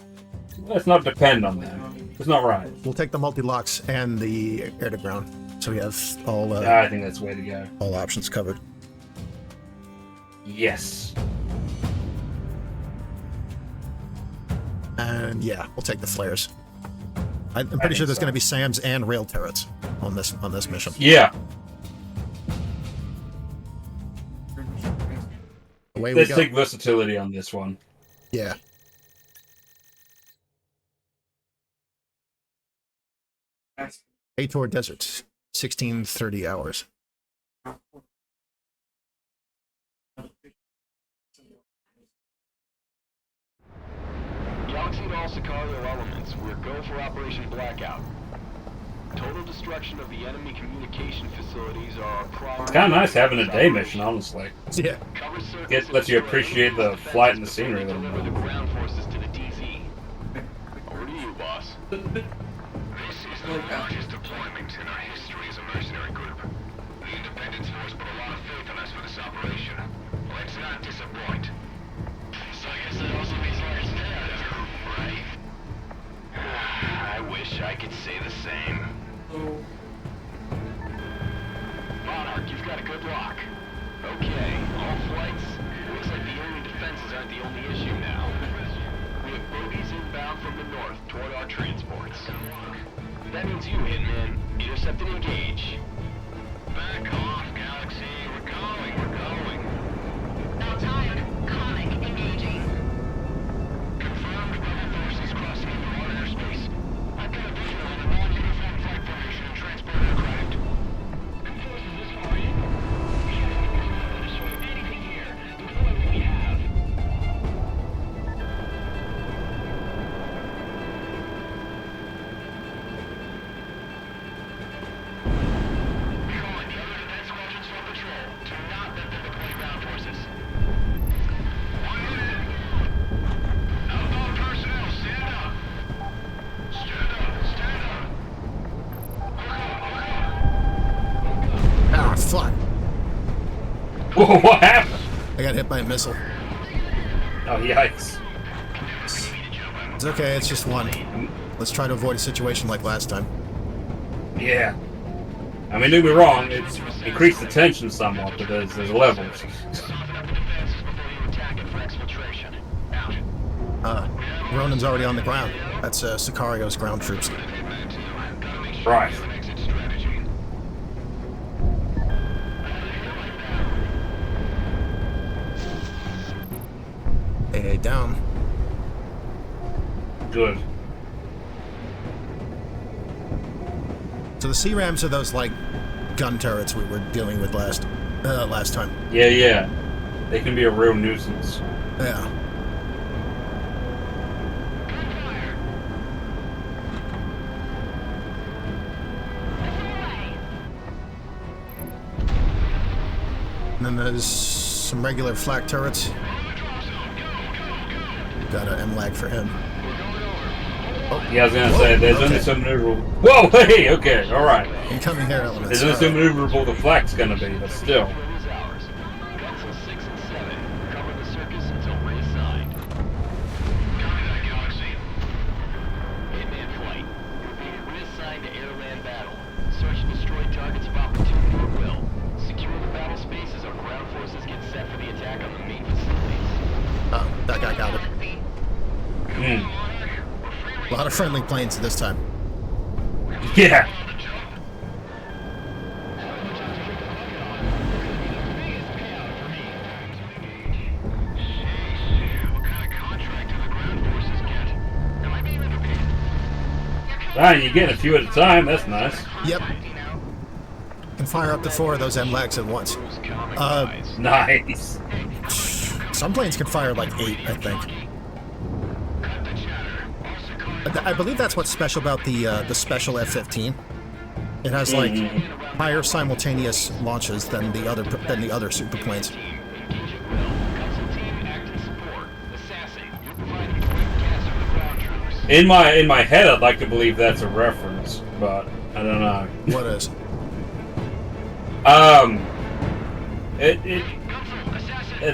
let's not depend on them. It's not right. We'll take the multi-locks and the air-to-ground. So we have all... I think that's the way to go. All options covered. Yes. And yeah, we'll take the flares. I'm pretty sure there's going to be SAMs and rail turrets on this mission. Yeah. Let's take versatility on this one. Yeah. Ator Desert, 1630 hours. Galaxy to all Sicario elements. We're go for Operation Blackout. Total destruction of the enemy communication facilities are our primary... It's kind of nice having a day mission, honestly. Yeah. It lets you appreciate the flight and the scenery a little Deliver the more. ground forces to the DZ. Over to you, boss. This is the largest deployment in our history as a mercenary group. The Independence Force put a lot of faith in us for this operation. Let's not disappoint. So I guess that also means large terrorism, right? I wish I could say the same. Monarch, you've got a good lock. Okay, all flights. Looks like the alien defenses aren't the only issue now. We have bogies inbound from the north toward our transports. That means you, Hitman. Intercept and engage. Back off, Galaxy. We're going fuck. Whoa, what happened? I got hit by a missile. Oh, yikes. It's okay, it's just one. Let's try to avoid a situation like last time. Yeah. I mean, don't get me wrong, it's increased the tension somewhat, but there's levels. Ronan's already on the ground. That's Sicario's ground troops. Right. AA down. Good. So the C-Rams are those, like, gun turrets we were dealing with last time. Yeah. They can be a real nuisance. Yeah. And then there's some regular flak turrets. Got an M-lag for him. Yeah, I was gonna say, there's only some maneuverable. Whoa, hey, okay, alright. Incoming air elements. There's only some maneuverable the flak's gonna be, but still. Oh, that guy got it. A lot of friendly planes this time. Yeah. Right, you get a few at a time, that's nice. Yep. Can fire up to 4 of those M-lags at once. Nice. Some planes can fire like 8, I think. I believe that's what's special about the special F-15. It has like higher simultaneous launches than the other superplanes. In my head, I'd like to believe that's a reference, but I don't know. What is?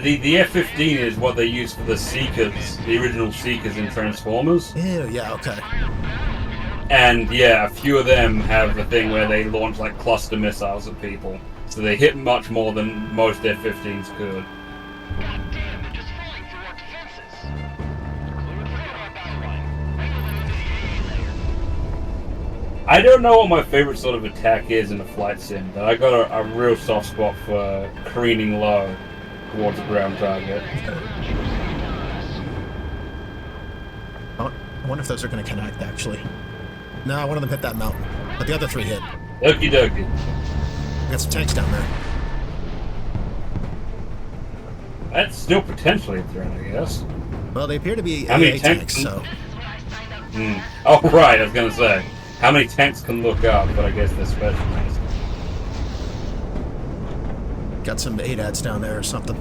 The F-15 is what they use for the Seekers, the original Seekers in Transformers. Yeah, okay. And yeah, a few of them have the thing where they launch like cluster missiles at people, so they hit much more than most F-15s could. I don't know what my favorite sort of attack is in a flight sim, but I got a real soft spot for careening low towards a ground target. I wonder if those are going to connect, actually. No, one of them hit that mountain, but the other 3 hit. Okie dokie. We got some tanks down there. That's still potentially a threat, I guess. Well, they appear to be How many AA tanks, so... Oh, right, I was going to say. How many tanks can look up, but I guess they're specialized. Got some ADATs down there or something.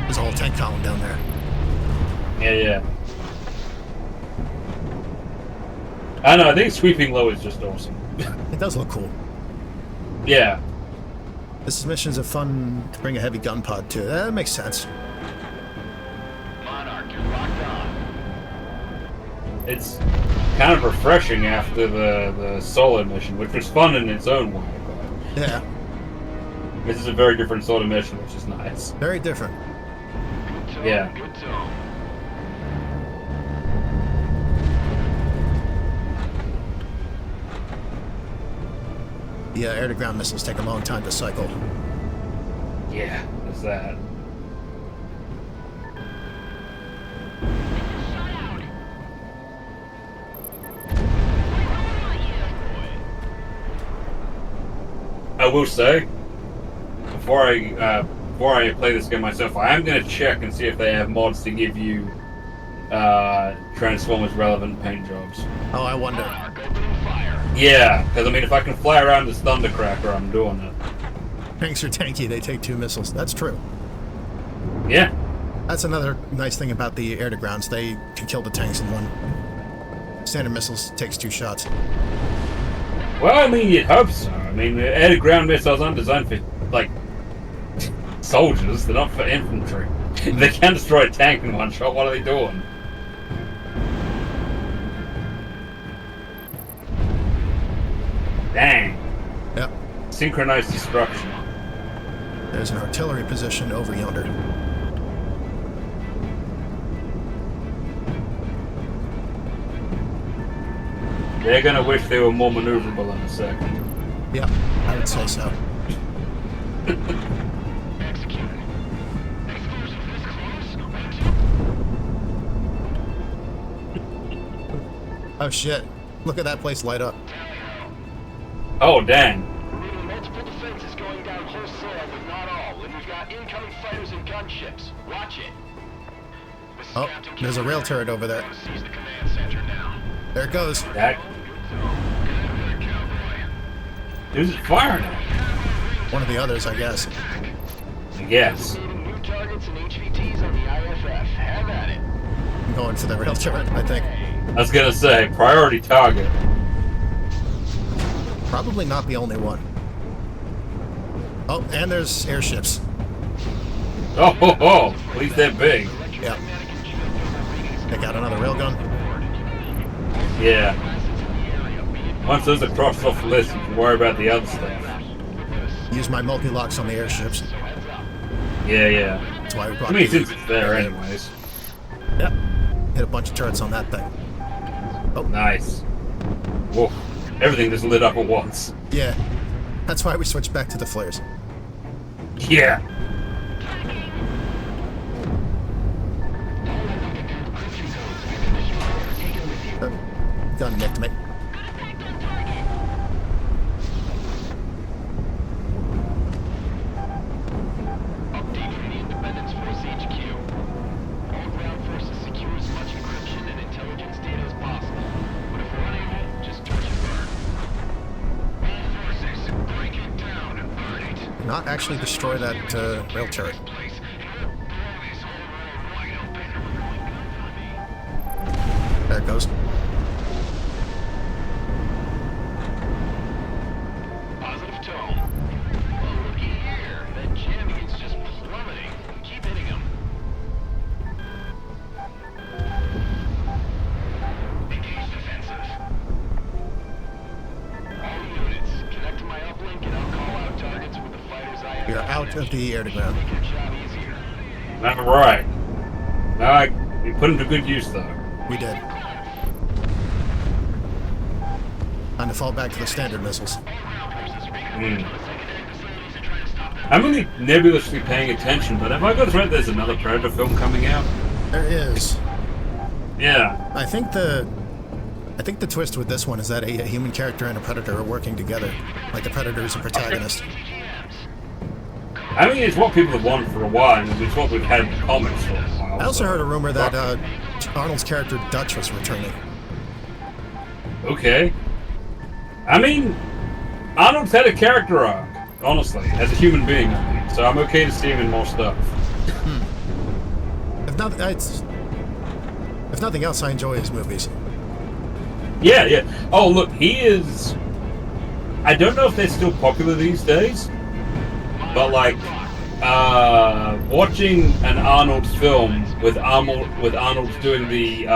There's a whole tank column down there. Yeah. I know, I think sweeping low is just awesome. It does look cool. Yeah. This mission's a fun to bring a heavy gun pod to. That makes sense. Monarch, you're locked on. It's kind of refreshing after the solo mission, which was fun in its own way. Yeah. This is a very different sort of mission, which is nice. Very different. Good tone, Yeah. good tone. Yeah, air-to-ground missiles take a long time to cycle. Yeah, there's that. I will say, before I play this game myself, I am going to check and see if they have mods to give you Transformers relevant paint jobs. Oh, I wonder. Monarch, opening fire. Yeah, because I mean, if I can fly around this Thundercracker, I'm doing it. Tanks are tanky, they take 2 missiles. That's true. Yeah. That's another nice thing about the air-to-grounds. They can kill the tanks in one. Standard missiles takes 2 shots. Well, I mean, you'd hope so. I mean, the air-to-ground missiles aren't designed for, like, soldiers. They're not for infantry. They can destroy a tank in one shot. What are they doing? Dang. Yep. Synchronized destruction. There's an artillery position over yonder. They're gonna wish they were more maneuverable in a second. Yeah, I would say so. Executed. Exclusive this close? Oh shit. Look at that place light up. Oh, dang. Reading multiple defenses going down wholesale, but not all. And we've got incoming fighters and gunships. Watch it. This is Oh, Captain there's a rail Killer. turret over there. Seize the command center now. There it goes. That. Who's it firing at? One of the others, I guess. I guess. Needing new targets and HVTs on the IFF. Have at it. I'm going for the rail turret, I think. I was gonna say, priority target. Probably not the only one. Oh, and there's airships. Oh, ho, ho. At least they're big. Yep. They got another railgun. Yeah. Once those are crossed off the list, you can worry about the other stuff. Use my multi-locks on the airships. Yeah, yeah. That's why we brought I mean, the- since it's there anyways. Yep. Hit a bunch of turrets on that thing. Nice. Whoa. Everything just lit up at once. Yeah. That's why we switched back to the flares. Yeah. Gun nicked me. Update from the Independence Force HQ. All ground forces secure as much encryption and intelligence data as possible. But if we're unable, just torch and burn. All forces, break it down and burn it. Not actually destroy that rail turret. Place and we'll blow this whole road wide open. There it goes. Positive tone. Oh, looky here. That champion's just plummeting. Keep hitting him. Engage defensive. All units, connect to my uplink and I'll call out targets with the fighters I have. We are out of the air-to-ground. Make your job easier. Alright. Now, we put him to good use, though. We did. Time to fall back to the standard missiles. I'm only nebulously paying attention, but have I got it right? There's another Predator film coming out? There is. Yeah. I think the twist with this one is that a human character and a predator are working together. Like the predator is a protagonist. I mean, it's what people have wanted for a while, and it's what we've had in the comics for a while. I also so- heard a rumor that Arnold's character Dutch was returning. Okay. I mean, Arnold's had a character arc, honestly, as a human being, I mean, so I'm okay to see him in more stuff. If nothing else, I enjoy his movies. Yeah, yeah. Oh, look, he is... I don't know if they're still popular these days, but, like, watching an Arnold film with Arnold doing the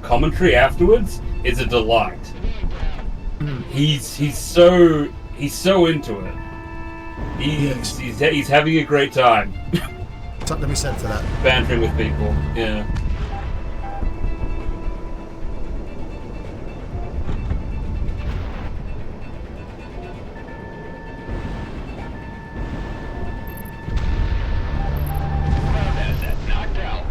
commentary afterwards is a delight. He's so into it. He's having a great time. Something to be said for that. Bantering with people. Yeah. Knocked out.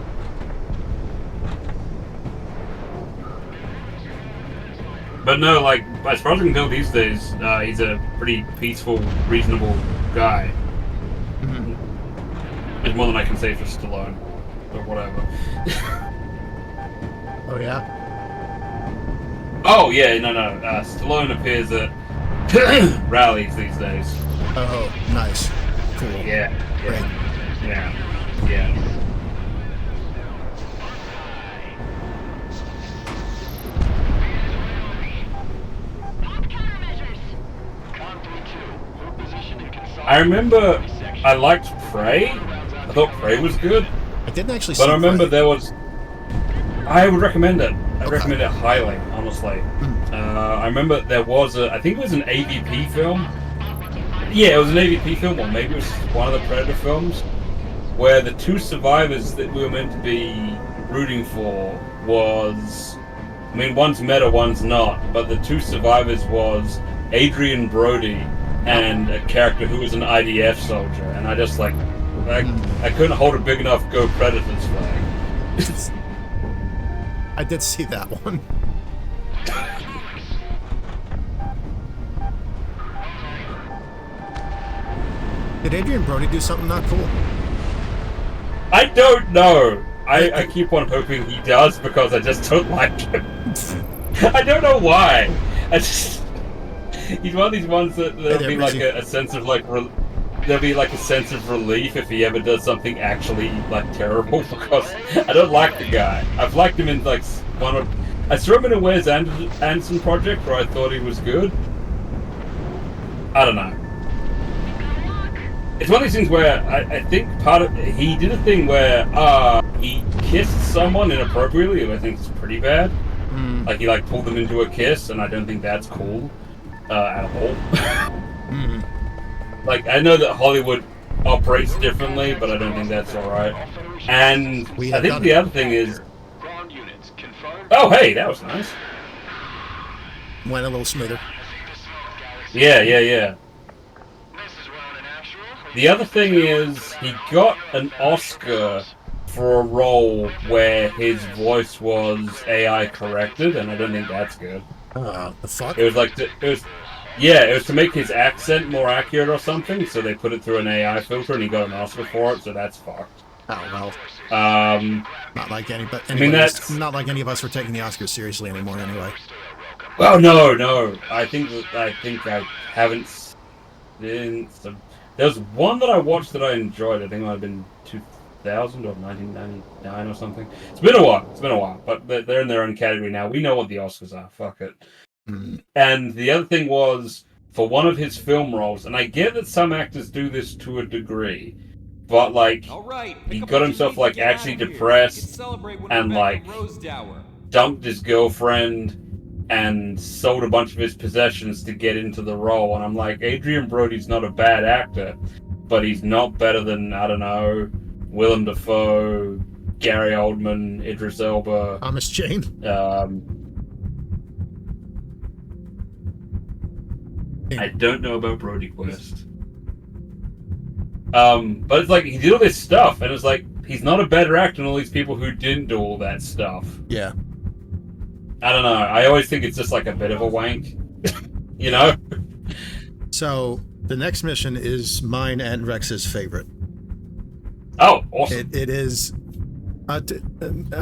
But no, like, as far as I can tell these days, he's a pretty peaceful, reasonable guy. It's more than I can say for Stallone. Or whatever. Oh yeah. Oh yeah, no. Stallone appears at rallies these days. Oh, nice. Cool. Yeah. Great. Yeah. Pop countermeasures. Con 3-2, hold position and consolidate. I remember I liked Prey. I thought Prey was good, I didn't actually see but I remember Prey. there was. I would recommend it. I Okay. recommend it highly, honestly. I remember there was I think it was an AVP film. Yeah, it was an AVP film, or maybe it was one of the Predator films, where the two survivors that we were meant to be rooting for was, I mean, one's meta, one's not, but the two survivors was Adrian Brody and a character who was an IDF soldier, and I just like, I couldn't hold a big enough Go Predators flag. I did see that one. Did Adrian Brody do something not cool? I don't know. I keep on hoping he does because I just don't like him. I don't know why. He's one of these ones that there'll be like a sense of like there'll be like a sense of relief if he ever does something actually like terrible because I don't like the guy. I've liked him in like I saw him in a Wes Anderson project where I thought he was good. I don't know. It's one of these things where I think he did a thing where he kissed someone inappropriately, who I think is pretty bad. Like he like pulled them into a kiss, and I don't think that's cool at all. Like I know that Hollywood operates differently, but I don't think that's all right. And I think the other thing is, Ground units confirmed. oh hey, that was nice. Went a little smoother. Yeah. This is Ronan Actual. The other thing is, he got an Oscar for a role where his voice was AI corrected, and I don't think that's good. The fuck? It was like it was to make his accent more accurate or something. So they put it through an AI filter, and he got an Oscar for it. So that's fucked. Oh well. Not like that's not like any of us were taking the Oscars seriously anymore. Anyway. Well, no. I think I haven't seen some. There was one that I watched that I enjoyed. I think it might have been 2000 or 1999 or something. It's been a while. But they're in their own category now. We know what the Oscars are. Fuck it. And the other thing was, for one of his film roles, and I get that some actors do this to a degree, but like, he got himself like actually depressed and like dumped his girlfriend and sold a bunch of his possessions to get into the role. And I'm like, Adrian Brody's not a bad actor, but he's not better than, I don't know, Willem Dafoe, Gary Oldman, Idris Elba, Thomas Jane. I don't know about Brody Quest. But it's like, he did all this stuff, and it's like, he's not a better actor than all these people who didn't do all that stuff. Yeah. I don't know. I always think it's just like a bit of a wank. You know? So, the next mission is mine and Rex's favorite. Oh, awesome. It is... I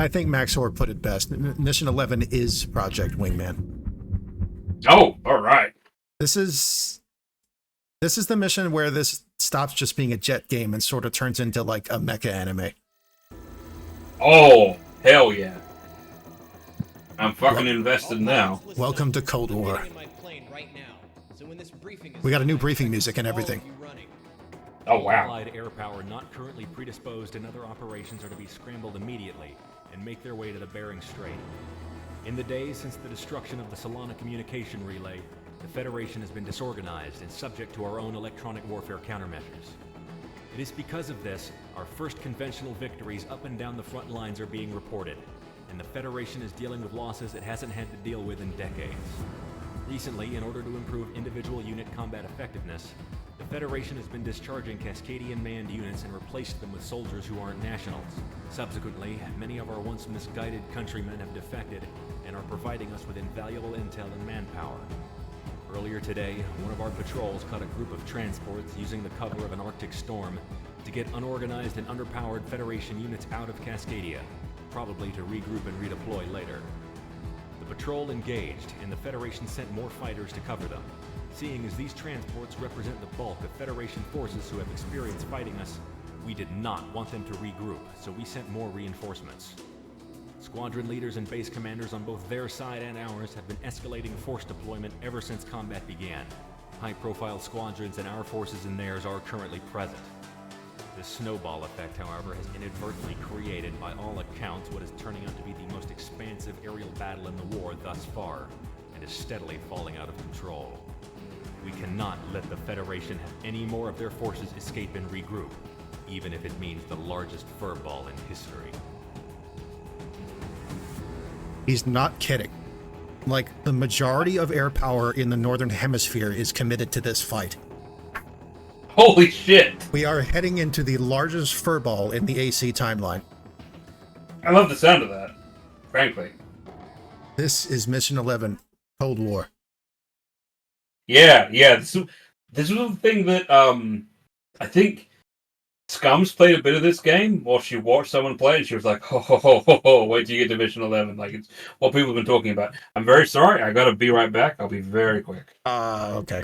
think Max Hoare put it best. Mission 11 is Project Wingman. Oh, alright. This is the mission where this stops just being a jet game and sort of turns into like a mecha anime. Oh, hell yeah. I'm fucking invested now. Welcome to Cold War. We got a new briefing music and everything. Oh, wow. Allied air power not currently predisposed in other operations are to be scrambled immediately and make their way to the Bering Strait. In the days since the destruction of the Solana communication relay, the Federation has been disorganized and subject to our own electronic warfare countermeasures. It is because of this, our first conventional victories up and down the front lines are being reported, and the Federation is dealing with losses it hasn't had to deal with in decades. Recently, in order to improve individual unit combat effectiveness, the Federation has been discharging Cascadian manned units and replaced them with soldiers who aren't nationals. Subsequently, many of our once misguided countrymen have defected and are providing us with invaluable intel and manpower. Earlier today, one of our patrols caught a group of transports using the cover of an Arctic storm to get unorganized and underpowered Federation units out of Cascadia, probably to regroup and redeploy later. The patrol engaged, and the Federation sent more fighters to cover them. Seeing as these transports represent the bulk of Federation forces who have experience fighting us, we did not want them to regroup, so we sent more reinforcements. Squadron leaders and base commanders on both their side and ours have been escalating force deployment ever since combat began. High-profile squadrons and our forces in theirs are currently present. This snowball effect, however, has inadvertently created, by all accounts, what is turning out to be the most expansive aerial battle in the war thus far, and is steadily falling out of control. We cannot let the Federation have any more of their forces escape and regroup, even if it means the largest furball in history. He's not kidding. Like, the majority of air power in the Northern Hemisphere is committed to this fight. Holy shit! We are heading into the largest furball in the AC timeline. I love the sound of that, frankly. This is Mission 11, Cold War. Yeah. This was the thing that I think Scums played a bit of this game while she watched someone play, and she was like, ho, wait till you get to Mission 11. Like, it's what people have been talking about. I'm very sorry, I gotta be right back. I'll be very quick. Okay.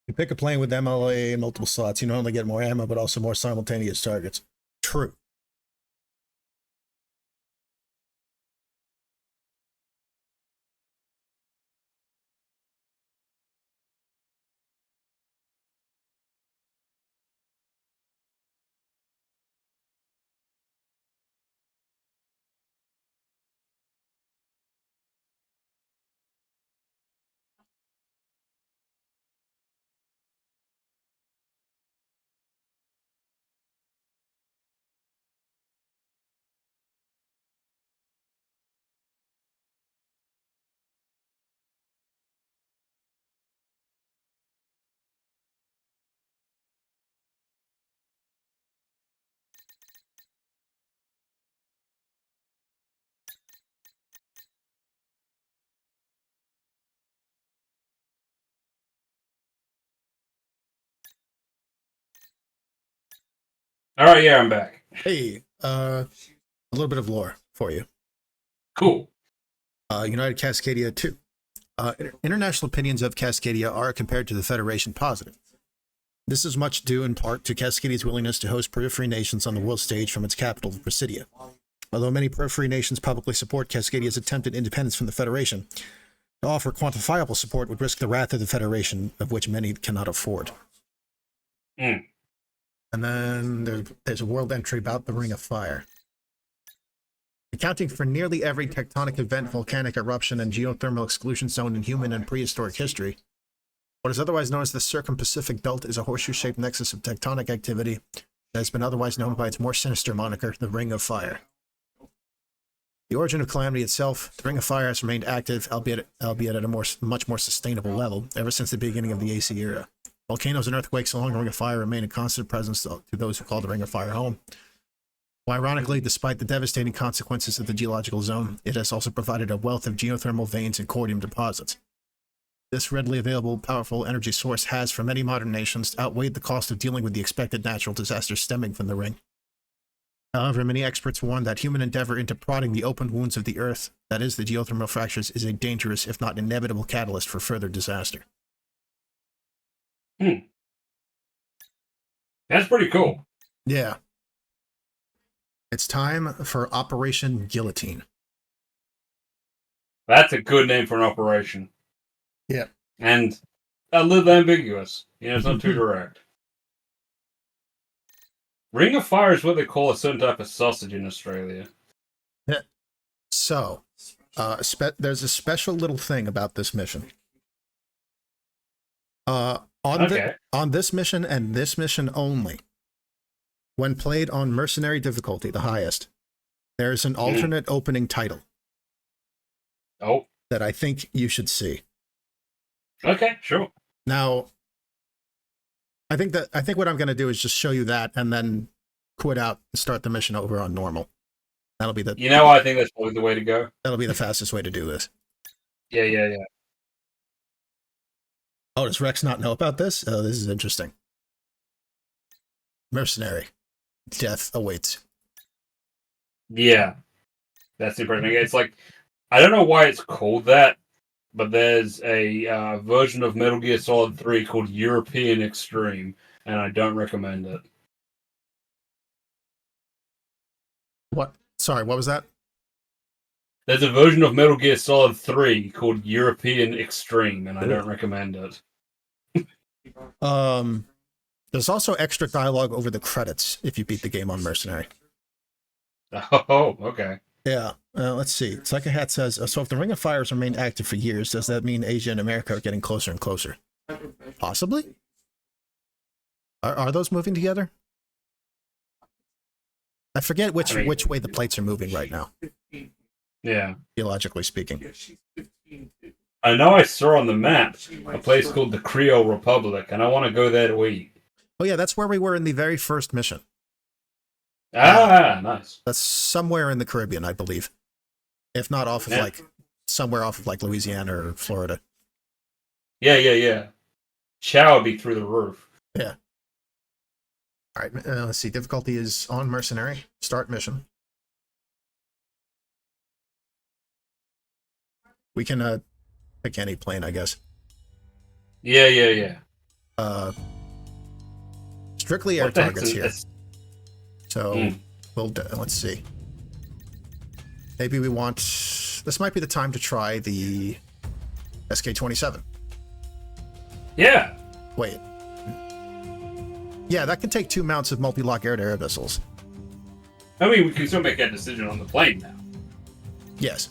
You pick a plane with MLA and multiple slots, you not only get more ammo, but also more simultaneous targets. True. All right, yeah, I'm back. Hey, a little bit of lore for you. Cool. United Cascadia 2. International opinions of Cascadia are, compared to the Federation, positive. This is much due in part to Cascadia's willingness to host periphery nations on the world stage from its capital, Presidia. Although many periphery nations publicly support Cascadia's attempted independence from the Federation, to offer quantifiable support would risk the wrath of the Federation, of which many cannot afford. Mm. And then there's a world entry about the Ring of Fire. Accounting for nearly every tectonic event, volcanic eruption, and geothermal exclusion zone in human and prehistoric history, what is otherwise known as the Circum-Pacific Belt is a horseshoe-shaped nexus of tectonic activity that has been otherwise known by its more sinister moniker, the Ring of Fire. The origin of calamity itself, the Ring of Fire has remained active, albeit at a much more sustainable level, ever since the beginning of the AC era. Volcanoes and earthquakes along the Ring of Fire remain a constant presence to those who call the Ring of Fire home. Well, ironically, despite the devastating consequences of the geological zone, it has also provided a wealth of geothermal veins and cordium deposits. This readily available, powerful energy source has, for many modern nations, outweighed the cost of dealing with the expected natural disasters stemming from the ring. However, many experts warn that human endeavor into prodding the open wounds of the earth, that is, the geothermal fractures, is a dangerous, if not inevitable, catalyst for further disaster. That's pretty cool. Yeah. It's time for Operation Guillotine. That's a good name for an operation. Yeah. And a little ambiguous. It's not too direct. Ring of Fire is what they call a certain type of sausage in Australia. Yeah. So, there's a special little thing about this mission. On this mission and this mission only, when played on Mercenary difficulty, the highest, there's an alternate opening title. Oh. That I think you should see. Okay, sure. Now, I think what I'm going to do is just show you that, and then quit out and start the mission over on normal. That'll be the I think that's probably the way to go. that'll be the fastest way to do this. Yeah. Oh, does Rex not know about this? Oh, this is interesting. Mercenary. Death awaits. Yeah. That's the impression. It's like, I don't know why it's called that, but there's a version of Metal Gear Solid 3 called European Extreme, and I don't recommend it. What? Sorry, what was that? There's a version of Metal Gear Solid 3 called European Extreme, and I don't recommend it. There's also extra dialogue over the credits if you beat the game on Mercenary. Oh, okay. Yeah, let's see. Psycho Hat says, so if the Ring of Fire has remained active for years, does that mean Asia and America are getting closer and closer? Possibly? Are those moving together? I forget which way the plates are moving right now, Yeah. geologically speaking. I know I saw on the map a place called the Creole Republic, and I want to go there to eat. Oh yeah, that's where we were in the very first mission. Nice. That's somewhere in the Caribbean, I believe. If not off of somewhere off of Louisiana or Florida. Yeah. Chow would be through the roof. Yeah. All right, let's see. Difficulty is on Mercenary. Start mission. We can pick any plane, I guess. Yeah. Strictly air targets here. It's- So let's see. Maybe we want. This might be the time to try the SK-27. Yeah. Wait. Yeah, that can take 2 mounts of multi-lock air-to-air missiles. I mean, we can still make that decision on the plane now. Yes.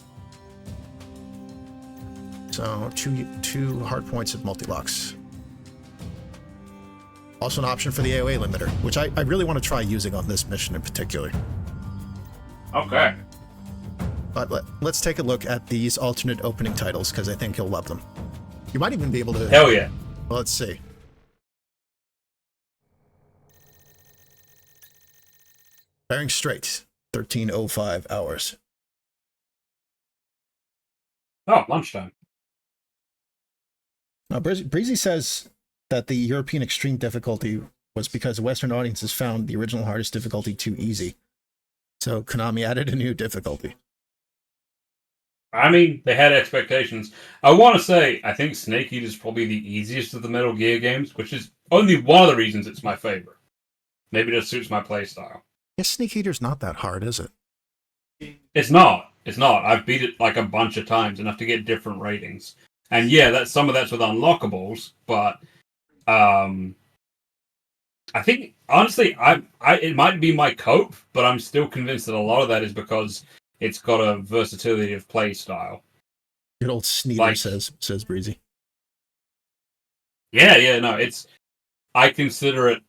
So two hard points of multi-locks. Also an option for the AOA limiter, which I really want to try using on this mission in particular. Okay. But let's take a look at these alternate opening titles, because I think you'll love them. You might even be able to... Hell yeah. Well, let's see. Bering Strait, 13:05 hours. Oh, lunchtime. Now, Breezy says that the European extreme difficulty was because Western audiences found the original hardest difficulty too easy. So Konami added a new difficulty. I mean, they had expectations. I want to say, I think Snake Eater is probably the easiest of the Metal Gear games, which is only one of the reasons it's my favorite. Maybe it just suits my playstyle. Yeah, Snake Eater's not that hard, is it? It's not. I've beat it like a bunch of times, enough to get different ratings. And yeah, some of that's with unlockables, but I think honestly, it might be my cope, but I'm still convinced that a lot of that is because it's got a versatility of play style. Good old Sneeder says Breezy. Yeah, no, I consider it.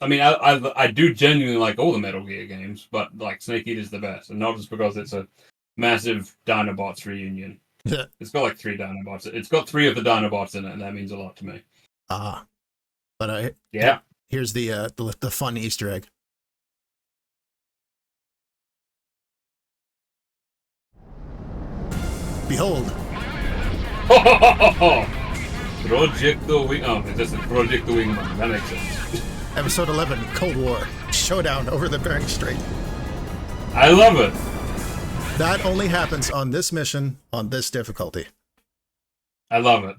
I mean, I do genuinely like all the Metal Gear games, but like Snake Eater's the best, and not just because it's a massive Dinobots reunion. Yeah. It's got like 3 Dinobots. It's got 3 of the Dinobots in it, and that means a lot to me. But yeah. Here's the fun Easter egg. Behold. Project Wingman. Oh, it's just Project Wingman. That makes sense. Episode 11, Cold War. Showdown over the Bering Strait. I love it. That only happens on this mission, on this difficulty. I love it.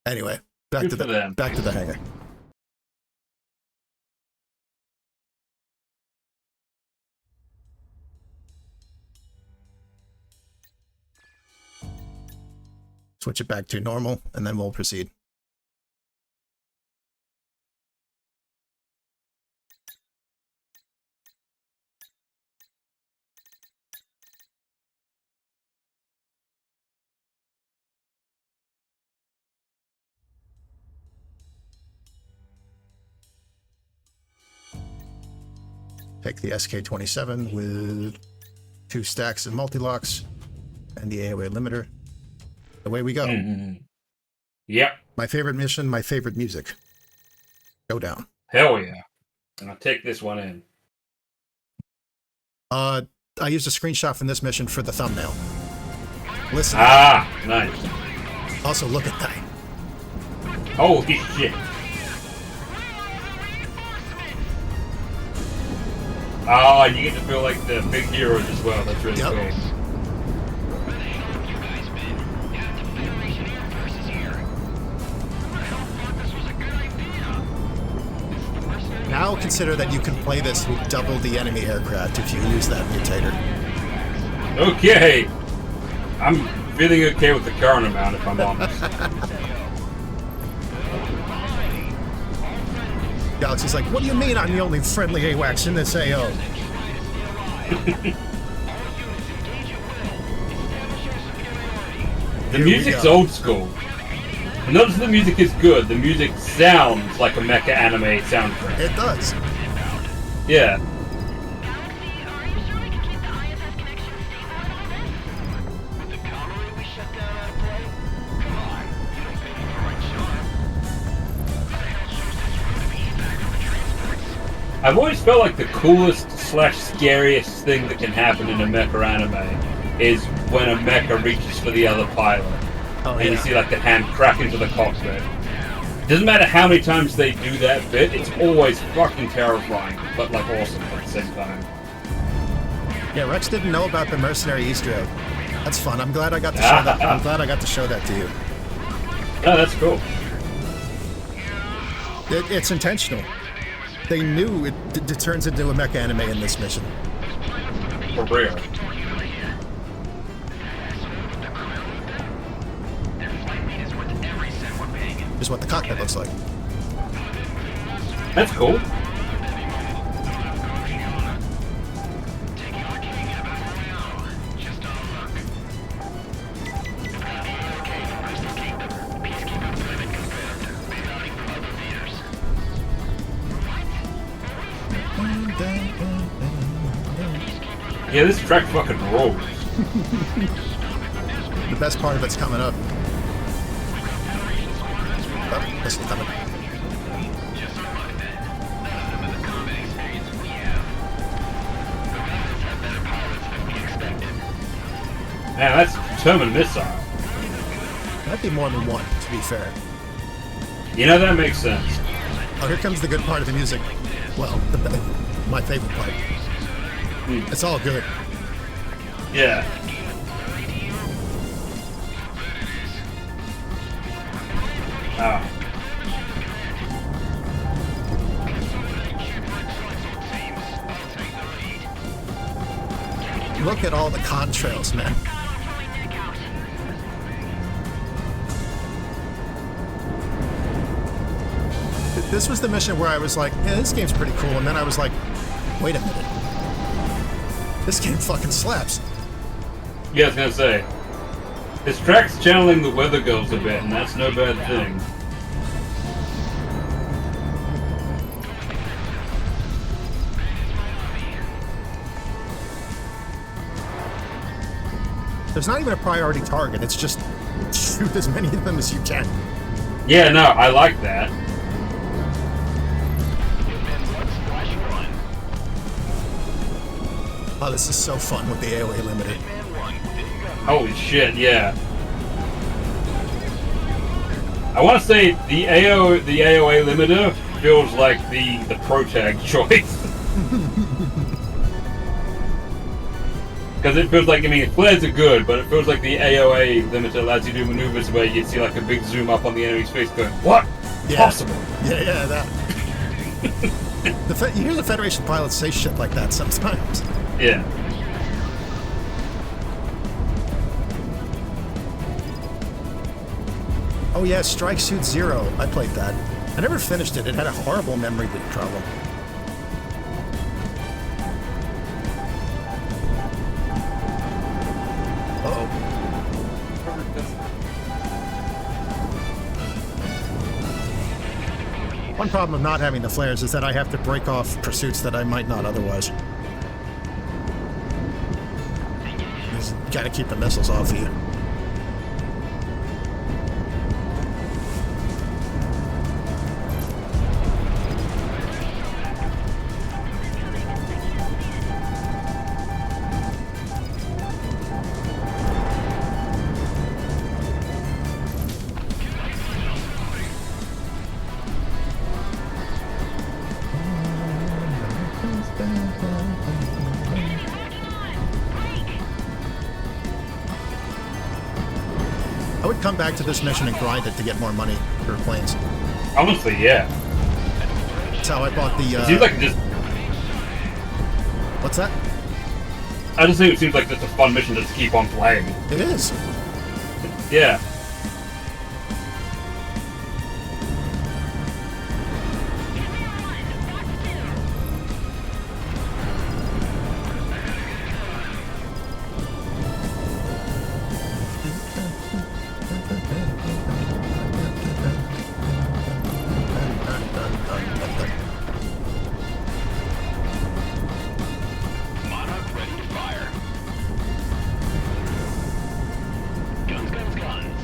Anyway, back to the hangar. Switch it back to normal, and then we'll proceed. Take the SK-27 with 2 stacks of multi-locks and the AOA limiter. Away we go. Mm-hmm. Yep. My favorite mission, my favorite music. Showdown. Hell yeah. And I'll take this one in. I used a screenshot from this mission for the thumbnail. Listen. Ah, nice. Also, look at that. Holy shit. Oh, and you get to feel like the big heroes as well. That's really Yep. cool. Now consider that you can play this with double the enemy aircraft if you use that mutator. Okay. I'm feeling okay with the current amount, if I'm honest. Galaxy's like, what do you mean I'm the only friendly AWACS in this AO? The Here we music's go. old school. Notice the music is good. The music sounds like a mecha anime soundtrack. It does. Yeah. Galaxy, are you sure we can keep the ISS connection stable at all this? With the commonly we shut down out of play? Come on, you don't think you're the right charm. What the hell shows this route of evac for the transports? I've always felt like the coolest / scariest thing that can happen in a mecha anime is when a mecha reaches for the other pilot. Oh, And you see like the hand crack into the cockpit. Doesn't matter how many times they do that bit, it's always fucking terrifying, but like awesome at the same time. Yeah, Rex didn't know about the mercenary Easter egg. That's fun. I'm glad I got to show that. I'm glad I got to show that to you. Oh, that's cool. It's intentional. They knew it turns into a mecha anime in this mission. For real. Is what the cockpit looks like. That's cool. Yeah, this track fucking rolls. The best part of it's coming up. Oh, this is coming. Man, that's a determined missile. That'd be more than one, to be fair. You know, that makes sense. Oh, here comes the good part of the music. Well, my favorite part. It's all good. Yeah. Oh. Look at all the contrails, man. This was the mission where I was like, yeah, this game's pretty cool. And then I was like, wait a minute. This game fucking slaps. Yeah, I was gonna say. This track's channeling the Weather Girls a bit, and that's no bad thing. There's not even a priority target. It's just shoot as many of them as you can. Yeah, no, I like that. Oh, this is so fun with the AOA limiter. Holy shit, yeah. I want to say the AOA limiter feels like the protag choice. Because it feels like, I mean, flares are good, but it feels like the AOA limiter allows you to do maneuvers where you see like a big zoom up on the enemy's face going, what? Yeah. Possible. Yeah, that. You hear the Federation pilots say shit like that sometimes. Yeah. Oh yeah, Strike Suit Zero. I played that. I never finished it. It had a horrible memory leak problem. Uh-oh. One problem of not having the flares is that I have to break off pursuits that I might not otherwise. You gotta keep the missiles off of you. I would come back to this mission and grind it to get more money for planes. Honestly, yeah. That's how I bought the. It seems like just. What's that? I just think it seems like just a fun mission just to keep on playing. It is. Yeah. Monarch ready to fire. Guns, guns, guns.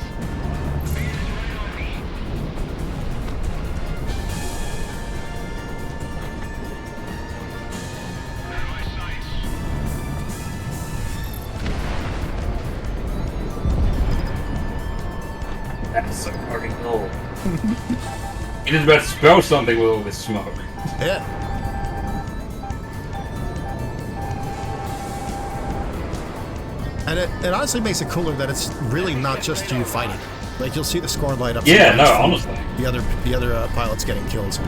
That's so fucking cool. He just about to spell something with all this smoke. Yeah. And it honestly makes it cooler that it's really not just you fighting. Like you'll see the score light up. Yeah, no, sometimes from honestly. the other pilots getting kills.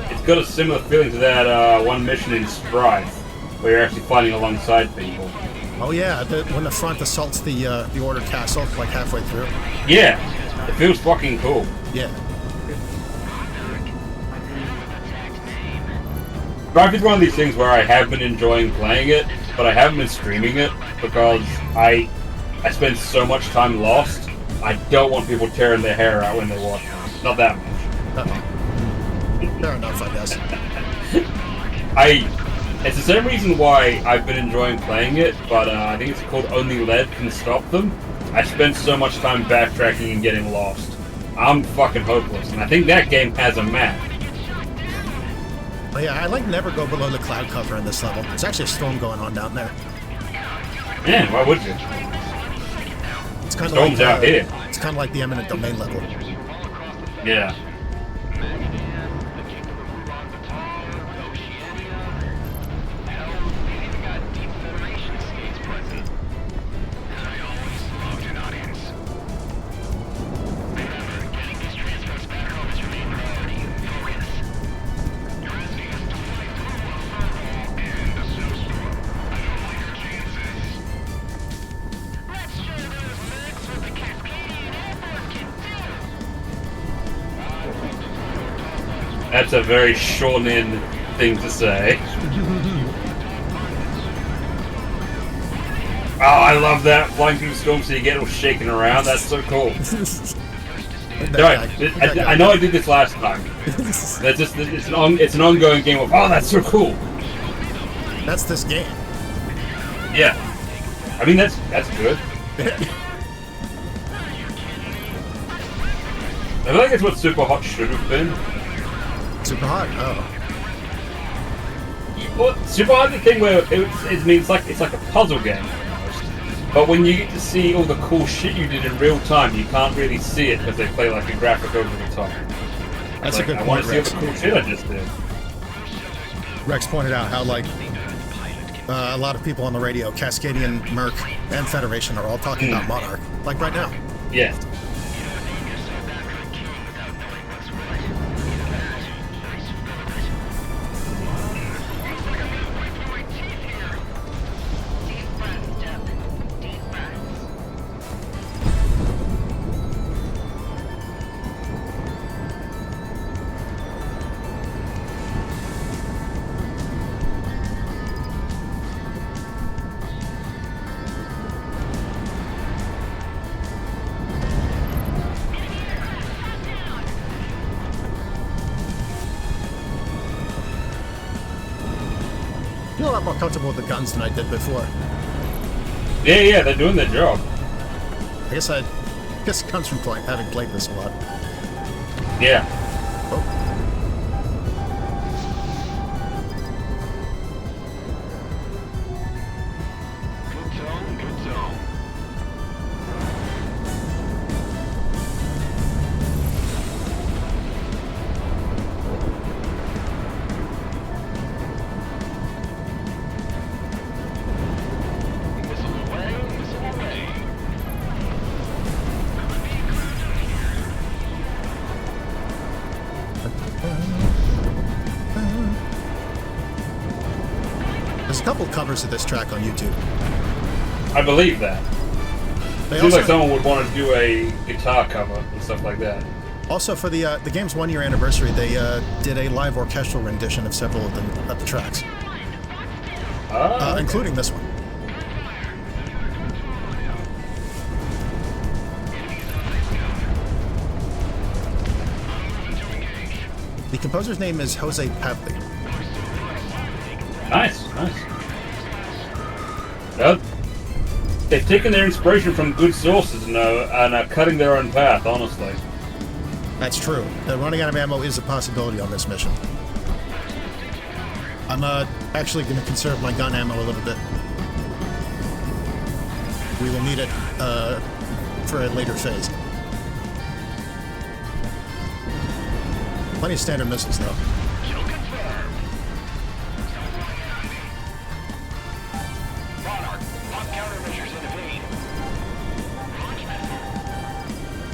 It's got a similar feeling to that one mission in Strife, where you're actually fighting alongside people. Oh yeah, when the front assaults the Order Castle like halfway through. Yeah, it feels fucking cool. Yeah. Strife is one of these things where I have been enjoying playing it, but I haven't been streaming it because I spend so much time lost. I don't want people tearing their hair out when they watch it. Not that much. Fair enough, I guess. It's the same reason why I've been enjoying playing it, but I think it's called Only Lead Can Stop Them. I spend so much time backtracking and getting lost. I'm fucking hopeless, and I think that game has a map. Oh yeah, I like never go below the cloud cover in this level. There's actually a storm going on down there. Man, why would you? It's kind of Storm's like out here. It's kind of like the eminent domain level. Yeah. That's a very shonen thing to say. Oh, I love that flying through the storm so you get all shaking around. That's so cool. I know I did this last time. That's just it's an ongoing game of that's so cool. That's this game. Yeah, I mean that's good. I feel like it's what Super Hot should have been. Super hot. Oh. Well, Super Hot's the thing where it's like a puzzle game almost. But when you get to see all the cool shit you did in real time, you can't really see it because they play like a graphic over the top. That's like, a good I want point, to see all Rex. the cool shit I just did. Rex pointed out how like a lot of people on the radio, Cascadian, Merc, and Federation are all talking about Monarch, like right now. Yes. I feel a lot more comfortable with the guns than I did before. Yeah, they're doing their job. I guess it comes from having played this a lot. Yeah. Oh. Good tone, good tone. There's a couple covers of this track on YouTube. I believe that. They Seems also, like someone would want to do a guitar cover and stuff like that. also for the game's 1 year anniversary, they did a live orchestral rendition of several of the tracks, Okay. including this one. The composer's name is Jose Pavley. Nice. Well, they've taken their inspiration from good sources and are cutting their own path, honestly. That's true. Running out of ammo is a possibility on this mission. I'm actually going to conserve my gun ammo a little bit. We will need it for a later phase. Plenty of standard missiles, though. Kill confirmed. Monarch, lock countermeasures in evade. Launch missile.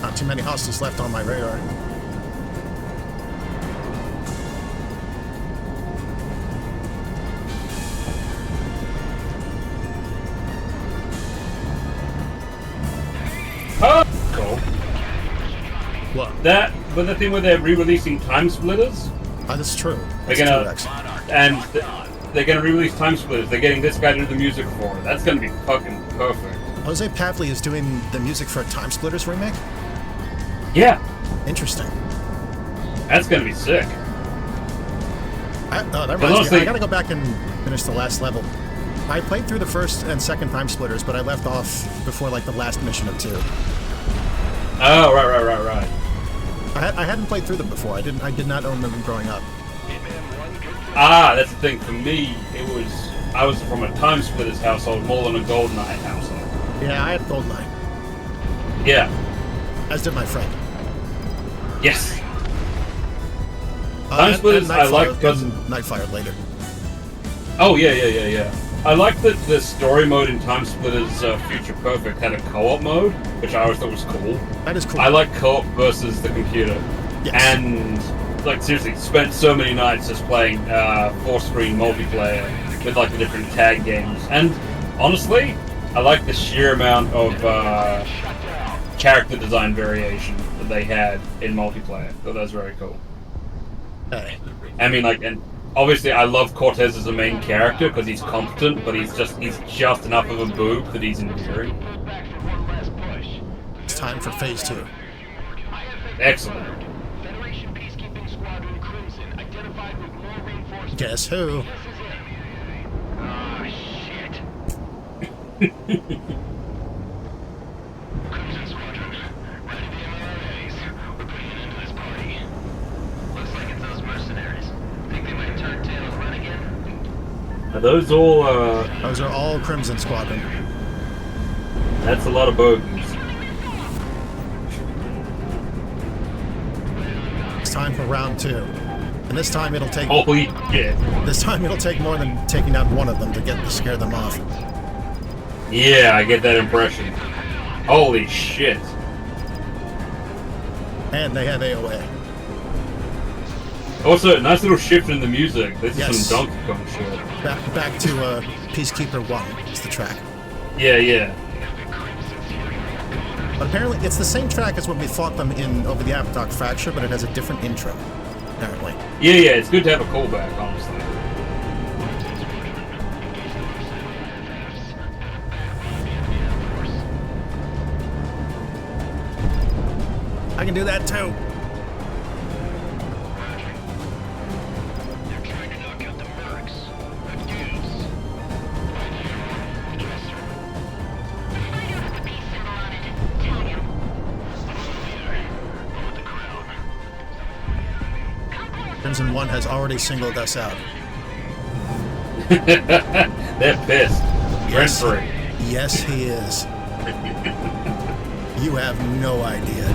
Not too many hostiles left on my radar. Oh, cool. What? But the thing where they're re-releasing Timesplitters, That's true. they're That's gonna true, Rex. they're gonna re-release Timesplitters. They're getting this guy to do the music for it. That's gonna be fucking perfect. Jose Pavley is doing the music for a Timesplitters remake? Yeah, Interesting. that's gonna be sick. That reminds me. honestly- I gotta go back and finish the last level. I played through the first and second Timesplitters, but I left off before like the last mission of 2. Oh, right. I hadn't played through them before. I did not own them growing up. Ah, that's the thing. For me, I was from a Timesplitters household more than a GoldenEye household. Yeah, I had GoldenEye, Yeah. as did my friend. Yes. And Timesplitters, I like because. Nightfire later. Oh yeah. I like that the story mode in Timesplitters Future Perfect had a co-op mode, which I always thought was cool. That is cool. I like co-op versus the computer. Yes. And, like, seriously, spent so many nights just playing 4-screen multiplayer with, like, the different tag games. And, honestly, I like the sheer amount of character design variation that they had in multiplayer. So that was very cool. Hey. I mean, like, and obviously I love Cortez as a main character because he's competent, but he's just enough of a boob that he's endearing. It's time for phase 2. Excellent. Federation Peacekeeping Squadron Crimson identified with more reinforcements. Guess who? This is it. Ah, shit. Crimson Squadron, ready the MRAs. We're putting an end to this party. Looks like it's those mercenaries. Think they might turn tail and run again? Are those all, Those are all Crimson Squadron. that's a lot of bogeys. It's time for round 2. And this time it'll take Holy shit. more than taking out one of them to scare them off. Yeah, I get that impression. Holy shit. And they have AOA. Also, nice little shift in the music. This Yes. is some Donkey Kong shit. Back to Peacekeeper 1 is the track. Yeah. But apparently it's the same track as when we fought them in Over the Apodoc Fracture, but it has a different intro, apparently. Yeah, it's good to have a callback, honestly. I can do that too. They're trying to knock out the mercs. Good news. Yes, sir. Find out what the peace symbol on it. Tell him. I'm with the crowd. Come closer. Crimson 1 has already singled us out. They're pissed. Yes. Rent-free. Yes, he is. You have no idea.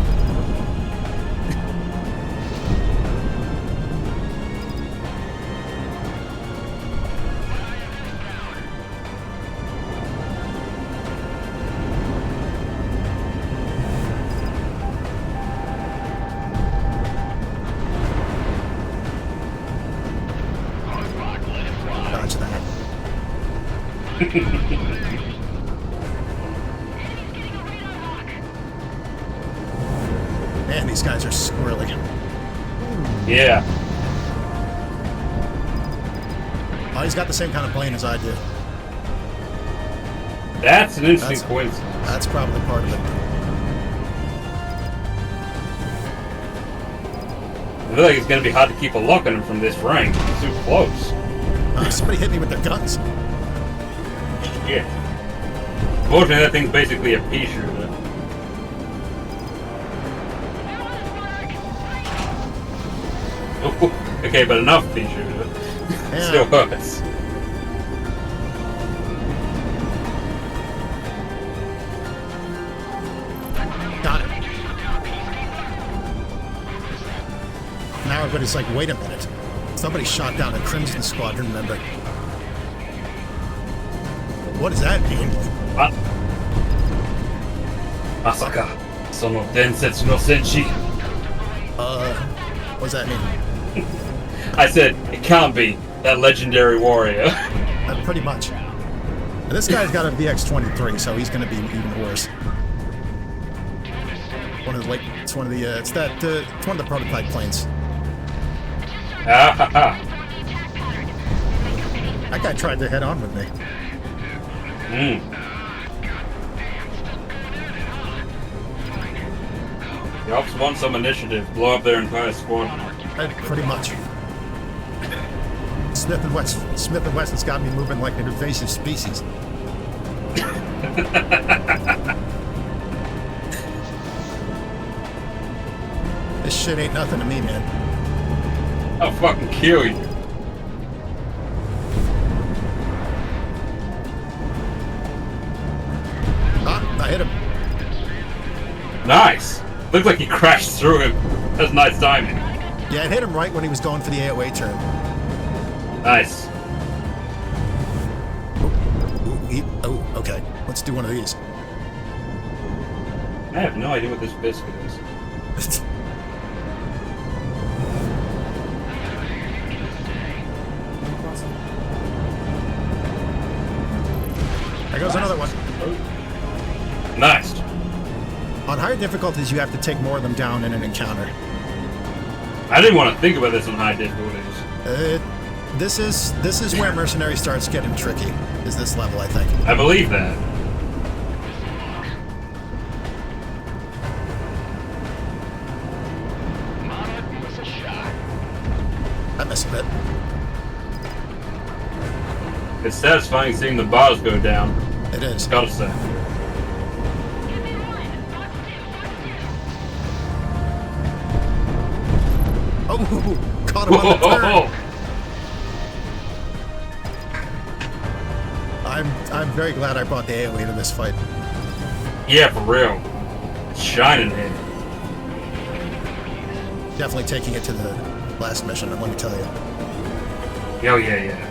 these guys are squirrely. Yeah. Oh, he's got the same kind of plane as I do. That's an interesting coincidence. That's probably part of it. I feel like it's going to be hard to keep a lock on him from this range. It's too close. Somebody hit me with their guns. Yeah. Fortunately, that thing's basically a pea shooter. Oh, okay, but enough pea shooter. Yeah. Still hurts. Got it. Now everybody's like, wait a minute. Somebody shot down a Crimson Squadron member. What does that mean? Masaka, sono densetsu no senshi. What does that mean? I said, it can't be that legendary warrior. Pretty much. And this guy's got a VX-23, so he's going to be even worse. One of the it's one of the it's one of the prototype planes. Ah ha ha. That guy tried to head on with me. The Ops want some initiative, blow up their entire squad. Pretty much. Smith and Wesson's got me moving like an invasive species. This shit ain't nothing to me, man. I'll fucking kill you. Ah, I hit him. Nice. Looked like he crashed through him. That was nice timing. Yeah, it hit him right when he was going for the AOA turn. Nice. Oh, okay. Let's do one of these. I have no idea what this biscuit is. There goes another one. Nice. On higher difficulties, you have to take more of them down in an encounter. I didn't want to think about this on high difficulties. This is where Mercenary starts getting tricky. Is this level, I think. I believe that. I miss a bit. It's satisfying seeing the bars go down. It is. Gotta say. Oh, caught him on the turn. I'm very glad I brought the AOE to this fight. Yeah, for real. It's shining here. Definitely taking it to the last mission, and let me tell you. Oh, yeah.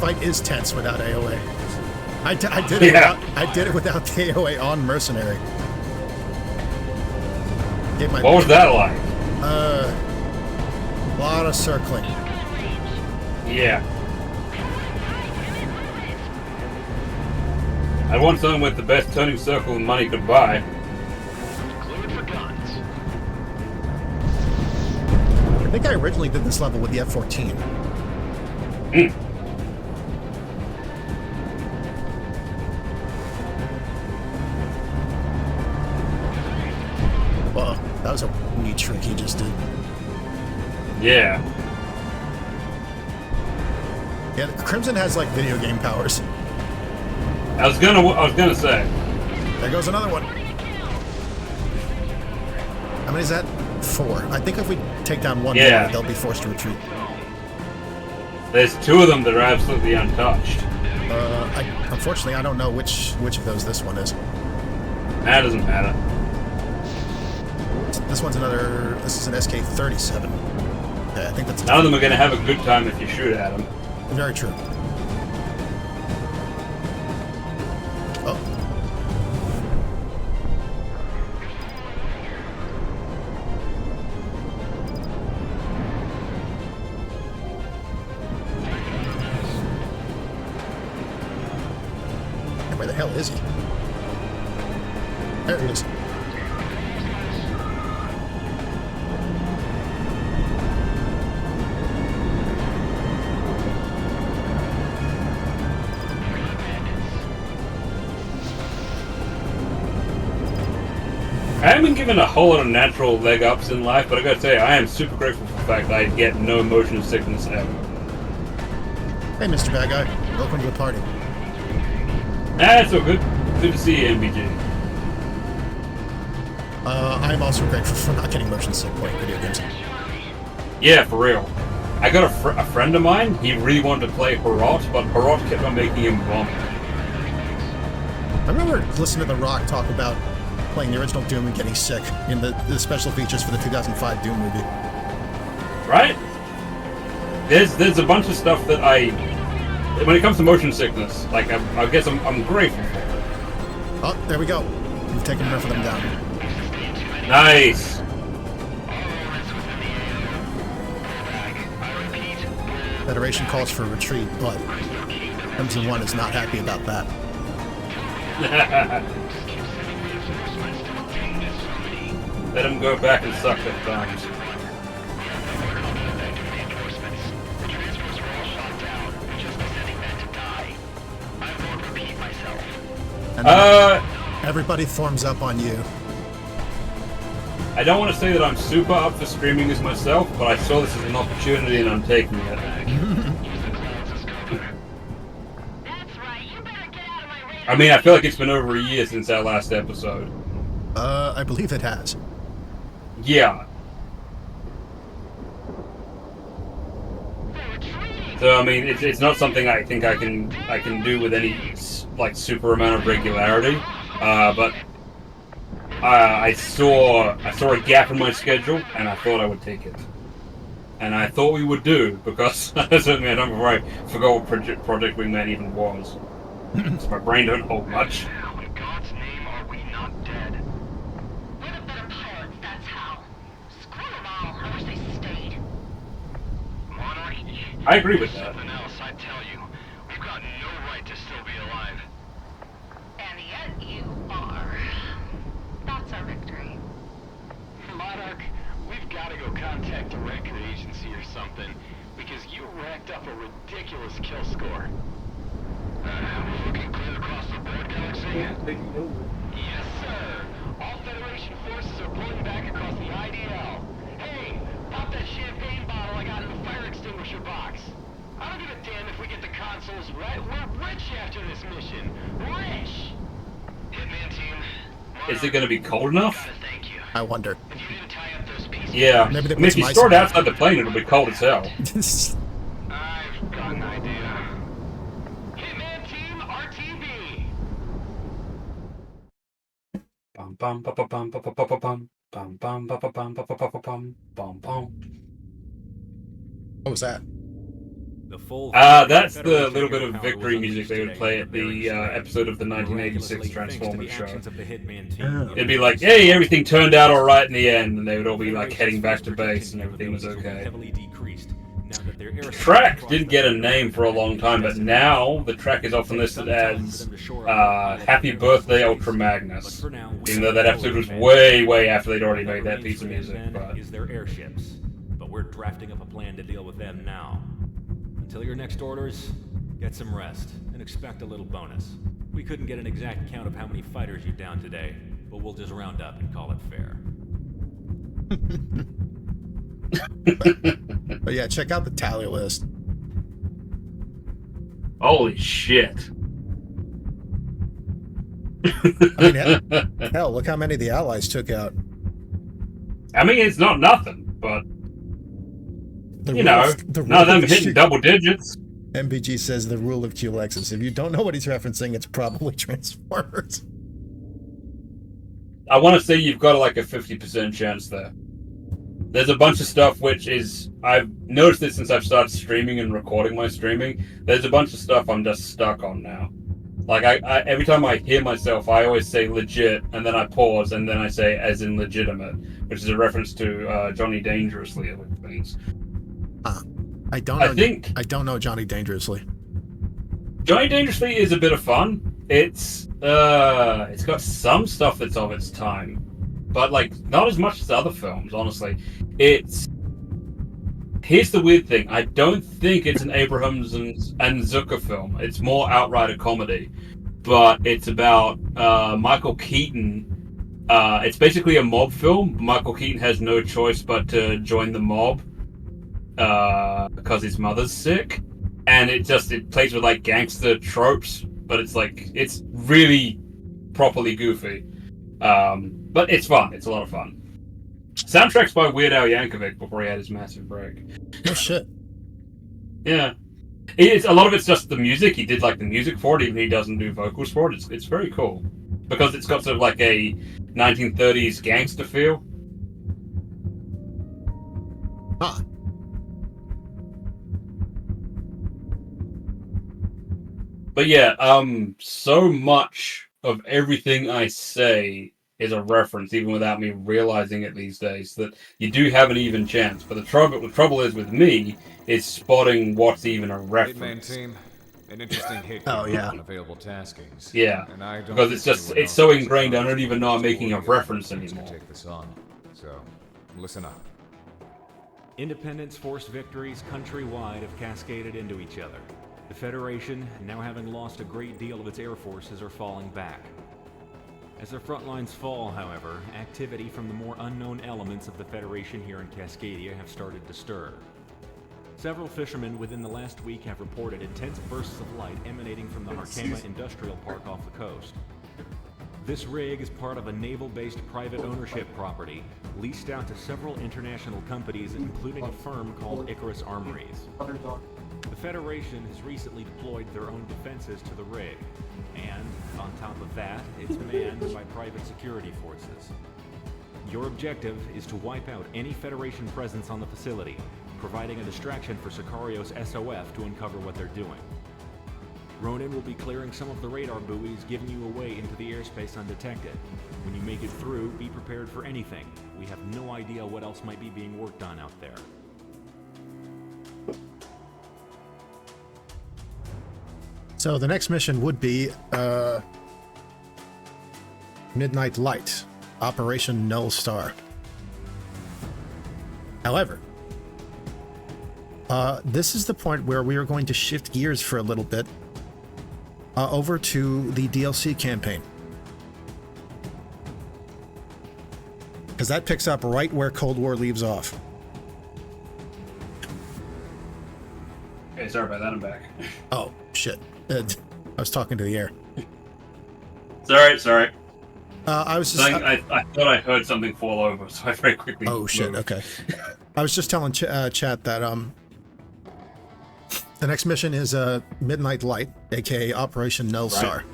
Fight is tense without AOA. I did it without the AOA on Mercenary. What was that like? A lot of circling. Yeah. I want something with the best turning circle money could buy. Cleared for guns. I think I originally did this level with the F-14. Well, that was a neat trick he just did. Yeah. Yeah, Crimson has like video game powers. I was gonna say. There goes another one. How many is that? 4. I think if we take down one more, they'll be forced to retreat. There's 2 of them that are absolutely untouched. Unfortunately, I don't know which of those this one is. That doesn't matter. This one's another. This is an SK-37. Okay, I think that's. None of them are gonna have a good time if you shoot at them. Very true. hell is he? There he is. I haven't been given a whole lot of natural leg ups in life, but I gotta say, I am super grateful for the fact that I get no motion sickness ever. Hey, Mr. Bad Guy. Welcome to the party. That's so good. Good to see you, MBG. I'm also grateful for not getting motion sick playing video games. Yeah, for real. I got a friend of mine, he really wanted to play Harrot, but Harrot kept on making him vomit. I remember listening to The Rock talk about playing the original Doom and getting sick in the special features for the 2005 Doom movie. Right? There's a bunch of stuff that when it comes to motion sickness, like I guess I'm grateful for it. Oh, there we go. We've taken enough of them down. Nice. Federation calls for a retreat, but Crimson One is not happy about that. Let him go back and suck their thumbs. And then everybody forms up on you. I don't want to say that I'm super up for streaming this myself, but I saw this as an opportunity and I'm taking it. I mean, I feel like it's been over a year since our last episode. I believe it has. Yeah. So I mean, it's not something I think I can do with any like super amount of regularity. But I saw a gap in my schedule, and I thought I would take it. And I thought we would do, because certainly I don't forgot what Project Wingman even was. So my brain don't hold much. In God's name, are we not dead? We're the better pilots, that's how. Screw them all. I wish they stayed. Monarch, I agree with that. something else, I tell you. We've got no right to still be alive. And yet you are. That's our victory. Monarch, we've got to go contact the record agency or something, because you racked up a ridiculous kill score. We're looking clear across the board, Galaxy? Yes, sir. All Federation forces are pulling back across the IDL. Hey, pop that champagne bottle I got in the fire extinguisher box. I don't give a damn if we get the consoles right. We're rich after this mission. Rich! Hitman team. Is it going to be cold enough? Thank you. I wonder. If you didn't tie up those pieces, Yeah. Maybe they I mean, if put you some store it ice in outside the plane, it'll be cold as hell. I've got an idea. Hitman team RTB. Bum bum bum bum bum bum bum bum bum bum bum bum bum bum bum bum. What was that? The full That's the Federation little bit hero of power victory was music they would unleashed play at today the on Bering episode of the Strait. 1986 Miraculously, thanks to Transformers the show. actions of the Hitman team, It'd be like, hey, everything turned out alright in the end, and they would all be like heading back to base and everything was okay. Heavily decreased. Now that their The track didn't get a name for a long time, but now the track is often listed as Happy Birthday Ultra Magnus. Even though that episode was way, way after they'd already made that piece of music. But is their airships, but we're drafting up a plan to deal with them now. Until your next orders, get some rest and expect a little bonus. We couldn't get an exact count of how many fighters you downed today, but we'll just round up and call it fair. But yeah, check out the tally list. holy shit. I mean, hell, look how many the Allies took out. I mean, it's not nothing, but The you rule know, of- the none of rule them of hitting Q- double digits. MBG says the rule of Culexus. If you don't know what he's referencing, it's probably Transformers. I want to say you've got like a 50% chance there. There's a bunch of stuff which is, I've noticed it since I've started streaming and recording my streaming. There's a bunch of stuff I'm just stuck on now. Like I every time I hear myself, I always say legit, and then I pause, and then I say as in legitimate, which is a reference to Johnny Dangerously of things. I don't know. I think I don't know Johnny Dangerously. Johnny Dangerously is a bit of fun. It's got some stuff that's of its time, but like not as much as other films. Honestly, here's the weird thing. I don't think it's an Abrams and Zucker film. It's more outright a comedy, but it's about Michael Keaton. It's basically a mob film. Michael Keaton has no choice but to join the mob because his mother's sick, and it plays with like gangster tropes, but it's really properly goofy. But it's fun. It's a lot of fun. Soundtrack's by Weird Al Yankovic before he had his massive break. Oh shit. Yeah. It's a lot of it's just the music. He did like the music for it, even he doesn't do vocals for it. It's very cool. Because it's got sort of like a 1930s gangster feel. Huh. But yeah, so much of everything I say is a reference, even without me realizing it these days, that you do have an even chance. But the trouble is with me is spotting what's even a Hitman reference. team, an interesting hit Oh, here yeah. on available taskings. Yeah, And I don't because think it's so ingrained, I don't even know I'm making a reference anymore. Take this on. So, listen up. Independence Force victories countrywide have cascaded into each other. The Federation, now having lost a great deal of its air forces, are falling back. As their front lines fall, however, activity from the more unknown elements of the Federation here in Cascadia have started to stir. Several fishermen within the last week have reported intense bursts of light emanating from the Harkema Industrial Park off the coast. This rig is part of a naval-based private ownership property leased out to several international companies, including a firm called Icarus Armories. The Federation has recently deployed their own defenses to the rig, and, on top of that, it's manned by private security forces. Your objective is to wipe out any Federation presence on the facility, providing a distraction for Sicario's SOF to uncover what they're doing. Ronan will be clearing some of the radar buoys, giving you a way into the airspace undetected. When you make it through, be prepared for anything. We have no idea what else might be being worked on out there. So the next mission would be Midnight Light, Operation Null Star. However, this is the point where we are going to shift gears for a little bit over to the DLC campaign. Because that picks up right where Cold War leaves off. Okay, sorry about that, I'm back. Oh, shit. I was talking to the air. Sorry. I was just... I thought I heard something fall over, so I very quickly Oh, shit, moved. okay. I was just telling chat that the next mission is Midnight Light, aka Operation Null Star.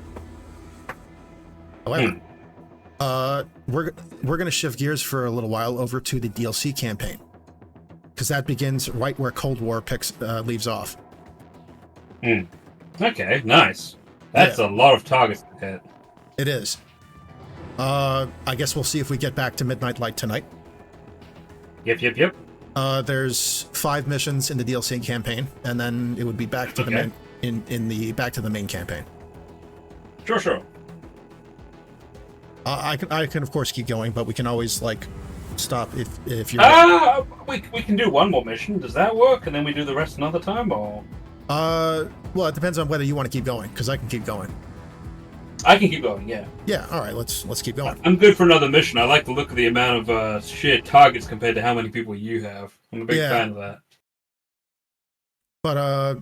However, we're going to shift gears for a little while over to the DLC campaign, because that begins right where Cold War leaves off. Okay, nice. That's a lot of targets to hit. It is. I guess we'll see if we get back to Midnight Light tonight. Yep. There's 5 missions in the DLC campaign, and then it would be back to the main back to the main campaign. Sure. I can of course keep going, but we can always like stop if you're. We can do one more mission. Does that work? And then we do the rest another time, or? Well, it depends on whether you want to keep going, because I can keep going. I can keep going. Yeah. Yeah. All right. Let's keep going. I'm good for another mission. I like the look of the amount of shared targets compared to how many people you have. I'm a big fan of that. But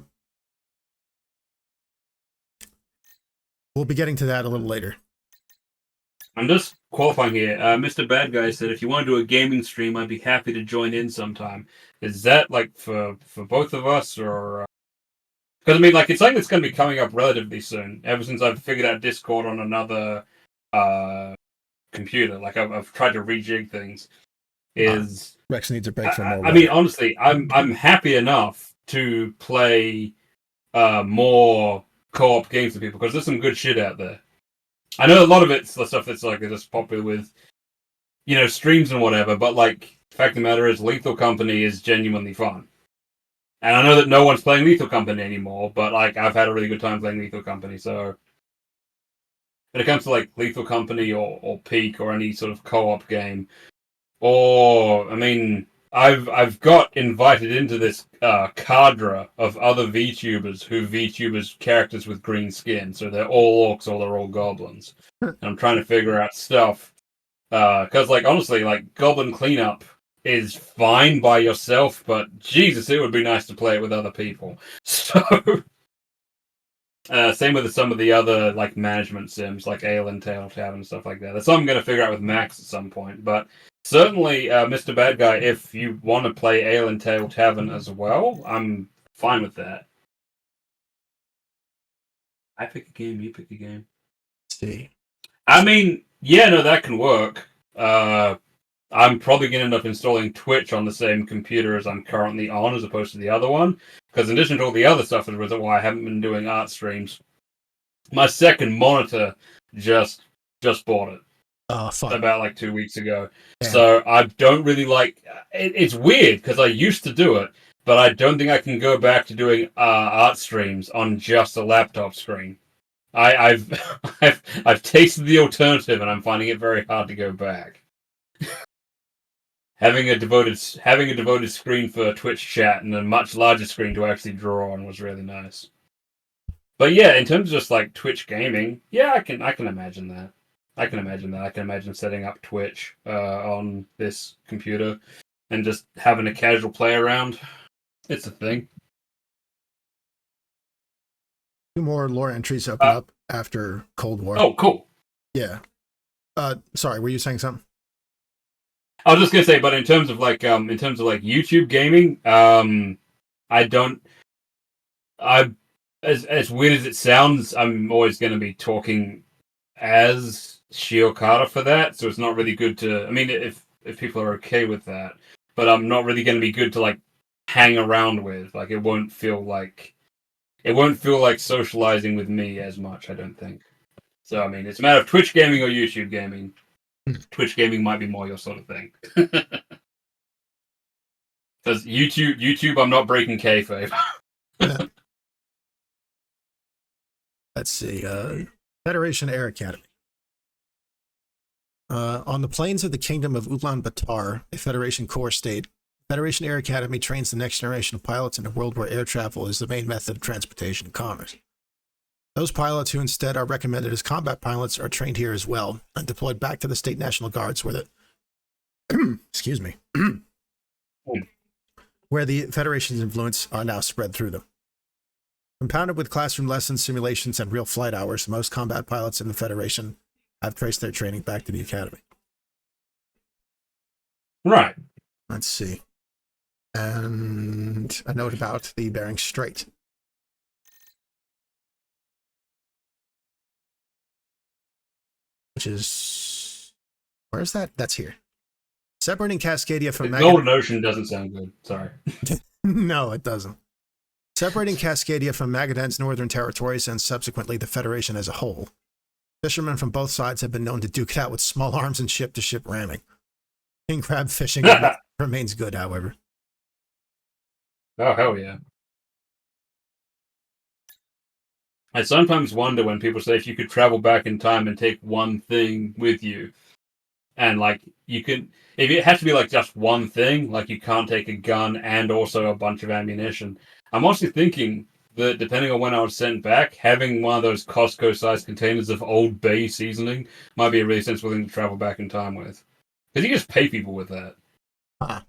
we'll be getting to that a little later. I'm just qualifying here. Mr. Bad Guy said, if you want to do a gaming stream, I'd be happy to join in sometime. Is that like for both of us, or? Because I mean, like, it's something that's going to be coming up relatively soon. Ever since I've figured out Discord on another computer, like I've tried to rejig things. Rex needs a break from more. I mean, honestly, I'm happy enough to play more co-op games with people because there's some good shit out there. I know a lot of it's the stuff that's like just popular with, streams and whatever. But like, the fact of the matter is, Lethal Company is genuinely fun. And I know that no one's playing Lethal Company anymore, but like I've had a really good time playing Lethal Company, so when it comes to like Lethal Company or Peak or any sort of co-op game. Or, I mean, I've got invited into this cadre of other VTubers who VTubers characters with green skin, so they're all orcs or they're all goblins. And I'm trying to figure out stuff. Because, like, honestly, like, Goblin Cleanup is fine by yourself, but Jesus, it would be nice to play it with other people. So, same with some of the other, like, management sims, like Ale and Tail Tavern and stuff like that. That's something I'm going to figure out with Max at some point, but certainly, Mr. Bad Guy, if you want to play Ale and Tail Tavern as well, I'm fine with that. I pick a game, you pick a game. Let's see. I mean, yeah, no, that can work. I'm probably going to end up installing Twitch on the same computer as I'm currently on, as opposed to the other one. Because in addition to all the other stuff, that was why I haven't been doing art streams. My second monitor just bought it. Oh, fun. About like 2 weeks ago. Damn. So I don't really like it's weird because I used to do it, but I don't think I can go back to doing art streams on just a laptop screen. I've I've tasted the alternative and I'm finding it very hard to go back. having a devoted screen for Twitch chat and a much larger screen to actually draw on was really nice. But yeah, in terms of just like Twitch gaming, yeah, I can imagine that. I can imagine setting up Twitch on this computer and just having a casual play around. It's a thing. 2 more lore entries open up after Cold War. Oh, cool. Yeah. Sorry, were you saying something? I was just gonna say, but in terms of like YouTube gaming, as weird as it sounds, I'm always gonna be talking as Shiokata for that, so it's not really good to. I mean, if people are okay with that, but I'm not really going to be good to like hang around with. Like, it won't feel like socializing with me as much. I don't think. So I mean, it's a matter of Twitch gaming or YouTube gaming. Twitch gaming might be more your sort of thing. Because YouTube, I'm not breaking kayfabe. Let's see. Federation Air Academy. On the plains of the kingdom of Ulaanbaatar, a Federation core state, Federation Air Academy trains the next generation of pilots in a world where air travel is the main method of transportation and commerce. Those pilots who instead are recommended as combat pilots are trained here as well and deployed back to the State National Guards where the excuse me, where the Federation's influence are now spread through them. Compounded with classroom lessons, simulations, and real flight hours, most combat pilots in the Federation have traced their training back to the Academy. Right. Let's see. And a note about the Bering Strait. Which is... Where is that? That's here. Separating Cascadia from... The Golden Ocean doesn't sound good. Sorry. No, it doesn't. Separating Cascadia from Magadan's northern territories and subsequently the Federation as a whole. Fishermen from both sides have been known to duke it out with small arms and ship-to-ship ramming. King crab fishing remains good, however. Oh, hell yeah. I sometimes wonder when people say if you could travel back in time and take one thing with you, and like you can, if it has to be like just one thing, like you can't take a gun and also a bunch of ammunition. I'm also thinking that depending on when I was sent back, having one of those Costco-sized containers of Old Bay seasoning might be a really sensible thing to travel back in time with. Because you just pay people with that. Huh.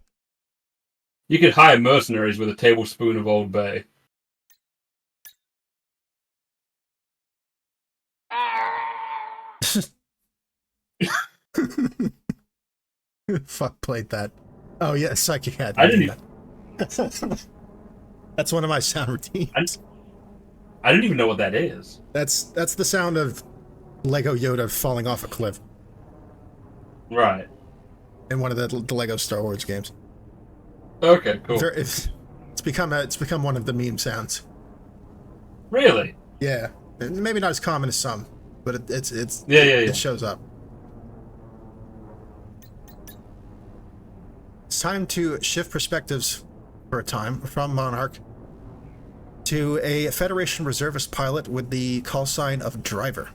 You could hire mercenaries with a tablespoon of Old Bay. Fuck played that. Oh yeah, Psychic had. I didn't That's one of my sound routines. I didn't even know what that is. That's the sound of Lego Yoda falling off a cliff Right. in one of the Lego Star Wars games. Okay, cool. It's become one of the meme sounds. Really? Yeah, maybe not as common as some, but it's Yeah. it shows up. It's time to shift perspectives for a time from Monarch to a Federation reservist pilot with the call sign of Driver.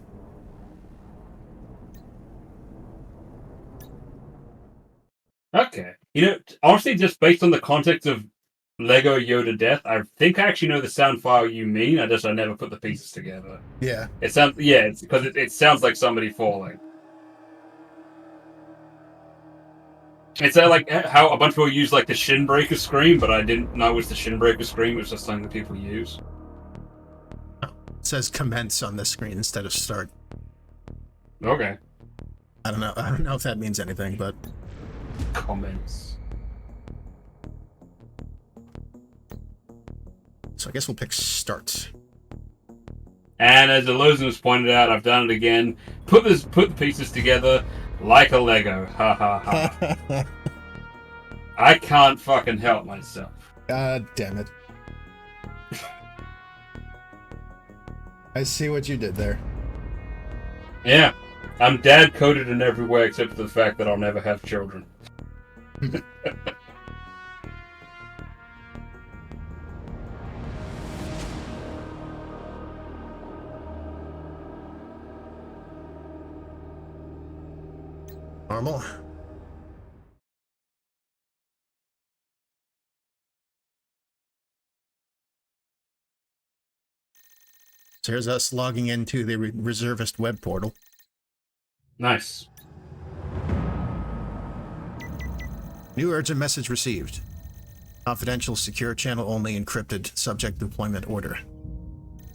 Okay. You know, honestly, just based on the context of Lego Yoda Death, I think I actually know the sound file you mean. I never put the pieces together. Yeah. It sounds it's because it sounds like somebody falling. It's like how a bunch of people use like the shin breaker scream, but I didn't know it was the shin breaker scream. It was just something that people use. It says commence on this screen instead of start. Okay. I don't know if that means anything, but Comments. so I guess we'll pick start. And as Elosen has pointed out, I've done it again. Put the pieces together like a Lego. Ha ha ha. I can't fucking help myself. God damn it. I see what you did there. Yeah. I'm dad coded in every way except for the fact that I'll never have children. Normal. So here's us logging into the reservist web portal. Nice. New urgent message received. Confidential, secure, channel only, encrypted, subject deployment order.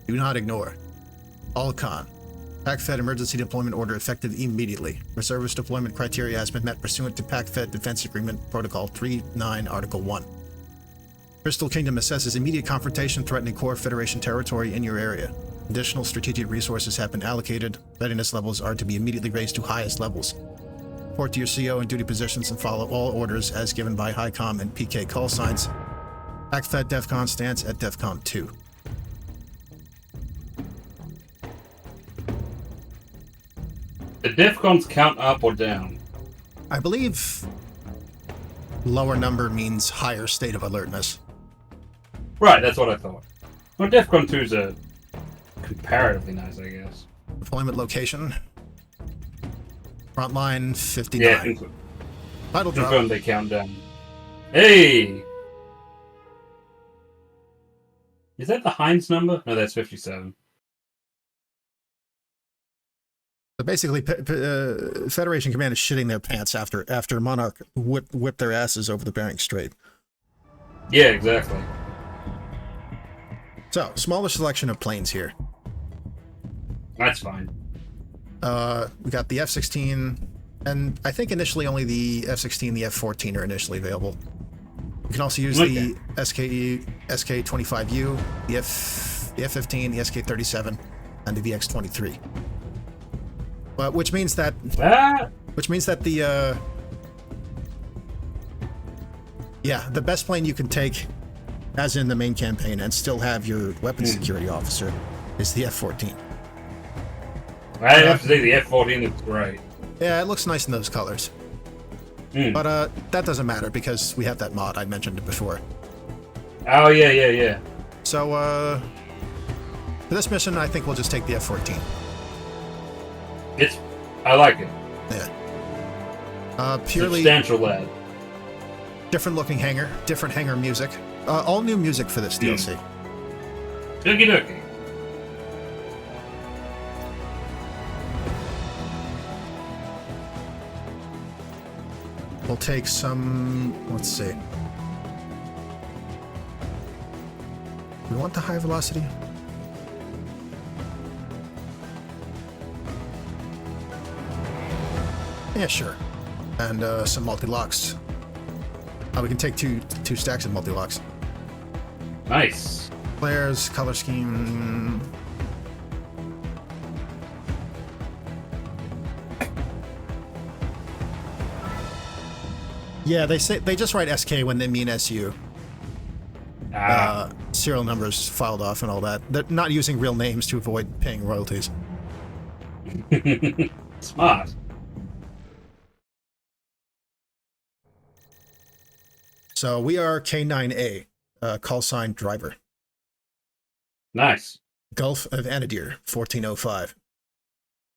Do not ignore. All con. PAC-Fed emergency deployment order effective immediately. Reservist deployment criteria has been met pursuant to PAC-Fed Defense Agreement Protocol 3.9 Article 1. Crystal Kingdom assesses immediate confrontation threatening core Federation territory in your area. Additional strategic resources have been allocated. Readiness levels are to be immediately raised to highest levels. Report to your CO and duty positions and follow all orders as given by HICOM and PK call signs. PAC-Fed DEFCON stance at DEFCON 2. The DEFCONs count up or down? I believe lower number means higher state of alertness. Right, that's what I thought. Well, DEFCON 2's a comparatively nice, I guess. Deployment location. Frontline 59. Yeah, Title drop. confirm they count down. Hey! Is that the Heinz number? No, that's 57. So basically, Federation Command is shitting their pants after Monarch whipped their asses over the Bering Strait. Yeah, exactly. So, smaller selection of planes here. That's fine. We got the F-16, and I think initially only the F-16 and the F-14 are initially available. You can also use the SK-25U, the F-15, the SK-37, and the VX-23. Which means that the the best plane you can take, as in the main campaign, and still have your weapons security officer, is the F-14. I have to say the F-14 looks great. Yeah, it looks nice in those colors. But that doesn't matter because we have that mod. I mentioned it before. Oh, yeah. So, for this mission, I think we'll just take the F-14. I like it. Yeah. Purely substantial lad. different looking hangar, different hangar music. All new music for this DLC. Dookie dookie. We'll take some... Let's see. We want the high velocity? Yeah, sure. And some multi-locks. We can take two stacks of multi-locks. Nice. Flares, color scheme... Yeah, they just write SK when they mean SU. Serial numbers filed off and all that. They're not using real names to avoid paying royalties. Smart. So we are K9A, call sign driver. Nice. Gulf of Anadir, 1405.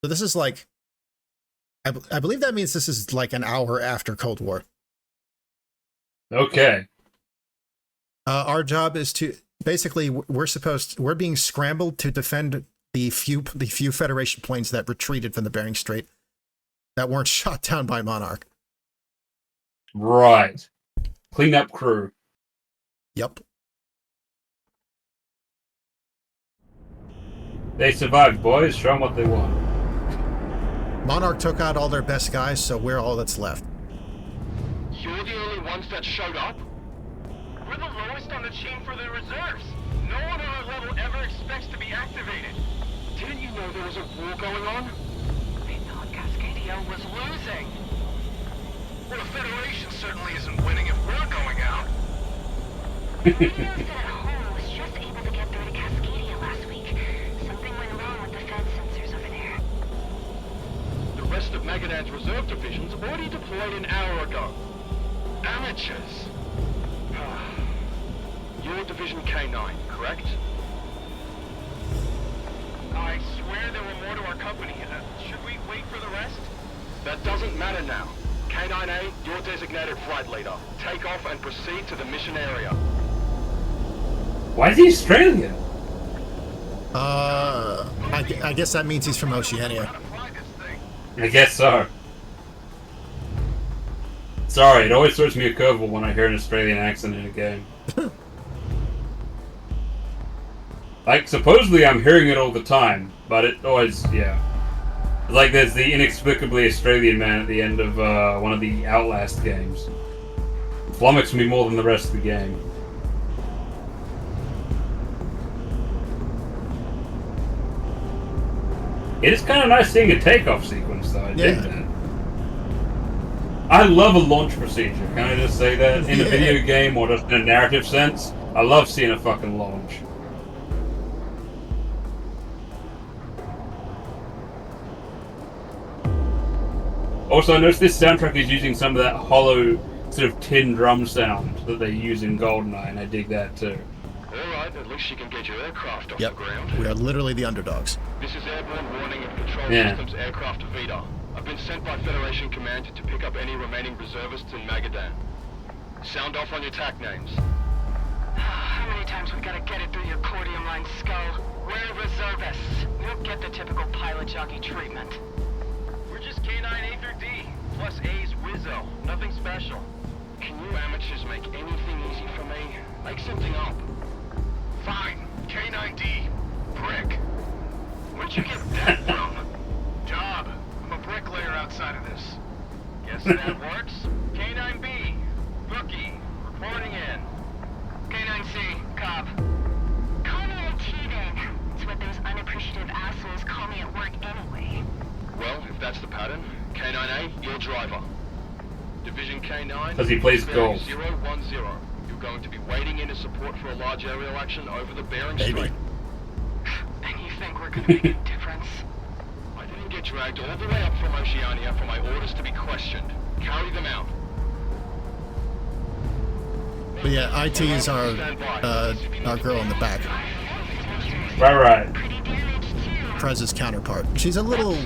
So this is like... I believe that means this is like an hour after Cold War. Okay. Our job is to basically we're being scrambled to defend the few Federation planes that retreated from the Bering Strait that weren't shot down by Monarch. Right. Clean up crew. Yep. They survived, boys. Show them what they want. Monarch took out all their best guys, so we're all that's left. You're the only ones that showed up? We're the lowest on the chain for the reserves. No one on our level ever expects to be activated. Didn't you know there was a war going on? I thought Cascadia was losing. Well, the Federation certainly isn't winning if we're going out. At home was just able to get through to Cascadia last week. Something went wrong with the Fed sensors over there. The rest of Magadan's reserve divisions already deployed an hour ago. Amateurs. You're Division K9, correct? I swear there were more to our company. Should we wait for the rest? That doesn't matter now. K9A, your designated flight leader. Take off and proceed to the mission area. Why is he Australian? I guess that means he's from Oceania. I guess so. Sorry, it always throws me a curveball when I hear an Australian accent in a game. Like, supposedly I'm hearing it all the time, but it always, yeah. Like there's the inexplicably Australian man at the end of one of the Outlast games. Flummoxed me more than the rest of the game. It is kind of nice seeing a takeoff sequence, though. I dig that. I love a launch procedure. Can I just say that? In a video game or just in a narrative sense, I love seeing a fucking launch. Also, I noticed this soundtrack is using some of that hollow, sort of tin drum sound that they use in GoldenEye, and I dig that too. Alright, at least you can get your aircraft off Yep. the ground. We are literally the underdogs. This is Airborne Warning and Control Systems Aircraft Vita. I've been sent by Federation Command to pick up any remaining reservists in Magadan. Sound off on your TAC names. How many times we gotta get it through your cordium line skull? We're reservists. We'll get the typical pilot jockey treatment. We're just K9A through D, plus A's Wizzo. Nothing special. Can you amateurs make anything easy for me? Make something up. Fine. K9D. Brick. Where'd you get that from? Job. I'm a bricklayer outside of this. Guess that works. K9B. Rookie. Reporting in. K9C. Cobb. Call me IT then. It's what those unappreciative assholes call me at work anyway. Well, if that's the pattern, K9A, your driver. Division K9, Because he plays golf. 010. You're going to be waiting in as support for a large aerial action over the Bering Strait. And you think we're gonna make a difference? I didn't get dragged all the way up from Oceania for my orders to be questioned. Carry them out. But yeah, IT is our girl in the back. Right. Prez's counterpart. She's a little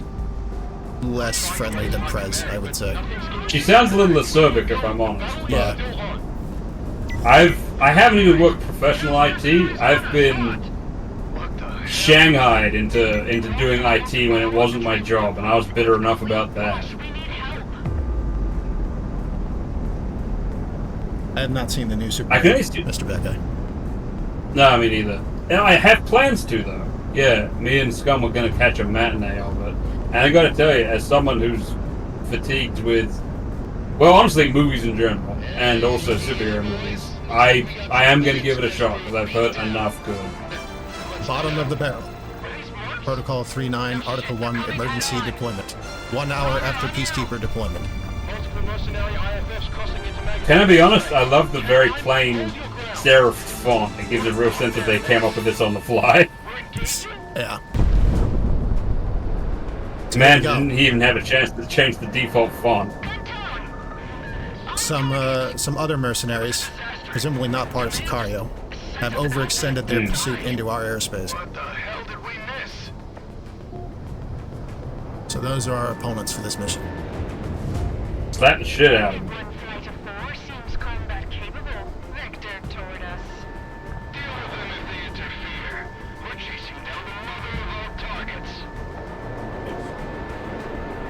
less friendly than Prez, I would say. She sounds a little acerbic, if I'm honest. Yeah. I haven't even worked professional IT. I've been shanghaied into doing IT when it wasn't my job, and I was bitter enough about that. I have not seen the new Super I can at least do. Mr. Becca. No, me neither. And I have plans to, though. Yeah, me and Scum were going to catch a matinee of it. And I gotta tell you, as someone who's fatigued with, well, honestly, movies in general, and also superhero movies, I am going to give it a shot, because I've heard enough good. Bottom of the barrel. Protocol 3-9, Article 1, emergency deployment. 1 hour after Peacekeeper deployment. Multiple mercenary IFFs crossing into Magadan. Can I be honest? I love the very plain serif font. It gives a real sense that they came up with this on the fly. Yeah. Man didn't even have a chance to change the default font. Some other mercenaries, presumably not part of Sicario, have overextended their pursuit into our airspace. What the hell did we miss? So those are our opponents for this mission. Slap the shit out of him. One flight of 4 seems combat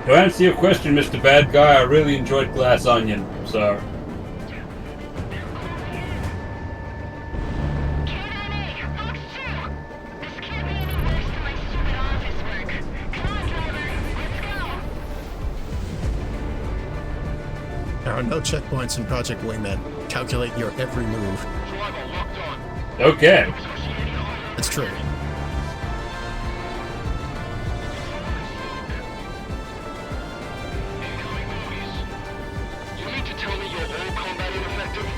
To answer your question, Mr. Bad Guy, I really enjoyed Glass Onion, so... There are no checkpoints in Project Wingman. Calculate your every move. Driver locked on. Okay. It's true. Incoming movies. You mean to tell me you're all combat ineffective?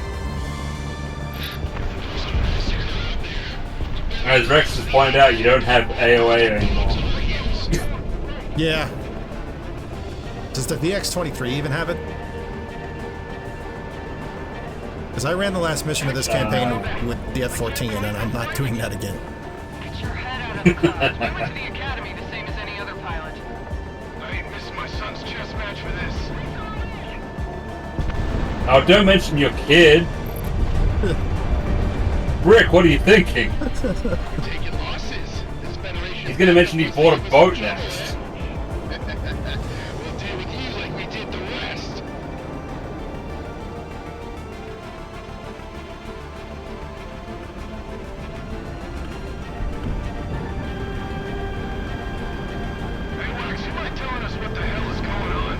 As Rex has pointed out, you don't have AOA anymore. Yeah. Does the VX-23 even have it? Because I ran the last mission of this campaign with the F-14, and I'm not doing that again. Get your head out of the clouds. We went to the academy the same as any other pilot. I ain't missing my son's chess match for this. Oh, don't mention your kid. Rick, what are you thinking? Taking losses. This Federation. He's gonna mention he bought a boat next. We'll deal with you like we did the rest. Hey, Lex, you mind telling us what the hell is going on?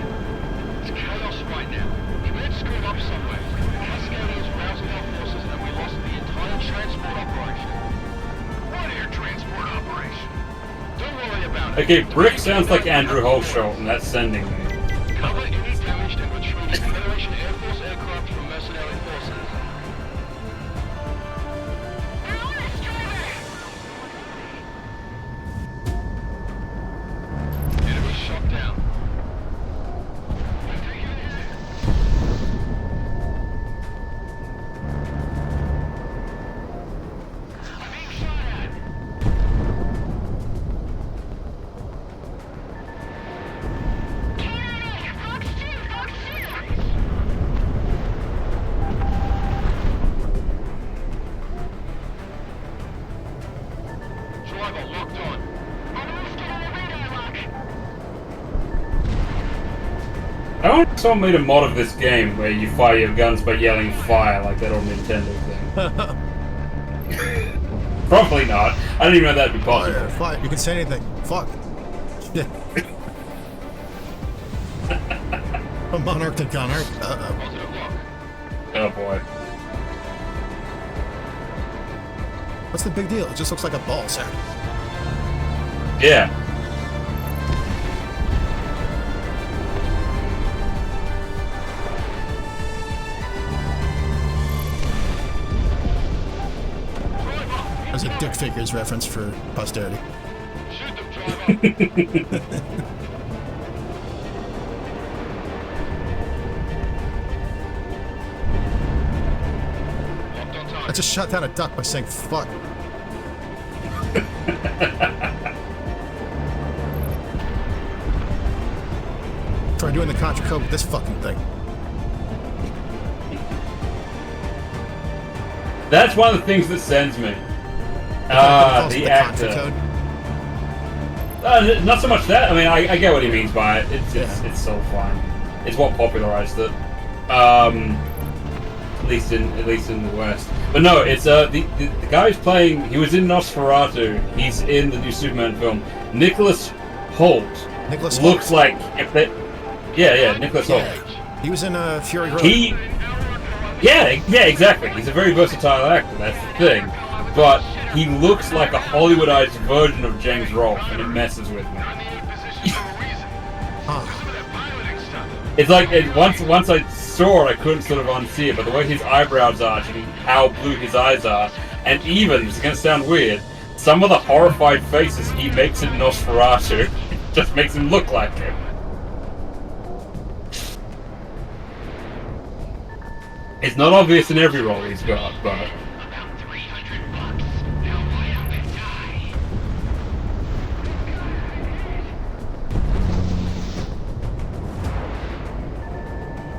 It's chaos right now. Command screwed up somewhere. Cascadians rousing our forces and we lost the entire transport operation. What air transport operation? Don't worry about it. Okay, Brick sounds like Andrew Holsholt, and that's sending me. Cover any damaged and retreating Federation Air Force aircraft from mercenary forces. They're on us, driver! Enemy shot down. I'm being shot at. K9A, Fox 2, Fox 2! Driver locked on. Enemies get on the radar lock. I wonder if someone made a mod of this game where you fire your guns by yelling fire like that old Nintendo thing. Probably not. I don't even know that'd be possible. Fire, fire. You can say anything. Fuck. Shit. A monarch to gunner. Uh-oh. Positive lock. Oh boy. What's the big deal? It just looks like a ball sack. Yeah. There's a Dick Figures reference for posterity. Shoot them, driver. Locked on I target. just shot down a duck by saying fuck. Try doing the Contra Code with this fucking thing. That's one of the things that sends me. Calls it The Contra actor. Code. Not so much that. I mean, I get what he means by it. It's Yeah. it's so fun. It's what popularized it. At least in the West. But no, it's the guy who's playing. He was in Nosferatu. He's in the new Superman film. Nicholas Hoult Nicholas looks Hoult. like if they. Yeah, Nicholas Hoult. Yeah. He was in Fury Road. Yeah, exactly. He's a very versatile actor. That's the thing. But he looks like a Hollywoodized version of James Rolfe, and it messes with me. Huh. It's like once I saw it, I couldn't sort of unsee it. But the way his eyebrows arch and how blue his eyes are, and even it's gonna sound weird, some of the horrified faces he makes in Nosferatu just makes him look like him. It's not obvious in every role he's got, but. About $300. Now lie up and die.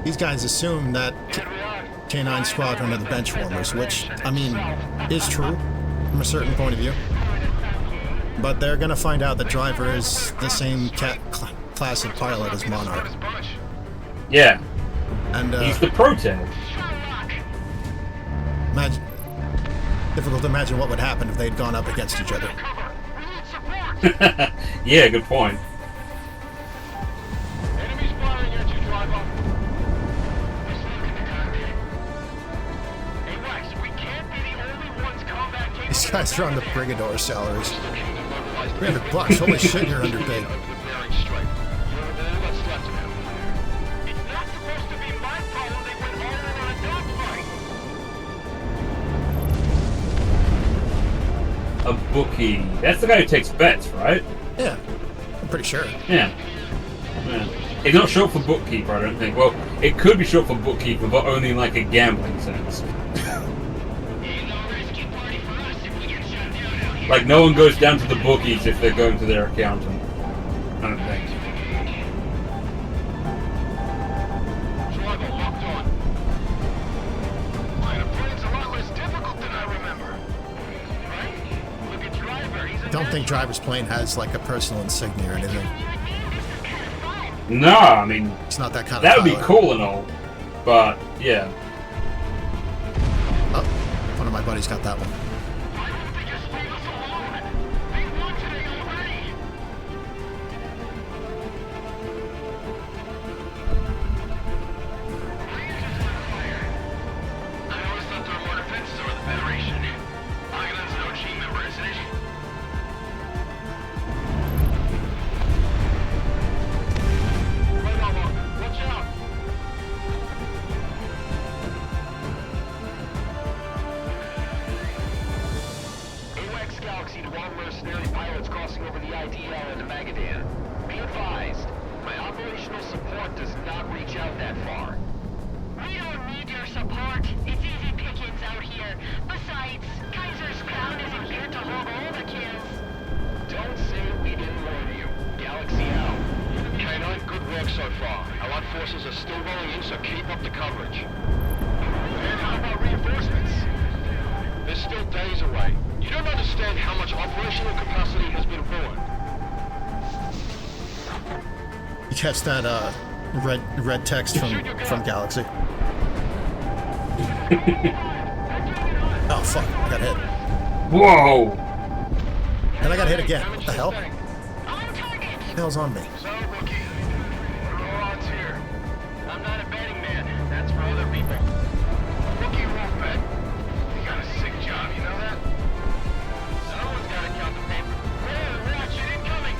These guys assume that K9 Squadron are the benchwarmers, which, I mean, is true from a certain point of view. But they're gonna find out that Driver is the same class of pilot as Monarch. Yeah, And he's the protag. imagine, difficult to imagine what would happen if they'd gone up against each other. Yeah, good point. Enemies firing at you, driver. Hey, Lex, we can't be the only ones combat capable. These guys are on the Brigador salaries. $300, holy shit, you're underpaid. Bering Strait. You're all that's left of him. It's not supposed to be my problem they went all in on a dogfight. A bookie. That's the guy who takes bets, right? Yeah, I'm pretty sure. Yeah. It's not short for bookkeeper, I don't think. Well, it could be short for bookkeeper, but only in like a gambling sense. Like, no one goes down to the bookies if they're going to their accountant. I don't think. Driver locked on. Man, the plane's a lot less difficult than I remember. Right? Look at driver. He's a I don't think driver's plane has like a personal insignia or anything. No, I mean, It's not that kind of that would be pilot. cool and all. But, yeah. Oh, one of my buddies got that one. Catch that red text from Galaxy. Oh fuck! I got hit. Whoa! And I got hit again. What the hell? What the hell's on me? So, rookie, what are all odds here? I'm not a betting man. That's for other people. Rookie won't bet. You got a sick job, you know that? Someone's got to count the paper. Hey, watch it incoming!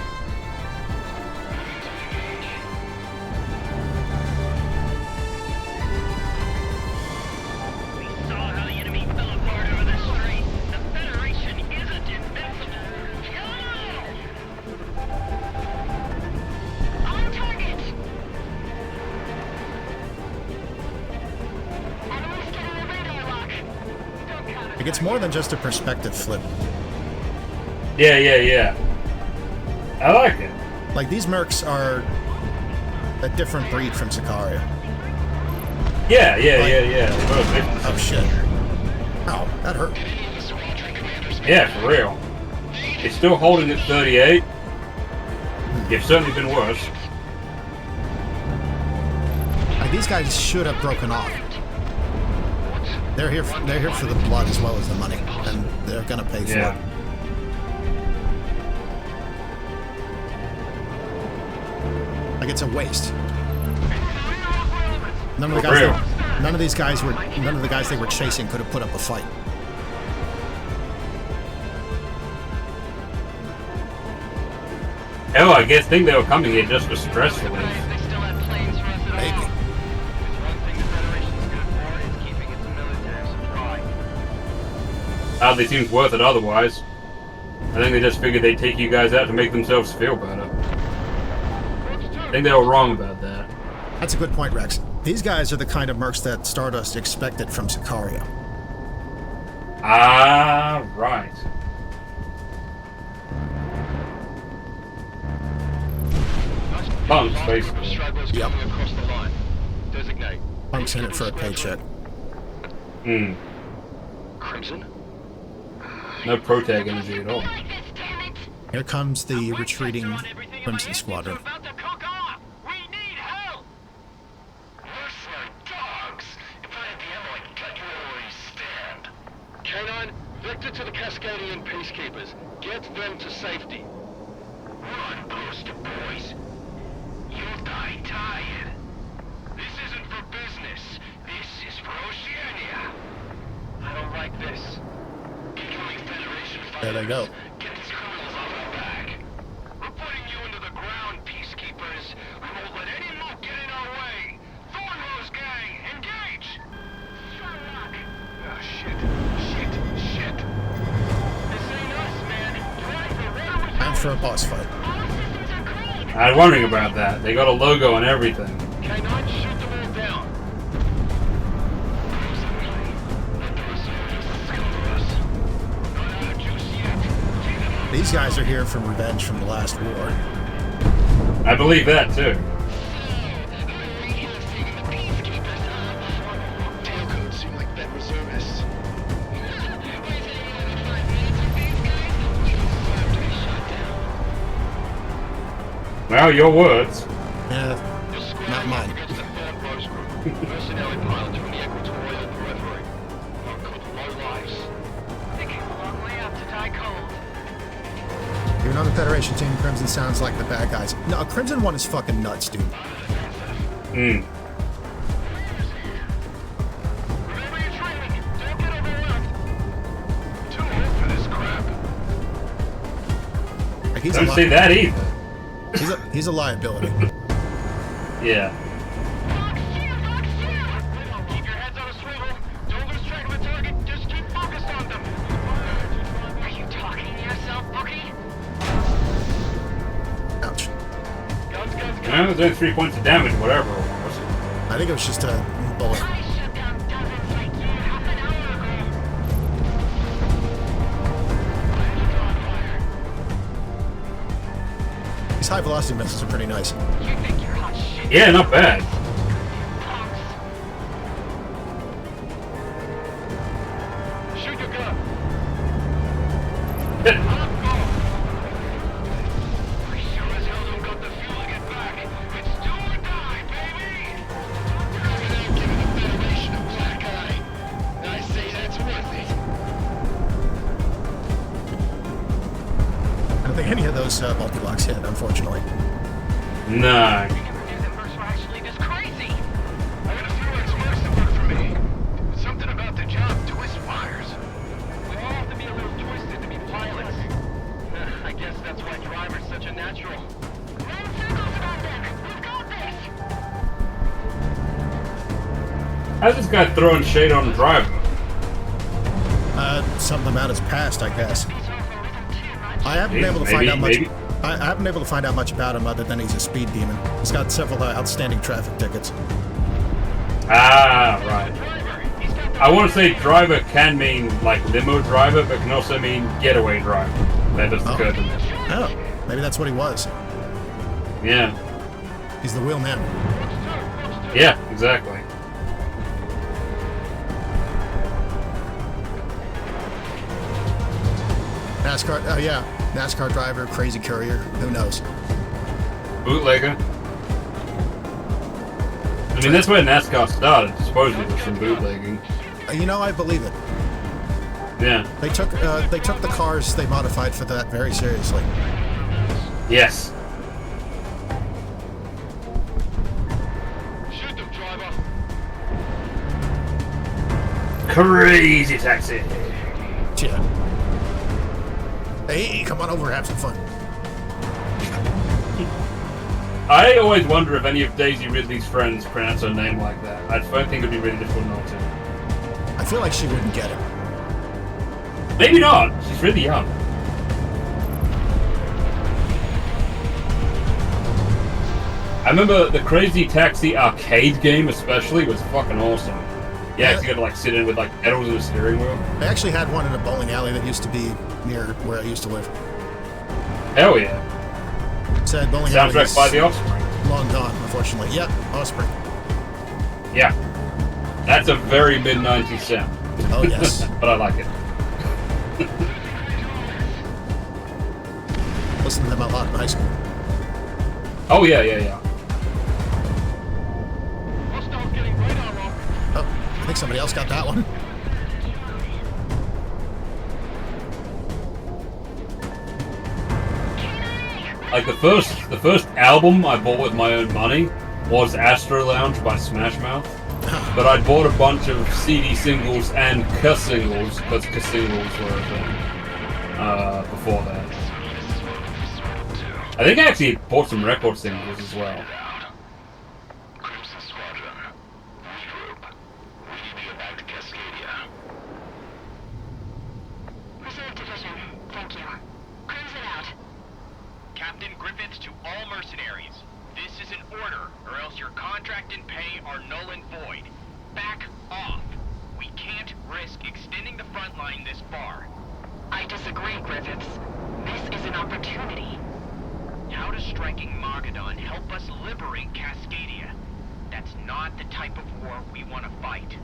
We saw how the enemy fell apart over the strait. The Federation isn't invincible. On target! Enemies getting the radar lock. Don't count Like, it's more than just a perspective flip. Yeah. I like it. Like, these mercs are a different breed from Sicario. Yeah. Oh shit! Ow, that hurt. Yeah, for real. It's still holding at 38. You've certainly been worse. Like, these guys should have broken off. They're here for the blood as well as the money, and they're gonna pay for it. Like, it's a waste. None of the guys they were chasing could have put up a fight. Hell, I think they were coming here just for stress relief. They still have planes for us at all. Maybe. It's one thing the Federation's good for is keeping its military supply. Hardly seems worth it otherwise. I think they just figured they'd take you guys out to make themselves feel better. I think they were wrong about that. That's a good point, Rex. These guys are the kind of mercs that Stardust expected from Sicario. Ah, right. Punks, basically. Yep. Across the line. Designate. Punk's in it for a paycheck. Crimson? No protag energy at all. Here comes the retreating Crimson Squadron. About to cook Cascadian peacekeepers. Get them to safety. Run, poster boys. You'll die tired. This isn't for business. This is for Oceania. I don't like this. Incoming Federation fighters. There they go. Get these criminals off our back. We're putting you into the ground, peacekeepers. We won't let any mook get in our way. Thornrose gang, engage! Sherlock. Oh, shit. Shit. This ain't us, man. Driver, what are we Time for a boss fight. All systems are clean. I was wondering about that. They got a logo and everything. K9, shoot them all down. Let the resurgence cover us. Not out of juice yet. Take them out. These guys are here from revenge from the last war. I believe that too. Tailcoats seem like bed reservists. Well, your words. Not mine. Mercenary pilots from the equatorial periphery. Good low lives. They came a long way up to die cold. Even on the Federation team, Crimson sounds like the bad guys. No, Crimson 1 is fucking nuts, dude. Hmm. Remember your training. Don't get overwhelmed. Too old for this crap. Like, he's, Don't say that either. he's a liability. Yeah. Keep your heads on a swivel. Don't lose track of the target. Just keep focused on them. Are you talking to yourself, Bookie? Ouch. Guns. Well, there's only 3 points of damage, whatever it was. I think it was just a bullet. I shut down dozens like you half an hour ago. These high velocity missiles are pretty nice. You think you're hot shit, Yeah, not bad. punks? Shoot your gun. We sure as hell don't got the fuel to get back. It's do or die, baby! Giving the Federation a black eye. I say that's worth it. I don't think any of those multi-locks hit, unfortunately. No. I never knew that Mercs were actually this crazy. I got a few ex-mercs that work for me. Something about the job twist wires. We all have to be a little twisted to be pilots. I guess that's why driver's such a natural. Run circles about them. We've got this. How's this guy throwing shade on the driver? Something about his past, I guess. This offer isn't too much. I haven't been able to find out much. Maybe. I haven't been able to find out much about him other than he's a speed demon. He's got several outstanding traffic tickets. Ah, right. I want to say driver can mean like limo driver, but can also mean getaway driver. That doesn't occur to me. Oh, maybe that's what he was. Yeah. He's the wheelman. Yeah, exactly. NASCAR, oh yeah, NASCAR driver, crazy courier, who knows? Bootlegger. I mean, that's where NASCAR started, supposedly, with some bootlegging. You know, I believe it. Yeah. They took the cars they modified for that very seriously. Yes. Shoot them, driver. Crazy taxi. Yeah. Hey, come on over, have some fun. I always wonder if any of Daisy Ridley's friends pronounce her name like that. I think it'd be really difficult not to. I feel like she wouldn't get it. Maybe not. She's really young. I remember the Crazy Taxi arcade game especially was fucking awesome. Yeah, 'cause you gotta like sit in with like pedals and a steering wheel. I actually had one in a bowling alley that used to be near where I used to live. Hell yeah. Said bowling alley Soundtrack is by The Offspring. long gone, unfortunately. Yep, Offspring. Yeah. That's a very mid-90s sound. Oh yes. But I like it. Listened to them a lot in high school. Oh yeah, yeah, yeah. Hostiles getting radar lock. Oh, I think somebody else got that one. Like the first album I bought with my own money was Astro Lounge by Smash Mouth. But I bought a bunch of CD singles and Cuss singles, because Cuss singles were a thing, before that. I think I actually bought some record singles as well. Crimson Squadron, regroup. We need to get back to Cascadia. Reserve Division, thank you. Crimson out. Captain Griffiths to all mercenaries. This is an order, or else your contract and pay are null and void. Back off. We can't risk extending the front line this far. I disagree, Griffiths. This is an opportunity. How does striking Magadan help us liberate Cascadia? That's not the type of war we want to fight.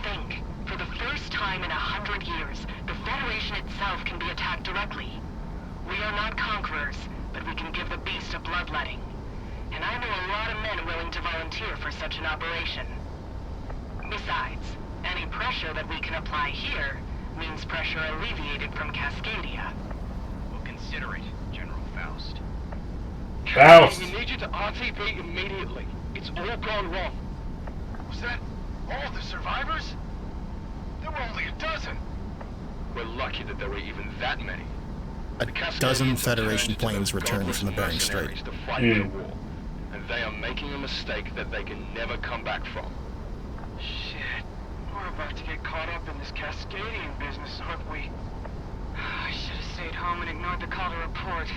Think. For the first time in 100 years, the Federation itself can be attacked directly. We are not conquerors, but we can give the beast a bloodletting. And I know a lot of men willing to volunteer for such an operation. Besides, any pressure that we can apply here means pressure alleviated from Cascadia. We'll consider it, General Faust. Faust! We need you to RTB immediately. It's all gone wrong. Was that all the survivors? There were only a dozen. We're lucky that there were even that many. A dozen Federation planes returned from the Bering Strait. To fight their war, and they are making a mistake that they can never come back from. Shit. We're about to get caught up in this Cascadian business, aren't we? I should have stayed home and ignored the call to report.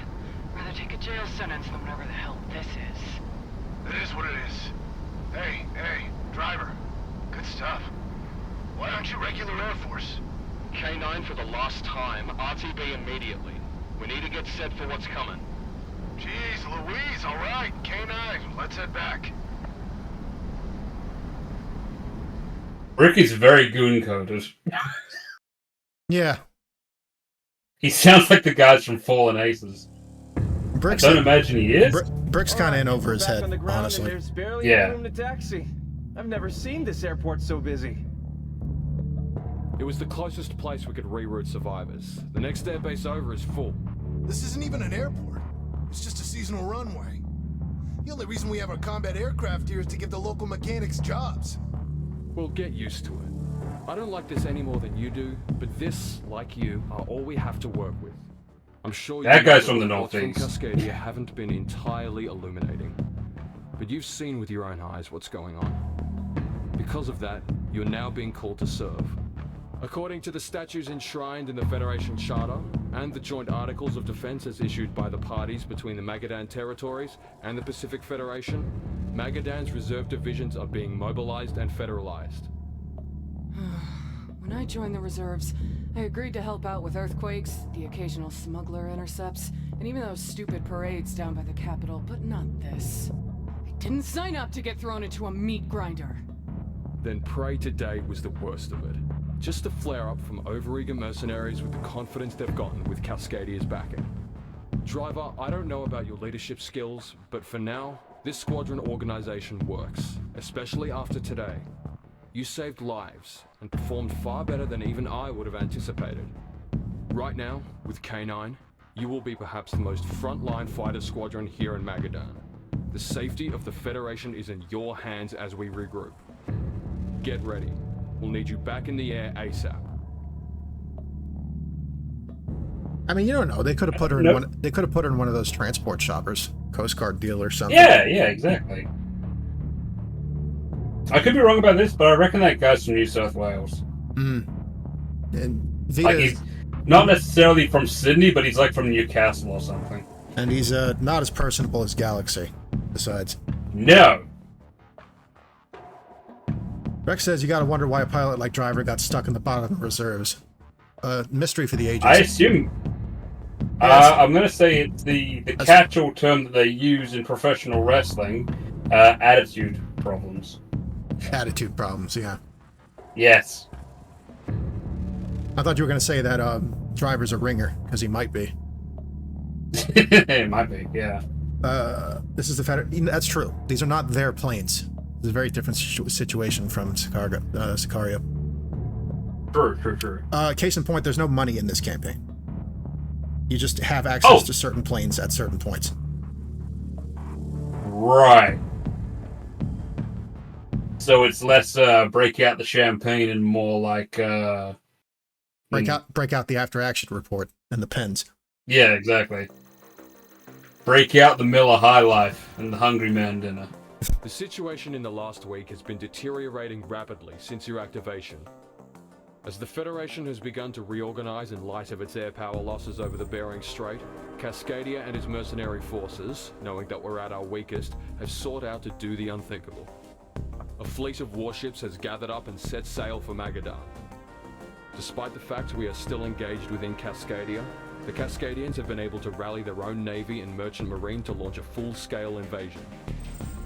Rather take a jail sentence than whatever the hell this is. It is what it is. Hey, driver. Good stuff. Why aren't you regular Air Force? K9 for the last time. RTB immediately. We need to get set for what's coming. Jeez, Louise, all right. K9, let's head back. Rick is very goon-coded. Yeah. He sounds like the guys from Fallen Aces. Brick's I don't imagine he is. Brick's kind of in over his head, On the ground honestly. and there's barely Yeah. room to taxi. I've never seen this airport so busy. It was the closest place we could reroute survivors. The next airbase over is full. This isn't even an airport. It's just a seasonal runway. The only reason we have our combat aircraft here is to give the local mechanics jobs. We'll get used to it. I don't like this any more than you do, but this, like you, are all we have to work with. I'm sure That you know guy's from the reports Northeast. From Cascadia haven't been entirely illuminating. But you've seen with your own eyes what's going on. Because of that, you're now being called to serve. According to the statutes enshrined in the Federation Charter and the joint articles of defense as issued by the parties between the Magadan territories and the Pacific Federation, Magadan's reserve divisions are being mobilized and federalized. When I joined the reserves, I agreed to help out with earthquakes, the occasional smuggler intercepts, and even those stupid parades down by the capital, but not this. I didn't sign up to get thrown into a meat grinder. Then Prey today was the worst of it. Just a flare-up from overeager mercenaries with the confidence they've gotten with Cascadia's backing. Driver, I don't know about your leadership skills, but for now, this squadron organization works, especially after today. You saved lives, and performed far better than even I would have anticipated. Right now, with K9, you will be perhaps the most frontline fighter squadron here in Magadan. The safety of the Federation is in your hands as we regroup. Get ready. We'll need you back in the air ASAP. I mean, you don't know. They could have put her in one. They could have put her in one of those transport shoppers, Coast Guard deal or something. Yeah, exactly. I could be wrong about this, but I reckon that guy's from New South Wales. And Vita, Like he's not necessarily from Sydney, but he's like from Newcastle or something. and he's not as personable as Galaxy. Besides, No. Rex says you got to wonder why a pilot like Driver got stuck in the bottom of the reserves. Mystery for the ages. I assume. I'm going to say it's the catch-all term that they use in professional wrestling, attitude problems. Attitude problems, yeah. Yes. I thought you were going to say that Driver's a ringer, because he might be. It might be, yeah. This is the that's true. These are not their planes. It's a very different situation from Sicario. True. Case in point, there's no money in this campaign. You just have access to certain planes at certain points. Right. So it's less break out the champagne and more like break out the after action report and the pens. Yeah, exactly. Break out the Miller High Life and the Hungry Man dinner. The situation in the last week has been deteriorating rapidly since your activation. As the Federation has begun to reorganize in light of its air power losses over the Bering Strait, Cascadia and his mercenary forces, knowing that we're at our weakest, have sought out to do the unthinkable. A fleet of warships has gathered up and set sail for Magadan. Despite the fact we are still engaged within Cascadia, the Cascadians have been able to rally their own navy and merchant marine to launch a full-scale invasion.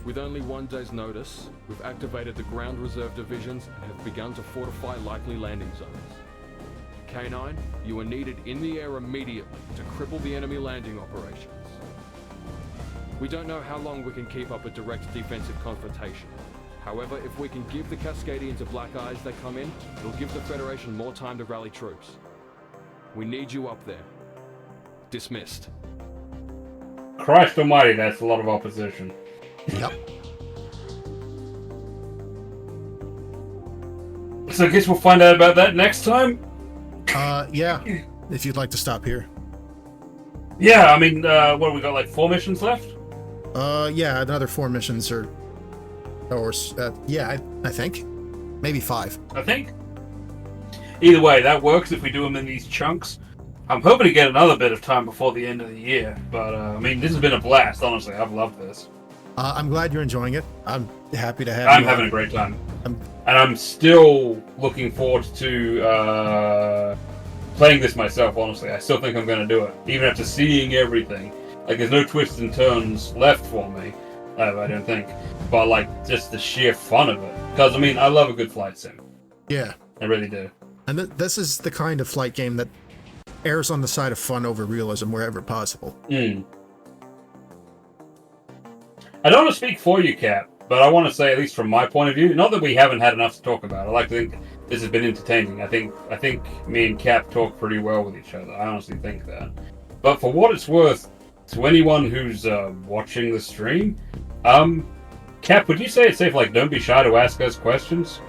With only 1 day's notice, we've activated the ground reserve divisions and have begun to fortify likely landing zones. K9, you are needed in the air immediately to cripple the enemy landing operations. We don't know how long we can keep up a direct defensive confrontation. However, if we can give the Cascadians a black eye as they come in, it'll give the Federation more time to rally troops. We need you up there. Dismissed. Christ almighty, that's a lot of opposition. Yep. So I guess we'll find out about that next time? Yeah. If you'd like to stop here. Yeah, I mean, what, we got like 4 missions left? Yeah, another 4 missions yeah, I think. Maybe 5. I think. Either way, that works if we do them in these chunks. I'm hoping to get another bit of time before the end of the year, but I mean, this has been a blast, honestly. I've loved this. I'm glad you're enjoying it. I'm happy to have you. I'm having a great time. And I'm still looking forward to playing this myself, honestly. I still think I'm going to do it, even after seeing everything. Like, there's no twists and turns left for me, I don't think. But, like, just the sheer fun of it. Because, I mean, I love a good flight sim. Yeah. I really do. And this is the kind of flight game that errs on the side of fun over realism wherever possible. I don't want to speak for you, Cap, but I want to say, at least from my point of view, not that we haven't had enough to talk about. I like to think this has been entertaining. I think me and Cap talk pretty well with each other. I honestly think that. But for what it's worth, to anyone who's watching the stream, Cap, would you say it's safe, like, don't be shy to ask us questions?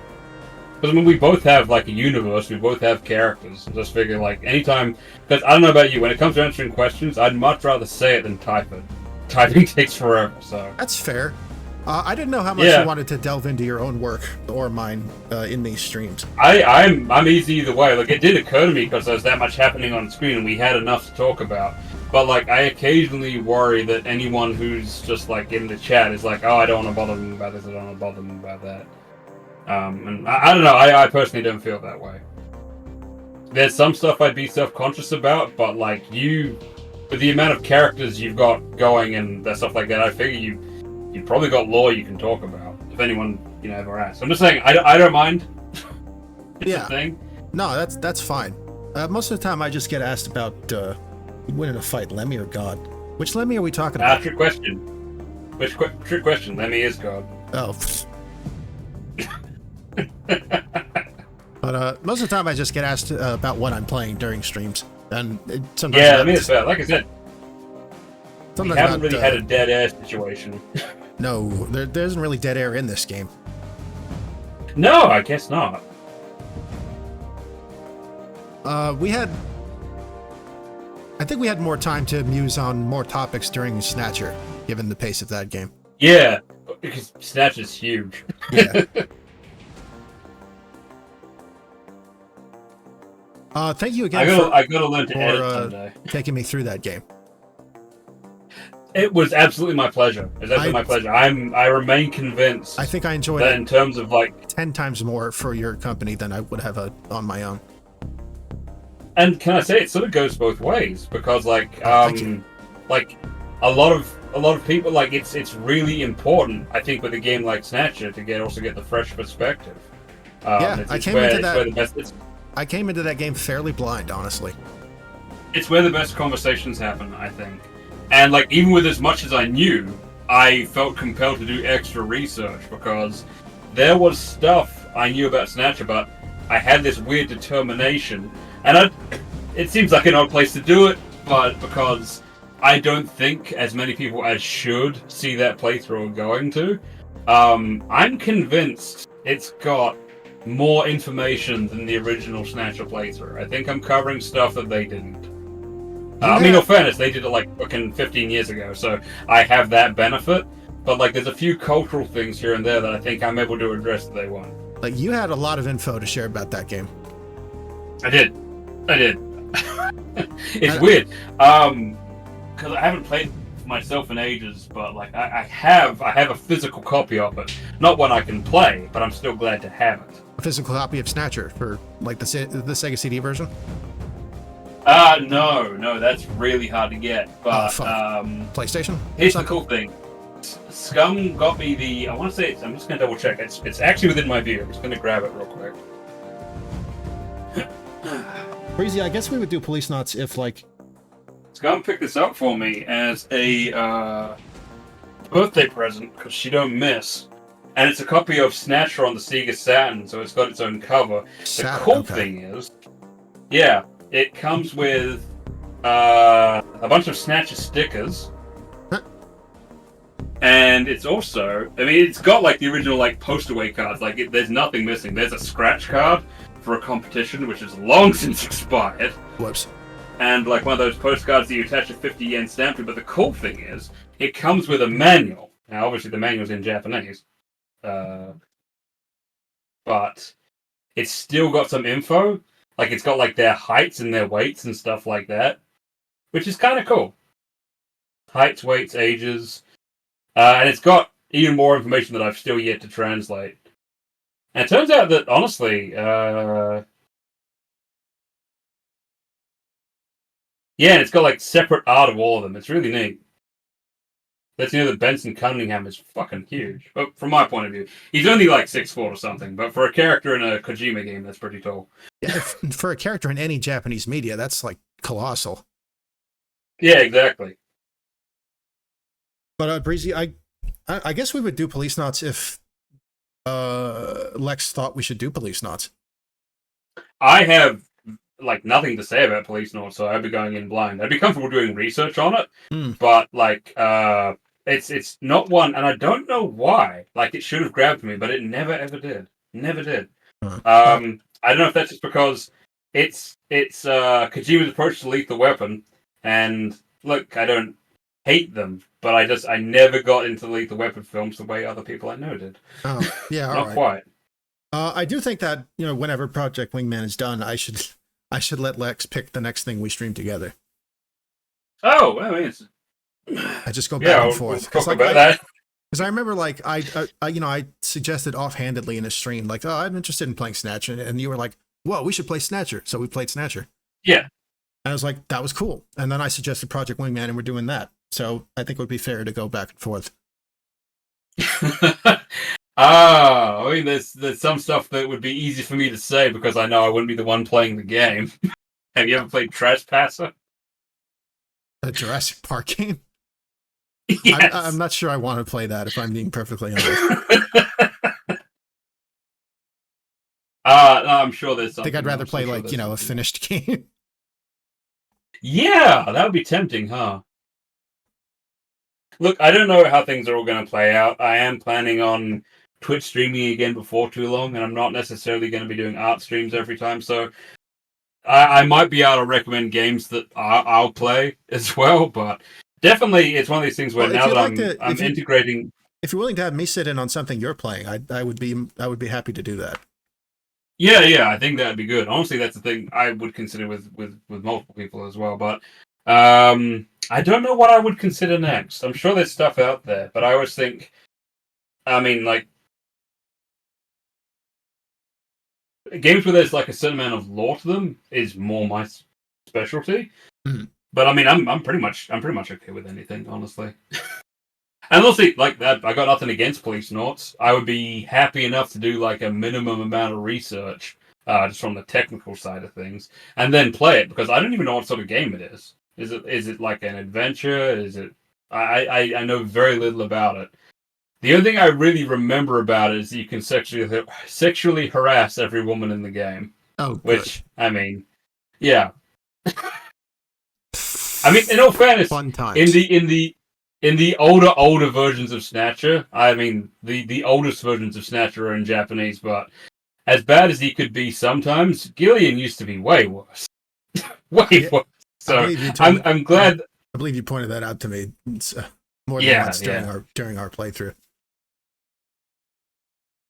Because, I mean, we both have, like, a universe, we both have characters. I just figure, like, anytime... Because, I don't know about you, when it comes to answering questions, I'd much rather say it than type it. Typing takes forever, so... That's fair. I didn't know how much you wanted to delve into your own work, or mine, in these streams. I'm easy either way. Like, it did occur to me because there's that much happening on screen, and we had enough to talk about. But, like, I occasionally worry that anyone who's just, like, in the chat is like, oh, I don't want to bother them about this, I don't want to bother them about that. And I don't know, I personally don't feel that way. There's some stuff I'd be self-conscious about, but, like, with the amount of characters you've got going and that stuff like that, I figure you've probably got lore you can talk about, if anyone, ever asks. I'm just saying, I don't mind. It's a thing. No, that's fine. Most of the time I just get asked about, winning a fight, Lemmy or God? Which Lemmy are we talking about? Trick question. Trick question, Lemmy is God. Oh. But most of the time I just get asked about what I'm playing during streams. And sometimes... Yeah, I mean, it's fair. Like I said, we haven't really had a dead air situation. No, there isn't really dead air in this game. No, I guess not. I think we had more time to muse on more topics during Snatcher, given the pace of that game. Yeah, because Snatcher's huge. Yeah. Thank you again I gotta learn to edit someday. Taking me through that game. It was absolutely my pleasure. It was absolutely my pleasure. I remain convinced. I think I enjoyed that it in terms of, like, 10 times more for your company than I would have on my own. And can I say it sort of goes both ways, because like like a lot of people, like, it's really important, I think, with a game like Snatcher to also get the fresh perspective. I came into that game fairly blind, honestly. It's where the best conversations happen, I think. And, like, even with as much as I knew, I felt compelled to do extra research, because there was stuff I knew about Snatcher, but I had this weird determination. And it seems like an odd place to do it, but because I don't think as many people as should see that playthrough are going to, I'm convinced it's got more information than the original Snatcher playthrough. I think I'm covering stuff that they didn't. I mean, in fairness, they did it like fucking 15 years ago, so I have that benefit. But like, there's a few cultural things here and there that I think I'm able to address that they won't. Like, you had a lot of info to share about that game. I did. It's weird. Because I haven't played myself in ages, but like I have a physical copy of it. Not one I can play, but I'm still glad to have it. A physical copy of Snatcher for like the Sega CD version? No, that's really hard to get. But PlayStation? Here's the cool thing. Scum got me the. I want to say I'm just gonna double check. It's actually within my view. I'm just gonna grab it real quick. Breezy, I guess we would do Police Knots if like. Scum picked this up for me as a birthday present because she don't miss, and it's a copy of Snatcher on the Sega Saturn, so it's got its own cover. The cool thing is, yeah, it comes with a bunch of Snatcher stickers. And it's also, I mean, it's got like the original like post-away cards. Like, there's nothing missing. There's a scratch card for a competition, which is long since expired. Whoops. And like one of those postcards that you attach a 50 yen stamp to. But the cool thing is, it comes with a manual. Now, obviously, the manual's in Japanese, but it's still got some info. Like, it's got like their heights and their weights and stuff like that, which is kind of cool. Heights, weights, ages. And it's got even more information that I've still yet to translate. And it turns out that, honestly, yeah, and it's got like separate art of all of them. It's really neat. Let's know that Benson Cunningham is fucking huge. But from my point of view, he's only like 6'4" or something. But for a character in a Kojima game, that's pretty tall. Yeah, for a character in any Japanese media, that's like colossal. Yeah, exactly. But Breezy, I guess we would do Police Knots if Lex thought we should do Police Knots. I have like nothing to say about Police Knots, so I'd be going in blind. I'd be comfortable doing research on it, but like it's not one, and I don't know why. Like, it should have grabbed me, but it never ever did. Never did. I don't know if that's just because it's Kojima's approach to Lethal Weapon, and look, I don't hate them, but I never got into Lethal Weapon films the way other people I know did. Oh, yeah, not all right. quite. I do think that, you know, whenever Project Wingman is done, I should let Lex pick the next thing we stream together. Oh, I mean, I just go back and forth. We'll talk about that. Because I remember, like, I suggested offhandedly in a stream, like, oh, I'm interested in playing Snatcher, and you were like, whoa, we should play Snatcher. So we played Snatcher. Yeah. And I was like, that was cool. And then I suggested Project Wingman, and we're doing that. So I think it would be fair to go back and forth. I mean, there's some stuff that would be easy for me to say because I know I wouldn't be the one playing the game. Have you ever played Trespasser? A Jurassic Park game? Yes. I'm not sure I want to play that, if I'm being perfectly honest. No, I'm sure there's something. I think I'd rather play, like, you know, a finished game. Yeah, that would be tempting, huh? Look, I don't know how things are all going to play out. I am planning on Twitch streaming again before too long, and I'm not necessarily going to be doing art streams every time, so I might be able to recommend games that I'll play as well, but definitely it's one of these things where now that I'm integrating... If you're willing to have me sit in on something you're playing, I would be happy to do that. Yeah, I think that'd be good. Honestly, that's the thing I would consider with multiple people as well, but I don't know what I would consider next. I'm sure there's stuff out there, but I always think, I mean, like, games where there's like a certain amount of lore to them is more my specialty. Mm-hmm. But I mean, I'm pretty much okay with anything, honestly. And honestly, like that, I got nothing against Police Knots. I would be happy enough to do like a minimum amount of research, just from the technical side of things, and then play it because I don't even know what sort of game it is. Is it like an adventure? Is it? I know very little about it. The only thing I really remember about it is that you can sexually harass every woman in the game. Oh, good. Which, I mean, yeah. I mean, in all fairness, Fun times. in the older versions of Snatcher, I mean, the oldest versions of Snatcher are in Japanese, but as bad as he could be sometimes, Gillian used to be way worse. Way worse. So I'm glad. I believe you pointed that out to me more than Yeah, once during our playthrough.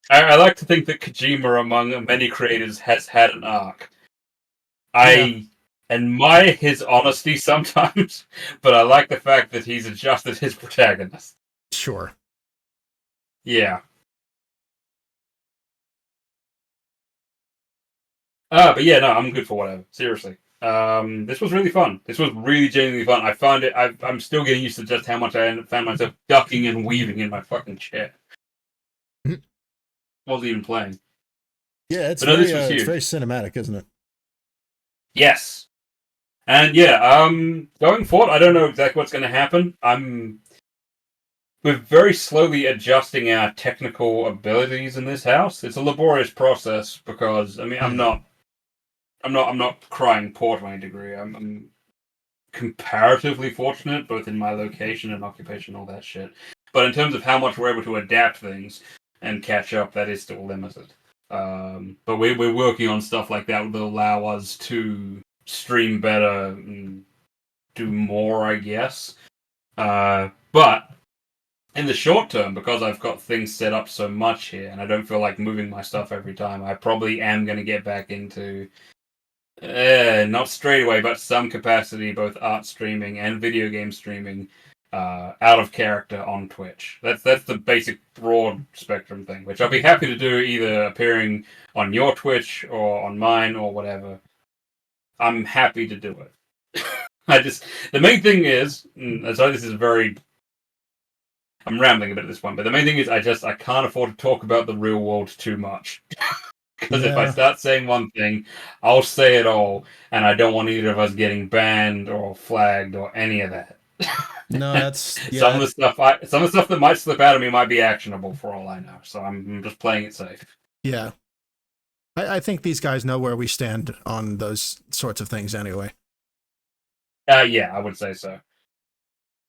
I like to think that Kojima, among many creators, has had an arc. I admire his honesty sometimes, but I like the fact that he's adjusted his protagonist. Sure. Yeah. But yeah, no, I'm good for whatever. Seriously. This was really fun. This was really genuinely fun. I found it. I'm still getting used to just how much I found myself ducking and weaving in my fucking chair. Wasn't even playing. Yeah, it's But no, very, this was huge. it's very cinematic, isn't it? Yes. And yeah, going forward, I don't know exactly what's going to happen. We're very slowly adjusting our technical abilities in this house. It's a laborious process because I mean, I'm not crying poor to any degree. I'm comparatively fortunate, both in my location and occupation, all that shit. But in terms of how much we're able to adapt things and catch up, that is still limited. But we're working on stuff like that will allow us to stream better and do more, I guess. But in the short term, because I've got things set up so much here, and I don't feel like moving my stuff every time, I probably am going to get back into, not straight away, but some capacity, both art streaming and video game streaming, out of character on Twitch. That's the basic broad spectrum thing, which I'll be happy to do, either appearing on your Twitch or on mine or whatever. I'm happy to do it. The main thing is, sorry, this is very, I'm rambling a bit at this point, but the main thing is I can't afford to talk about the real world too much. Because if I start saying one thing, I'll say it all, and I don't want either of us getting banned or flagged or any of that. No, that's some of the stuff that might slip out of me might be actionable for all I know. So I'm just playing it safe. Yeah, I think these guys know where we stand on those sorts of things anyway. Yeah, I would say so.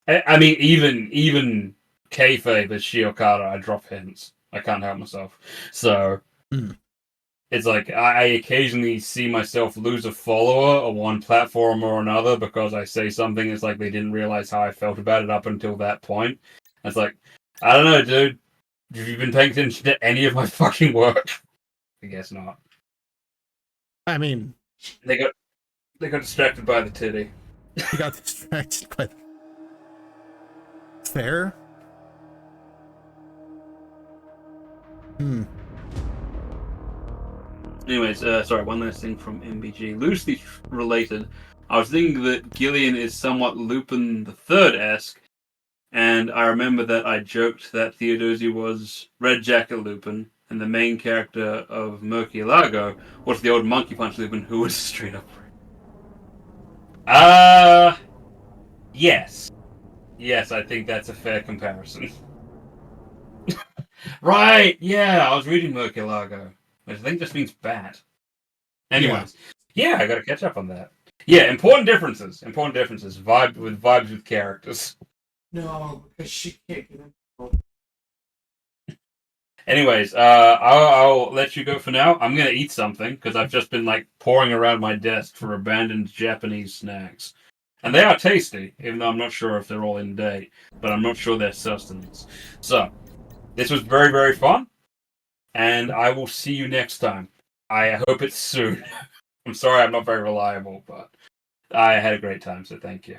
I mean, even kayfabe as Shiokara, I drop hints. I can't help myself. So it's like I occasionally see myself lose a follower on one platform or another because I say something. It's like they didn't realize how I felt about it up until that point. It's like, I don't know, dude. Have you been paying attention to any of my fucking work? I guess not. I mean, they got distracted by the titty. You got distracted by fair. Anyways, sorry, one last thing from MBG. Loosely related, I was thinking that Gillian is somewhat Lupin the Third-esque, and I remember that I joked that Theodosi was Red Jacket Lupin, and the main character of Murcielago was the old Monkey Punch Lupin who was straight up. Yes. Yes, I think that's a fair comparison. Right, yeah, I was reading Murcielago, which I think just means bat. Anyways, yeah, I gotta catch up on that. Yeah, important differences. Vibes with characters. No, because she can't get in. Anyways, I'll let you go for now. I'm gonna eat something because I've just been like pouring around my desk for abandoned Japanese snacks, and they are tasty. Even though I'm not sure if they're all in date, but I'm not sure their sustenance. So, this was very, very fun, and I will see you next time. I hope it's soon. I'm sorry I'm not very reliable, but I had a great time, so thank you.